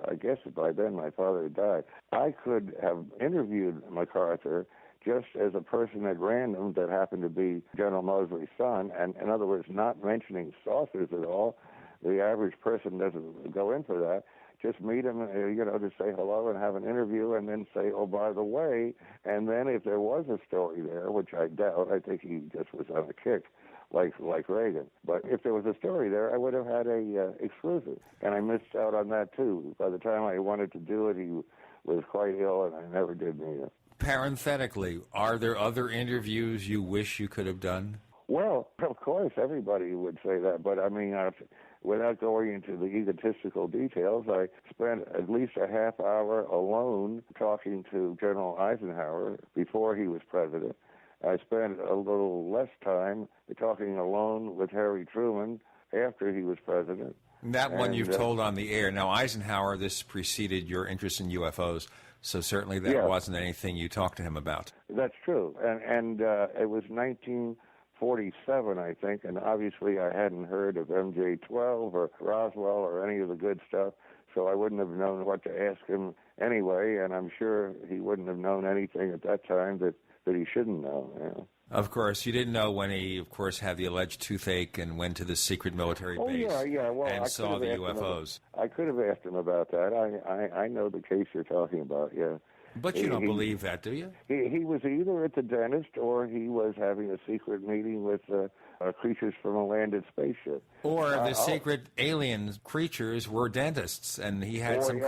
I guess by then my father had died. I could have interviewed MacArthur just as a person at random that happened to be General Moseley's son, and in other words, not mentioning saucers at all. The average person doesn't go in for that. Just meet him, to say hello and have an interview, and then say, oh, by the way, and then if there was a story there, which I doubt, I think he just was on a kick, like Reagan. But if there was a story there, I would have had a exclusive, and I missed out on that too. By the time I wanted to do it, he was quite ill, and I never did meet him. Parenthetically, are there other interviews you wish you could have done? Well, of course, everybody would say that, but I mean, without going into the egotistical details, I spent at least a half hour alone talking to General Eisenhower before he was president. I spent a little less time talking alone with Harry Truman after he was president. That one you've told on the air. Now, Eisenhower, this preceded your interest in UFOs, so certainly that wasn't anything you talked to him about. That's true, and it was 1947, I think, and obviously I hadn't heard of MJ-12 or Roswell or any of the good stuff, so I wouldn't have known what to ask him anyway, and I'm sure he wouldn't have known anything at that time that he shouldn't know. Of course, you didn't know when he, of course, had the alleged toothache and went to the secret military base and saw the UFOs. I could have asked him about that. I know the case you're talking about, yeah. But you don't believe that, do you? He was either at the dentist or he was having a secret meeting with creatures from a landed spaceship. Or the secret alien creatures were dentists, and he had some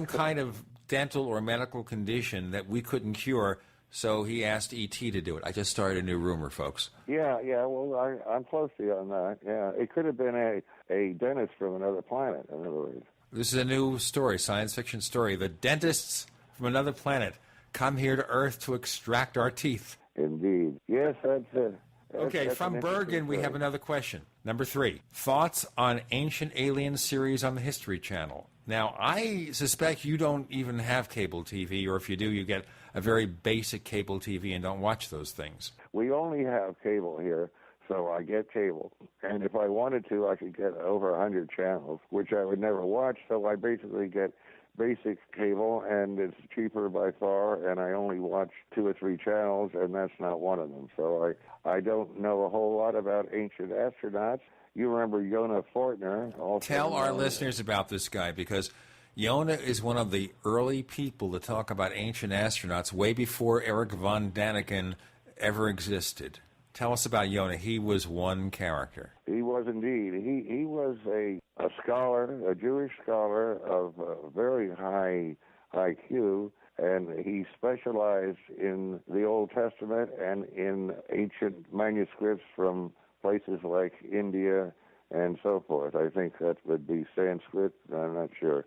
kind of dental or medical condition that we couldn't cure, so he asked E.T. to do it. I just started a new rumor, folks. Yeah, well, I'm close to you on that. Yeah, it could have been a dentist from another planet, in other words. This is a new story, science fiction story. The dentists from another planet come here to Earth to extract our teeth. Indeed. Yes, that's it. Okay, from Bergen, we have another question. Number 3, thoughts on Ancient Aliens series on the History Channel. Now, I suspect you don't even have cable TV, or if you do, you get a very basic cable TV and don't watch those things. We only have cable here, so I get cable. And if I wanted to, I could get over 100 channels, which I would never watch, so I basically get basic cable, and it's cheaper by far, and I only watch 2 or 3 channels, and that's not one of them. So I don't know a whole lot about ancient astronauts. You remember Yonah Fortner. Tell our listeners about this guy, because Yonah is one of the early people to talk about ancient astronauts way before Eric von Daniken ever existed. Tell us about Yonah. He was one character. He was indeed. He was a scholar, a Jewish scholar of very high IQ, and he specialized in the Old Testament and in ancient manuscripts from places like India and so forth. I think that would be Sanskrit. I'm not sure.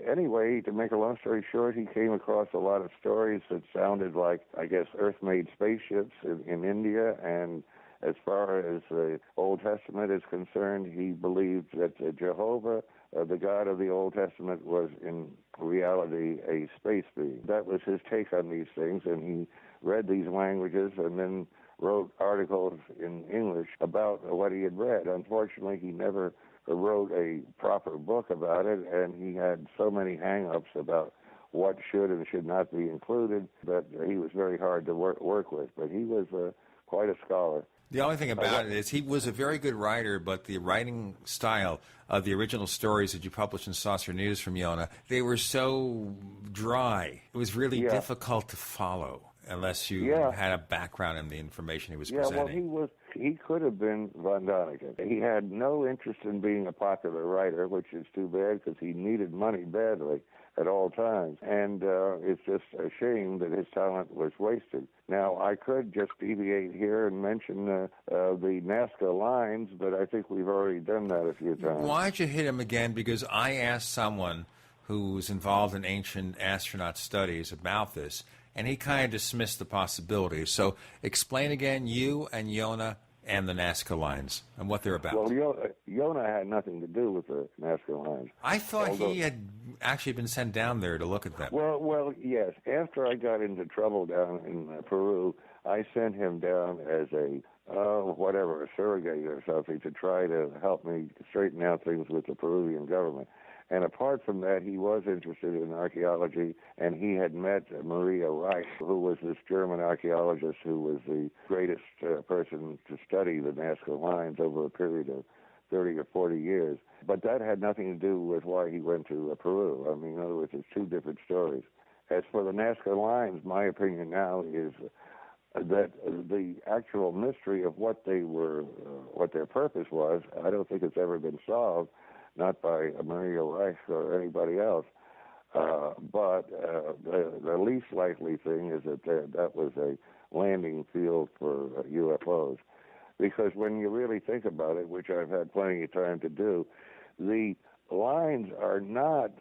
Anyway, to make a long story short, he came across a lot of stories that sounded like, I guess, Earth-made spaceships in India. And as far as the Old Testament is concerned, he believed that Jehovah, the God of the Old Testament, was in reality a space being. That was his take on these things, and he read these languages and then wrote articles in English about what he had read. Unfortunately, he never wrote a proper book about it, and he had so many hang-ups about what should and should not be included that he was very hard to work with. But he was quite a scholar. The only thing about it is he was a very good writer, but the writing style of the original stories that you published in Saucer News from Yonah, they were so dry. It was really difficult to follow unless you had a background in the information he was presenting. Well, he could have been von Daniken. He had no interest in being a popular writer, which is too bad because he needed money badly at all times. And it's just a shame that his talent was wasted. Now, I could just deviate here and mention the Nazca lines, but I think we've already done that a few times. Why don't you hit him again? Because I asked someone who was involved in ancient astronaut studies about this, and he kind of dismissed the possibility. So explain again you and Yonah and the Nazca lines and what they're about. Well, Yonah had nothing to do with the Nazca lines. I thought he had actually been sent down there to look at them. Well, yes. After I got into trouble down in Peru, I sent him down as a surrogate or something to try to help me straighten out things with the Peruvian government. And apart from that, he was interested in archaeology, and he had met Maria Reich, who was this German archaeologist who was the greatest person to study the Nazca lines over a period of 30 or 40 years. But that had nothing to do with why he went to Peru. I mean, in other words, it's 2 different stories. As for the Nazca lines, my opinion now is that the actual mystery of what they were, what their purpose was, I don't think it's ever been solved. Not by Maria Reich or anybody else. But the least likely thing is that that was a landing field for UFOs. Because when you really think about it, which I've had plenty of time to do, the lines are not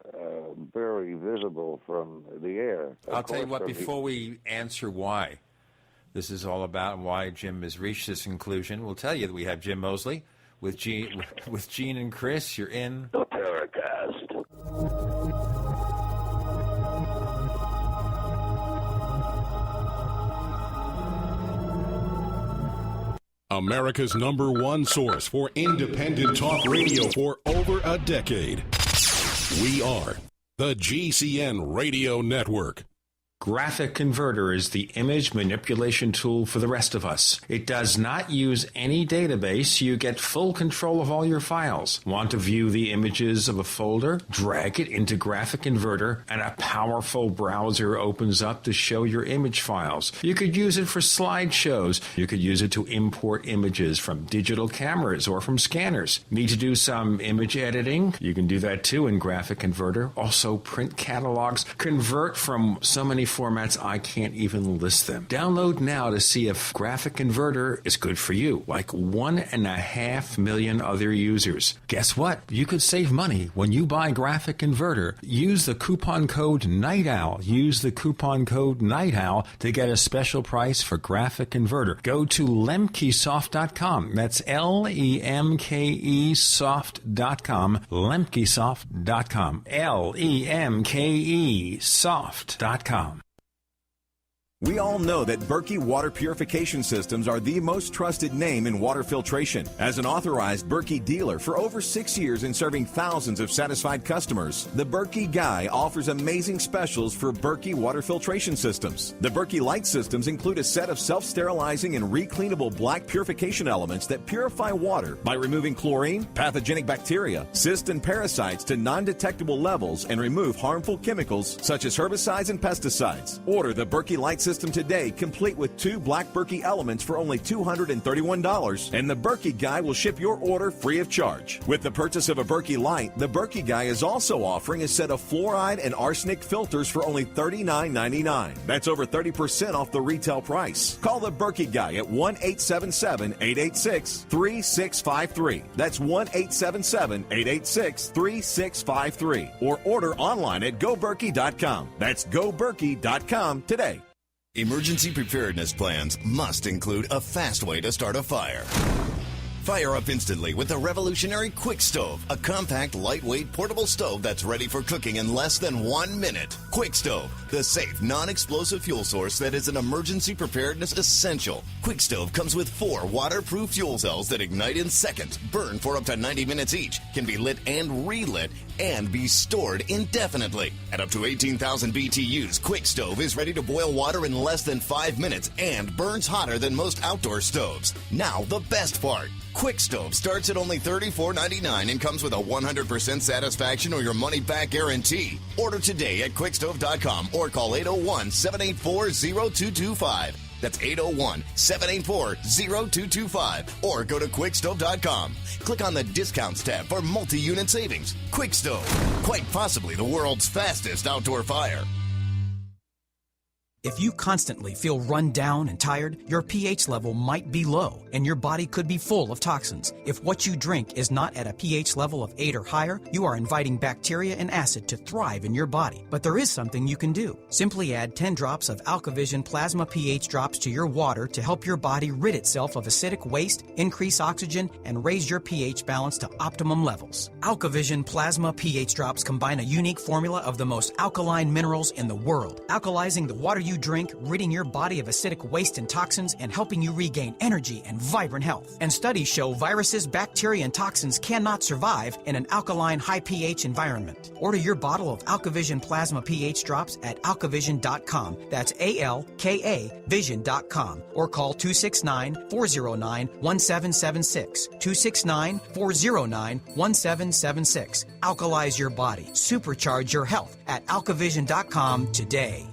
very visible from the air. I'll tell you what, before we answer why this is all about and why Jim has reached this conclusion, we'll tell you that we have Jim Moseley. With Gene and Chris, you're in the Paracast. America's #1 source for independent talk radio for over a decade. We are the GCN Radio Network. Graphic Converter is the image manipulation tool for the rest of us. It does not use any database. You get full control of all your files. Want to view the images of a folder? Drag it into Graphic Converter, and a powerful browser opens up to show your image files. You could use it for slideshows. You could use it to import images from digital cameras or from scanners. Need to do some image editing? You can do that too in Graphic Converter. Also print catalogs. Convert from so many formats I can't even list them. Download now to see if Graphic Converter is good for you, like 1.5 million other users. Guess what? You could save money when you buy Graphic Converter. Use the coupon code Night Owl. Use the coupon code Night Owl to get a special price for Graphic Converter. Go to lemkesoft.com. That's LEMKEsoft.com. Lemkesoft.com. LEMKEsoft.com. We all know that Berkey Water Purification Systems are the most trusted name in water filtration. As an authorized Berkey dealer for over 6 years and serving thousands of satisfied customers, the Berkey Guy offers amazing specials for Berkey water filtration systems. The Berkey Light systems include a set of self-sterilizing and recleanable black purification elements that purify water by removing chlorine, pathogenic bacteria, cysts, and parasites to non-detectable levels and remove harmful chemicals such as herbicides and pesticides. Order the Berkey Light system today, complete with 2 black Berkey elements for only $231, and the Berkey Guy will ship your order free of charge. With the purchase of a Berkey Light, the Berkey Guy is also offering a set of fluoride and arsenic filters for only $39.99. That's over 30% off the retail price. Call the Berkey Guy at 1-877-886-3653. That's 1-877-886-3653. Or order online at goberkey.com. That's goberkey.com today. Emergency preparedness plans must include a fast way to start a fire. Fire up instantly with the revolutionary Quick Stove, a compact, lightweight, portable stove that's ready for cooking in less than 1 minute. Quick Stove, the safe, non-explosive fuel source that is an emergency preparedness essential. Quick Stove comes with 4 waterproof fuel cells that ignite in seconds, burn for up to 90 minutes each, can be lit and relit, and be stored indefinitely. At up to 18,000 BTUs, Quick Stove is ready to boil water in less than 5 minutes and burns hotter than most outdoor stoves. Now, the best part. Quick Stove starts at only $34.99 and comes with a 100% satisfaction or your money-back guarantee. Order today at quickstove.com or call 801-784-0225. That's 801-784-0225. Or go to quickstove.com. Click on the Discounts tab for multi-unit savings. Quick Stove, quite possibly the world's fastest outdoor fire. If you constantly feel run down and tired, your pH level might be low and your body could be full of toxins. If what you drink is not at a pH level of 8 or higher, you are inviting bacteria and acid to thrive in your body. But there is something you can do. Simply add 10 drops of AlkaVision Plasma pH drops to your water to help your body rid itself of acidic waste, increase oxygen, and raise your pH balance to optimum levels. AlkaVision Plasma pH drops combine a unique formula of the most alkaline minerals in the world, alkalizing the water you drink, ridding your body of acidic waste and toxins, and helping you regain energy and vibrant health. And studies show viruses, bacteria, and toxins cannot survive in an alkaline, high pH environment. Order your bottle of AlkaVision Plasma pH drops at alkavision.com. That's ALKA Vision.com. Or call 269-409-1776. 269-409-1776. Alkalize your body. Supercharge your health at alkavision.com today.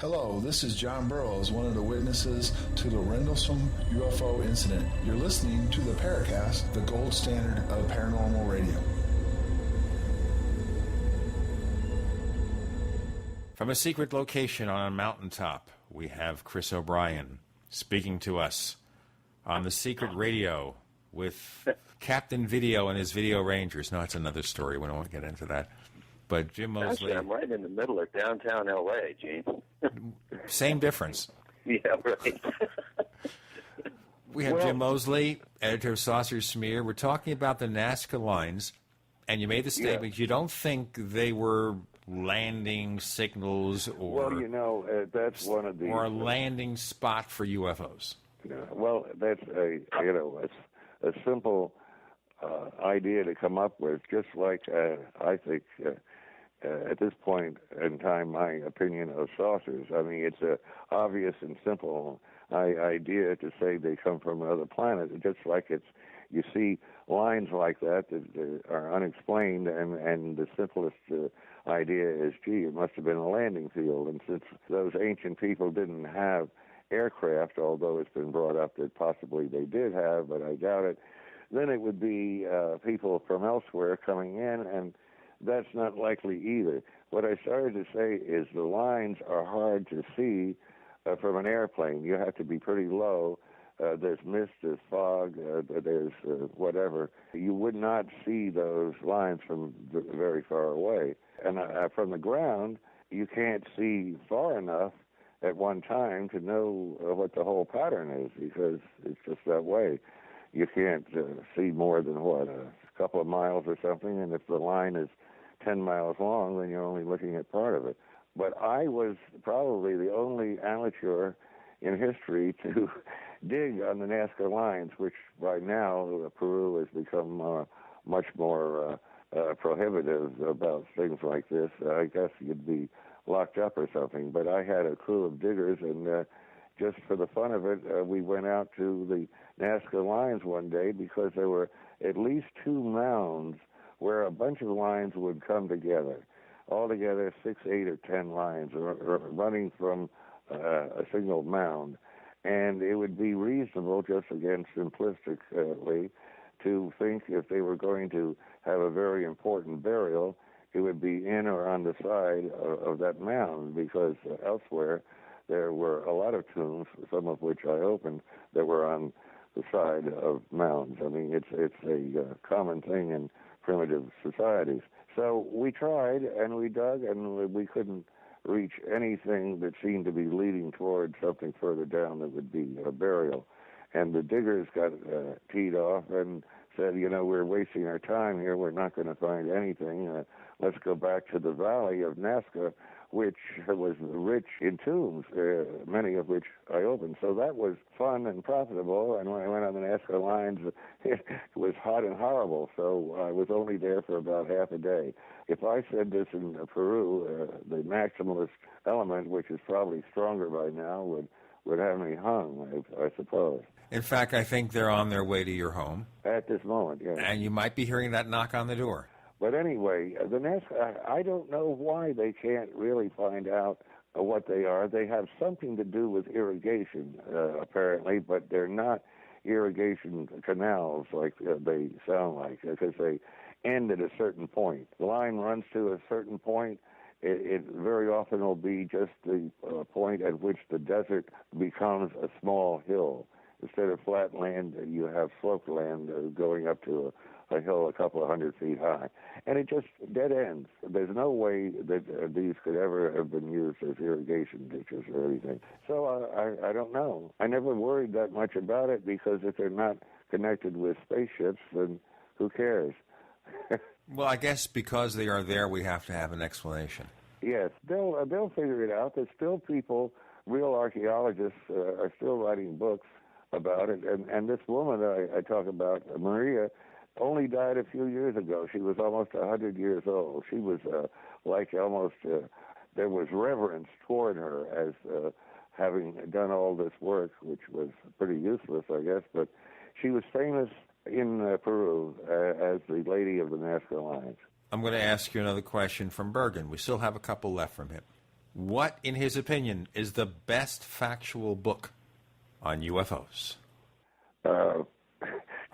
Hello, this is John Burroughs, one of the witnesses to the Rendlesham UFO incident. You're listening to the Paracast, the gold standard of paranormal radio. From a secret location on a mountaintop, we have Chris O'Brien speaking to us on the secret radio with Captain Video and his Video Rangers. No, it's another story. We don't want to get into that. But Jim Moseley... Actually, I'm right in the middle of downtown L.A., Gene. Same difference. Yeah, right. We have Jim Moseley, editor of Saucer Smear. We're talking about the Nazca lines, and you made the statement you don't think they were landing signals or... Well, you know, that's one of the... Or a landing spot for UFOs. Well, that's a simple idea to come up with, just like I think at this point in time, my opinion of saucers. I mean, it's a obvious and simple idea to say they come from another planet, just like you see lines like that are unexplained, and the simplest idea is, gee, it must have been a landing field. And since those ancient people didn't have aircraft, although it's been brought up that possibly they did have, but I doubt it, then it would be people from elsewhere coming in, and that's not likely either. What I started to say is the lines are hard to see from an airplane. You have to be pretty low. There's mist, there's fog, there's whatever. You would not see those lines from very far away. And from the ground, you can't see far enough at one time to know what the whole pattern is, because it's just that way. You can't see more than, a couple of miles or something, and if the line is 10 miles long, then you're only looking at part of it. But I was probably the only amateur in history to dig on the Nazca lines, which by now Peru has become much more prohibitive about things like this. I guess you'd be locked up or something. But I had a crew of diggers, and just for the fun of it, we went out to the Nazca lines one day, because there were at least 2 mounds where a bunch of lines would come together. Altogether, 6, 8, or 10 lines running from a single mound. And it would be reasonable, just again simplistically, to think if they were going to have a very important burial, it would be in or on the side of that mound, because elsewhere there were a lot of tombs, some of which I opened, that were on the side of mounds. I mean, it's a common thing in primitive societies. So we tried, and we dug, and we couldn't reach anything that seemed to be leading toward something further down that would be a burial. And the diggers got teed off and said, we're wasting our time here. We're not going to find anything. Let's go back to the valley of Nazca, which was rich in tombs, many of which I opened. So that was fun and profitable. And when I went on the Nazca lines, it was hot and horrible. So I was only there for about half a day. If I said this in Peru, the maximalist element, which is probably stronger by now, would have me hung, I suppose. In fact, I think they're on their way to your home. At this moment, yes. And you might be hearing that knock on the door. But anyway, the Nazca, I don't know why they can't really find out what they are. They have something to do with irrigation, apparently, but they're not irrigation canals like they sound like, because they end at a certain point. The line runs to a certain point. It very often will be just the point at which the desert becomes a small hill. Instead of flat land, you have sloped land going up to a hill a couple of 100 feet high. And it just dead ends. There's no way that these could ever have been used as irrigation ditches or anything. So I don't know. I never worried that much about it, because if they're not connected with spaceships, then who cares? Well, I guess because they are there, we have to have an explanation. Yes, they'll figure it out. There's still people, real archaeologists, are still writing books about it. And this woman that I talk about, Maria, only died a few years ago. She was almost 100 years old. She was there was reverence toward her as having done all this work, which was pretty useless, I guess. But she was famous in Peru as the lady of the Nazca lines. I'm going to ask you another question from Bergen. We still have a couple left from him. What, in his opinion, is the best factual book on UFOs?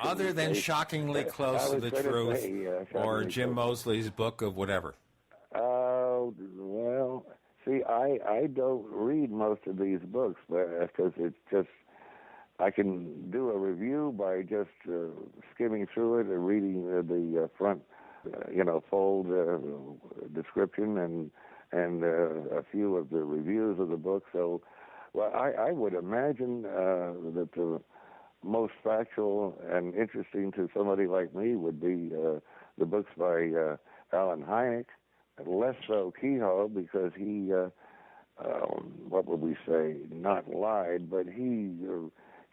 Other than Shockingly Close to the Truth or Jim Moseley's book of whatever. Well, see, I don't read most of these books because it's just, I can do a review by just skimming through it and reading the front, fold description and a few of the reviews of the book. So, well, I would imagine that the most factual and interesting to somebody like me would be the books by Alan Hynek, less so Kehoe, because he, what would we say, not lied, but he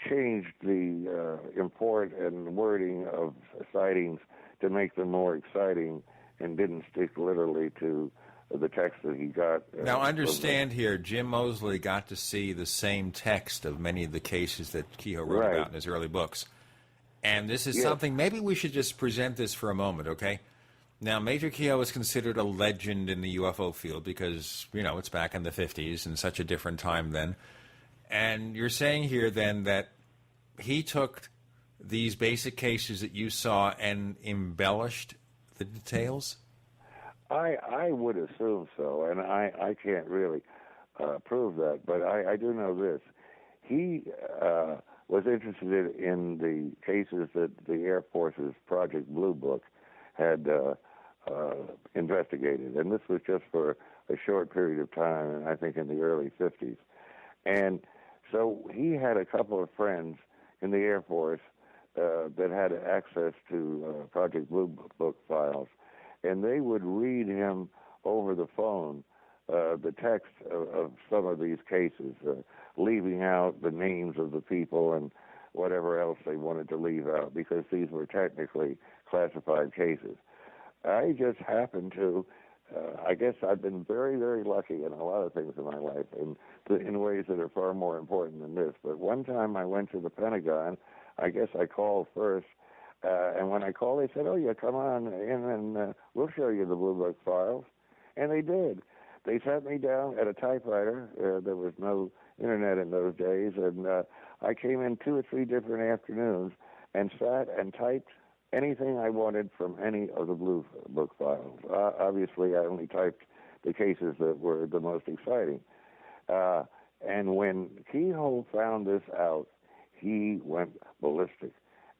changed the import and wording of sightings to make them more exciting and didn't stick literally to the text that he got. Now, understand here, Jim Moseley got to see the same text of many of the cases that Kehoe wrote about in his early books. And this is something, maybe we should just present this for a moment, okay? Now, Major Kehoe is considered a legend in the UFO field because, you know, it's back in the 50s and such a different time then. And you're saying here then that he took these basic cases that you saw and embellished the details? I would assume so, and I can't really prove that, but I do know this. He was interested in the cases that the Air Force's Project Blue Book had investigated, and this was just for a short period of time, and I think in the early 50s. And so he had a couple of friends in the Air Force that had access to Project Blue Book files, and they would read him over the phone the text of some of these cases, leaving out the names of the people and whatever else they wanted to leave out, because these were technically classified cases. I just happened to, I guess I've been very, very lucky in a lot of things in my life, in ways that are far more important than this. But one time I went to the Pentagon. I guess I called first, and when I called, they said, "Oh, yeah, come on in, and we'll show you the Blue Book files." And they did. They sat me down at a typewriter. There was no internet in those days, and I came in 2 or 3 different afternoons and sat and typed anything I wanted from any of the Blue Book files. Obviously, I only typed the cases that were the most exciting. And when Kehoe found this out, he went ballistic.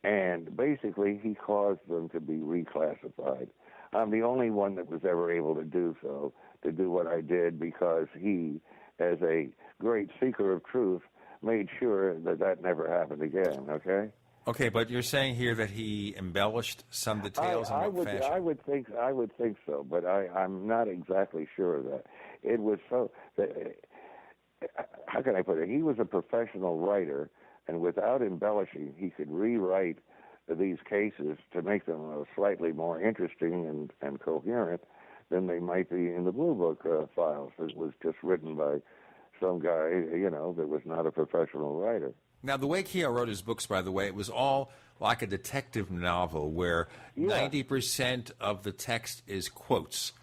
And basically, he caused them to be reclassified. I'm the only one that was ever able to do so, to do what I did, because he, as a great seeker of truth, made sure that that never happened again, okay? Okay, but you're saying here that he embellished some details in what fashion? I would think so, but I'm not exactly sure of that. It was so... how can I put it? He was a professional writer, and without embellishing, he could rewrite these cases to make them slightly more interesting and coherent than they might be in the Blue Book files. It was just written by some guy, you know, that was not a professional writer. Now, the way Kehoe wrote his books, by the way, it was all like a detective novel where 90% of the text is quotes,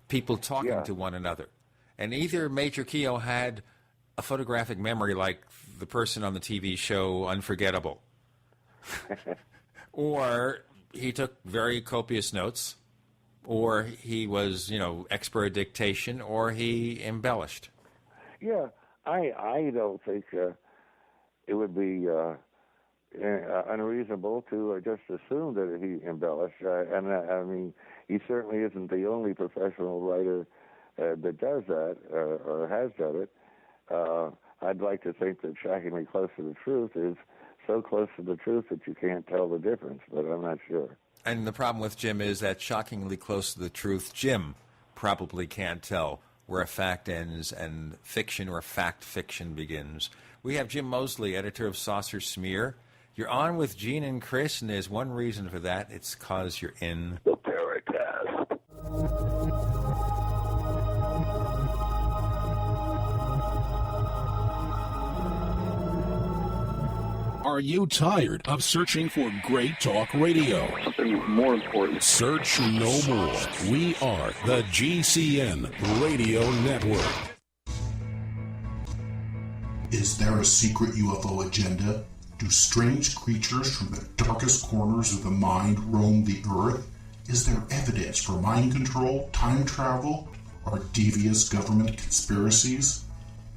people talking to one another. And either Major Kehoe had a photographic memory like the person on the TV show Unforgettable, or he took very copious notes, or he was, you know, expert at dictation, or he embellished. Yeah, I don't think it would be unreasonable to just assume that he embellished. And I mean, he certainly isn't the only professional writer that does that or has done it. I'd like to think that Shockingly Close to the Truth is so close to the truth that you can't tell the difference, but I'm not sure. And the problem with Jim is that Shockingly Close to the Truth, Jim probably can't tell where a fact ends and fiction or fact fiction begins. We have Jim Moseley, editor of Saucer Smear. You're on with Gene and Chris, and there's one reason for that. It's because you're in the Paracast. Are you tired of searching for great talk radio? Something more important. Search no more. We are the GCN Radio Network. Is there a secret UFO agenda? Do strange creatures from the darkest corners of the mind roam the earth? Is there evidence for mind control, time travel, or devious government conspiracies?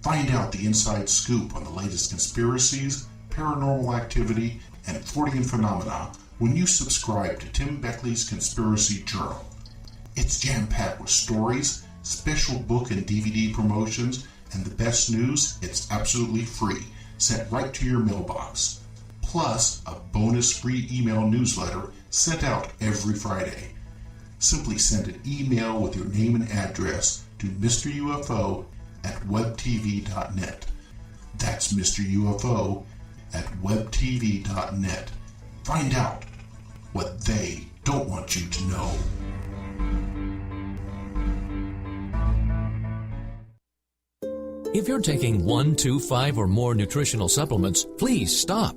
Find out the inside scoop on the latest conspiracies, paranormal activity, and Fortean phenomena when you subscribe to Tim Beckley's Conspiracy Journal. It's jam-packed with stories, special book and DVD promotions, and the best news, it's absolutely free, sent right to your mailbox. Plus, a bonus free email newsletter sent out every Friday. Simply send an email with your name and address to Mr. UFO at webtv.net. That's Mr. UFO at webtv.net. Find out what they don't want you to know. If you're taking 1, 2, 5, or more nutritional supplements, please stop.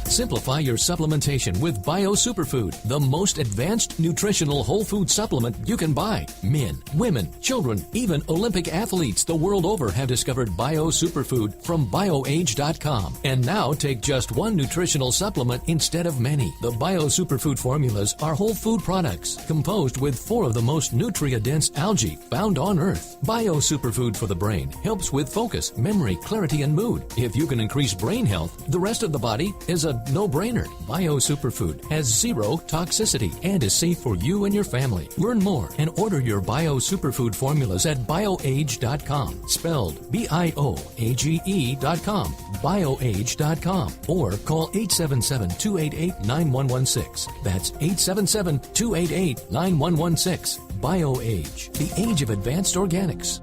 Simplify your supplementation with Bio Superfood, the most advanced nutritional whole food supplement you can buy. Men, women, children, even Olympic athletes the world over have discovered Bio Superfood from BioAge.com. And now take just one nutritional supplement instead of many. The Bio Superfood formulas are whole food products composed with 4 of the most nutrient-dense algae found on Earth. Bio Superfood for the brain helps with focus, memory, clarity, and mood. If you can increase brain health, the rest of the body is a no-brainer. Bio Superfood has 0 toxicity and is safe for you and your family. Learn more and order your Bio Superfood formulas at bioage.com, spelled BIOAGE.com, bioage.com, or call 877-288-9116. That's 877-288-9116. BioAge, the age of advanced organics.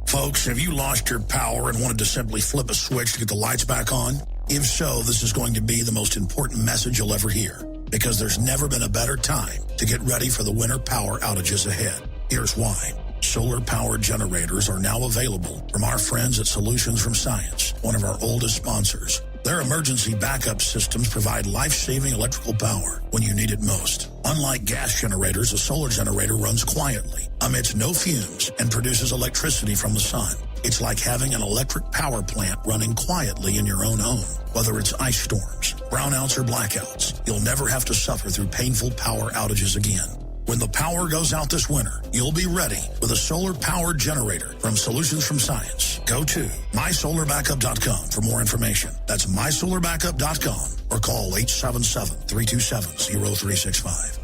Folks, have you lost your power and wanted to simply flip a switch to get the lights back on? If so, this is going to be the most important message you'll ever hear, because there's never been a better time to get ready for the winter power outages ahead. Here's why. Solar-powered generators are now available from our friends at Solutions from Science, one of our oldest sponsors. Their emergency backup systems provide life-saving electrical power when you need it most. Unlike gas generators, a solar generator runs quietly, emits no fumes, and produces electricity from the sun. It's like having an electric power plant running quietly in your own home. Whether it's ice storms, brownouts, or blackouts, you'll never have to suffer through painful power outages again. When the power goes out this winter, you'll be ready with a solar-powered generator from Solutions from Science. Go to mysolarbackup.com for more information. That's mysolarbackup.com or call 877-327-0365.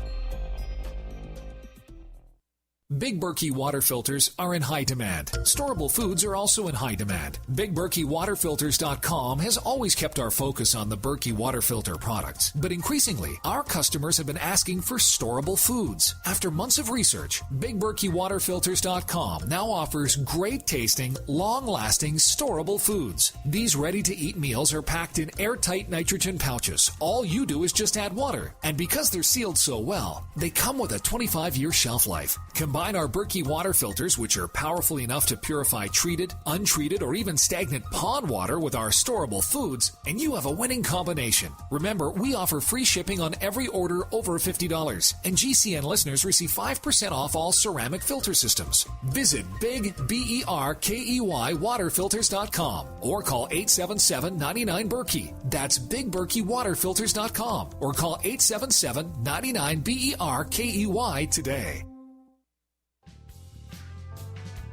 Big Berkey water filters are in high demand. Storable foods are also in high demand. BigBerkeyWaterFilters.com has always kept our focus on the Berkey water filter products, but increasingly, our customers have been asking for storable foods. After months of research, BigBerkeyWaterFilters.com now offers great-tasting, long-lasting, storable foods. These ready-to-eat meals are packed in airtight nitrogen pouches. All you do is just add water, and because they're sealed so well, they come with a 25-year shelf life. Combine our Berkey water filters, which are powerful enough to purify treated, untreated, or even stagnant pond water with our storable foods, and you have a winning combination. Remember, we offer free shipping on every order over $50, and GCN listeners receive 5% off all ceramic filter systems. Visit BigBerkeyWaterFilters.com or call 877-99-BERKEY. That's BigBerkeyWaterFilters.com or call 877-99-BERKEY today.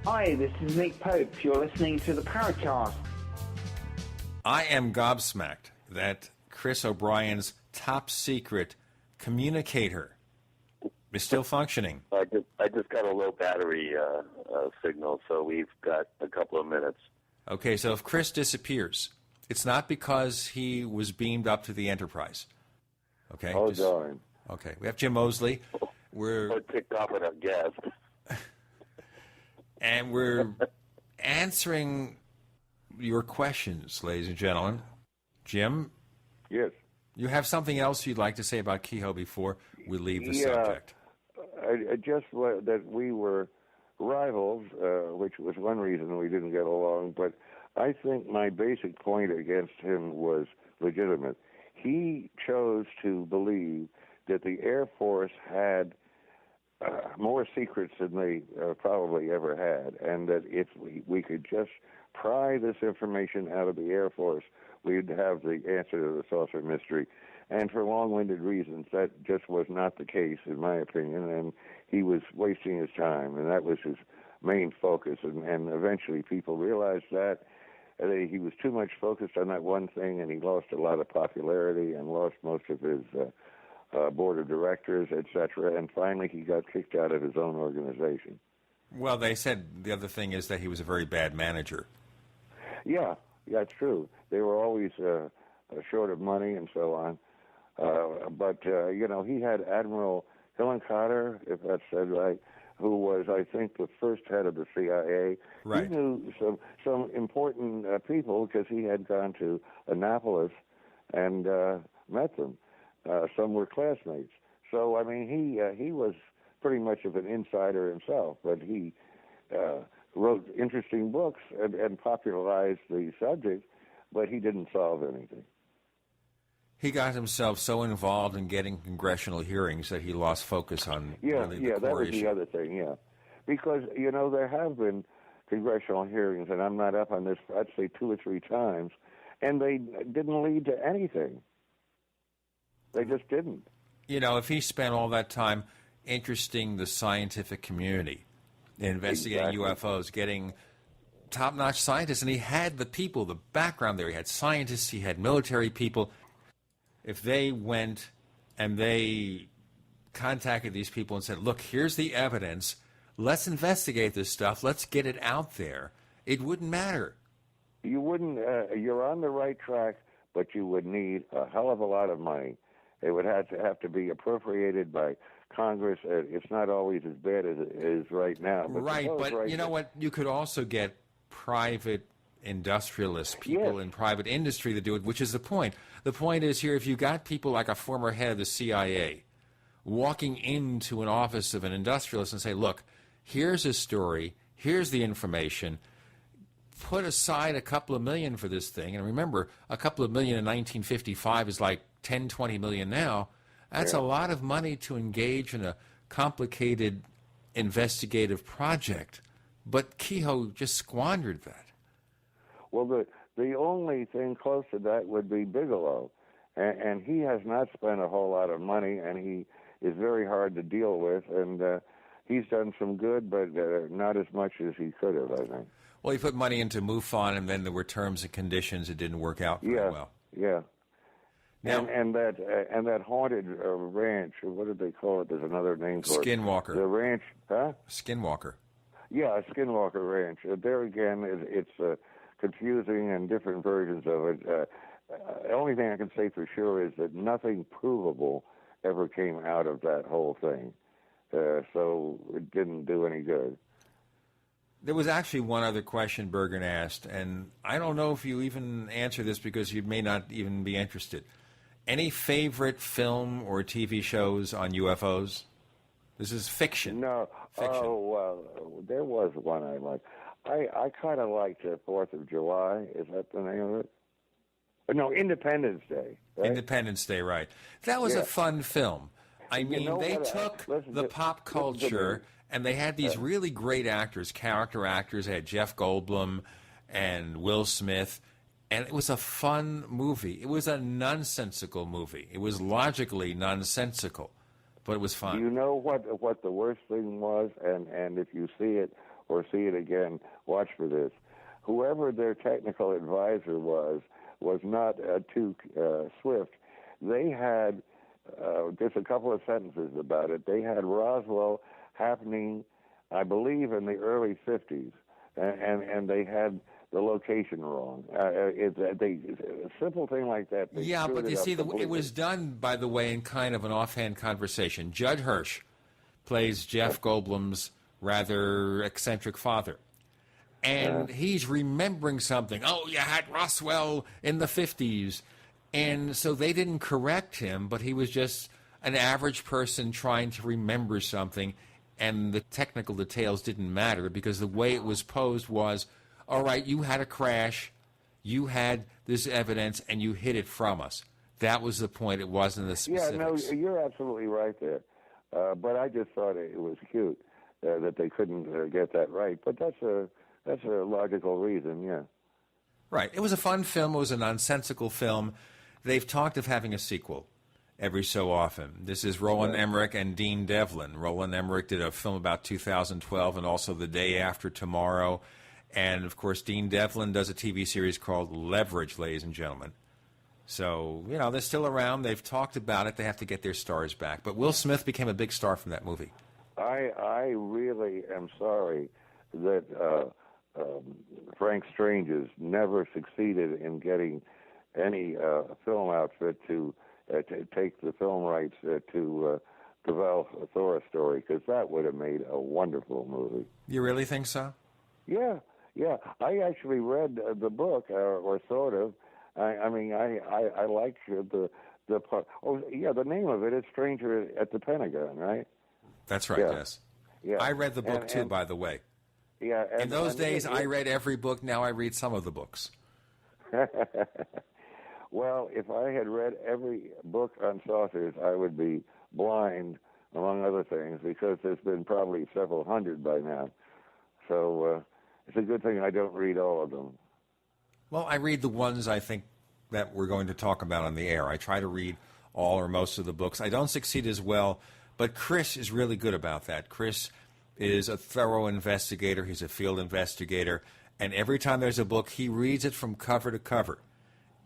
Hi, this is Nick Pope. You're listening to the Paracast. I am gobsmacked that Chris O'Brien's top secret communicator is still functioning. I just got a low battery signal, so we've got a couple of minutes. Okay, so if Chris disappears, it's not because he was beamed up to the Enterprise. Okay. Oh, darn. Okay, we have Jim Moseley. We're picked off at a guest. And we're answering your questions, ladies and gentlemen. Jim? Yes. You have something else you'd like to say about Kehoe before we leave the subject? Just that we were rivals, which was one reason we didn't get along, but I think my basic point against him was legitimate. He chose to believe that the Air Force had more secrets than they probably ever had, and that if we could just pry this information out of the Air Force, we'd have the answer to the saucer mystery. And for long-winded reasons, that just was not the case, in my opinion, and he was wasting his time, and that was his main focus. And eventually people realized that he was too much focused on that one thing, and he lost a lot of popularity and lost most of his board of directors, etc., and finally he got kicked out of his own organization. Well, they said the other thing is that he was a very bad manager. Yeah, it's true. They were always short of money and so on. But he had Admiral Hillenkotter, if that's said right, who was, I think, the first head of the CIA. Right. He knew some important people because he had gone to Annapolis and met them. some were classmates. So, I mean, he was pretty much of an insider himself, but he wrote interesting books and popularized the subject, but he didn't solve anything. He got himself so involved in getting congressional hearings that he lost focus on really the core that was issue. the other thing, yeah. Because, you know, there have been congressional hearings, and I'm not up on this, I'd say 2 or 3 times, and they didn't lead to anything. They just didn't. You know, if he spent all that time interesting the scientific community, investigating UFOs, getting top-notch scientists, and he had the people, the background there. He had scientists, he had military people. If they went and they contacted these people and said, look, here's the evidence, let's investigate this stuff, let's get it out there, it wouldn't matter. You wouldn't, you're on the right track, but you would need a hell of a lot of money. It would have to be appropriated by Congress. It's not always as bad as it is right now. But you know what? You could also get private industrialists, people in private industry that do it, which is the point. The point is here, if you got people like a former head of the CIA walking into an office of an industrialist and say, look, here's a story, here's the information, put aside a couple of million for this thing, and remember, a couple of million in 1955 is like 10, 20 million now. That's a lot of money to engage in a complicated investigative project. But Kehoe just squandered that. Well, the only thing close to that would be Bigelow. And he has not spent a whole lot of money, and he is very hard to deal with. And he's done some good, but not as much as he could have, I think. Well, he put money into MUFON, and then there were terms and conditions that didn't work out very well. Yeah. Now, and that haunted ranch, what did they call it? There's another name for Skinwalker. it. The ranch, huh? Skinwalker. Yeah, Skinwalker Ranch. There again, it's confusing and different versions of it. The only thing I can say for sure is that nothing provable ever came out of that whole thing. So it didn't do any good. There was actually one other question Bergen asked, and I don't know if you even answer this because you may not even be interested. Any favorite film or TV shows on UFOs? This is fiction. No. Fiction. Oh, there was one I liked. I kind of liked 4th of July. Is that the name of it? No, Independence Day. Right? Independence Day, right. That was a fun film. I mean, they took the pop culture, and they had these really great actors, character actors. They had Jeff Goldblum and Will Smith, and it was a fun movie. It was a nonsensical movie. It was logically nonsensical, but it was fun. Do you know what the worst thing was? And if you see it or see it again, watch for this. Whoever their technical advisor was not too swift. They had just a couple of sentences about it. They had Roswell happening, I believe, in the early 50s, and they had the location wrong. A simple thing like that. Yeah, but you see, it was done, by the way, in kind of an offhand conversation. Judd Hirsch plays Jeff Goldblum's rather eccentric father. And he's remembering something. Oh, you had Roswell in the 50s. And so they didn't correct him, but he was just an average person trying to remember something. And the technical details didn't matter because the way it was posed was, all right, you had a crash, you had this evidence, and you hid it from us. That was the point. It wasn't the specifics. Yeah, no, you're absolutely right there. But I just thought it was cute that they couldn't get that right. But that's a logical reason, yeah. Right. It was a fun film. It was a nonsensical film. They've talked of having a sequel every so often. This is Roland Emmerich and Dean Devlin. Roland Emmerich did a film about 2012 and also The Day After Tomorrow. And, of course, Dean Devlin does a TV series called Leverage, ladies and gentlemen. So, you know, they're still around. They've talked about it. They have to get their stars back. But Will Smith became a big star from that movie. I really am sorry that Frank Strange has never succeeded in getting any film outfit to take the film rights to develop a Thor story, because that would have made a wonderful movie. You really think so? Yeah. I actually read the book, or sort of. I mean, I like the the name of it is Stranger at the Pentagon, right? That's right, yes. Yeah. I read the book, too, by the way. Yeah. In those days, I read every book. Now I read some of the books. Well, if I had read every book on saucers, I would be blind, among other things, because there's been probably several hundred by now. So it's a good thing I don't read all of them. Well, I read the ones I think that we're going to talk about on the air. I try to read all or most of the books. I don't succeed as well, but Chris is really good about that. Chris is a thorough investigator. He's a field investigator. And every time there's a book, he reads it from cover to cover.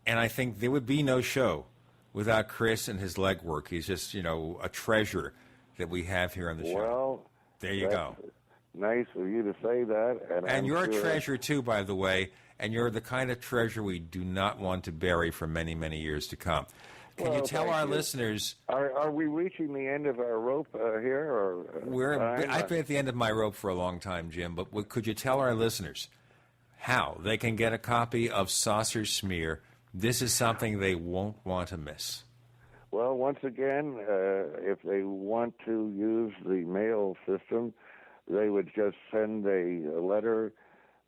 And I think there would be no show without Chris and his legwork. He's just, a treasure that we have here on the show. Well, there you go. Nice of you to say that. And you're a treasure, too, by the way. And you're the kind of treasure we do not want to bury for many, many years to come. Can you tell our listeners... Are we reaching the end of our rope here? Or I've been at the end of my rope for a long time, Jim, but could you tell our listeners how they can get a copy of Saucer Smear? This is something they won't want to miss. Well, once again, if they want to use the mail system, they would just send a letter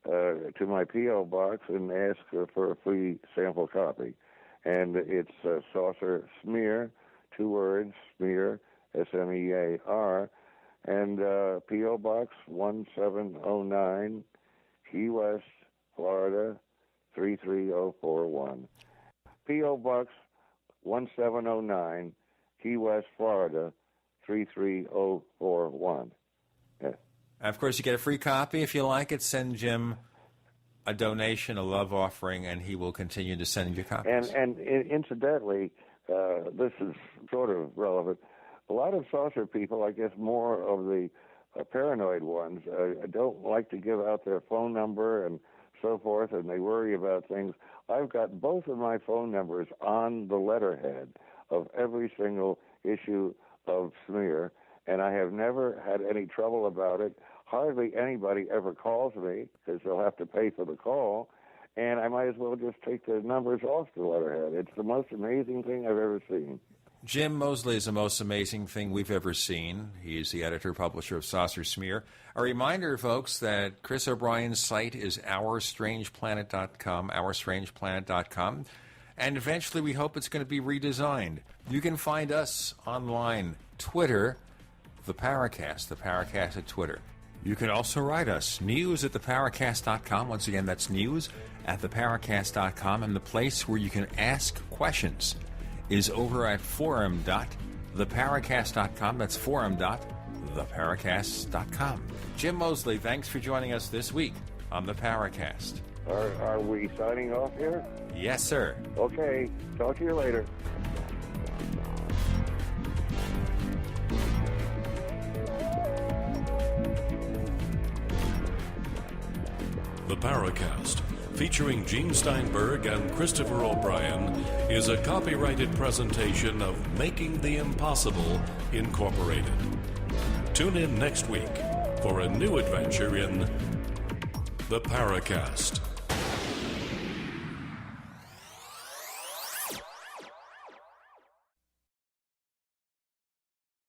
to my P.O. box and ask for a free sample copy. And it's Saucer Smear, 2 words, Smear, S-M-E-A-R, and P.O. Box 1709, Key West, Florida, 33041. P.O. Box 1709, Key West, Florida, 33041. Yeah. Of course, you get a free copy. If you like it, send Jim a donation, a love offering, and he will continue to send you copies. And incidentally, this is sort of relevant. A lot of saucer people, I guess more of the paranoid ones, don't like to give out their phone number and so forth, and they worry about things. I've got both of my phone numbers on the letterhead of every single issue of Smear, and I have never had any trouble about it. Hardly anybody ever calls me because they'll have to pay for the call, and I might as well just take the numbers off the letterhead. It's the most amazing thing I've ever seen. Jim Moseley is the most amazing thing we've ever seen. He's the editor-publisher of Saucer Smear. A reminder, folks, that Chris O'Brien's site is OurStrangePlanet.com, OurStrangePlanet.com, and eventually we hope it's going to be redesigned. You can find us online, Twitter, the Paracast at Twitter. You can also write us, news@theparacast.com. Once again, that's news@theparacast.com, and the place where you can ask questions is over at forum.theparacast.com. That's forum.theparacast.com. Jim Moseley, thanks for joining us this week on the Paracast. Are we signing off here? Yes, sir. Okay. Talk to you later. The Paracast, featuring Gene Steinberg and Christopher O'Brien, is a copyrighted presentation of Making the Impossible, Incorporated. Tune in next week for a new adventure in The Paracast.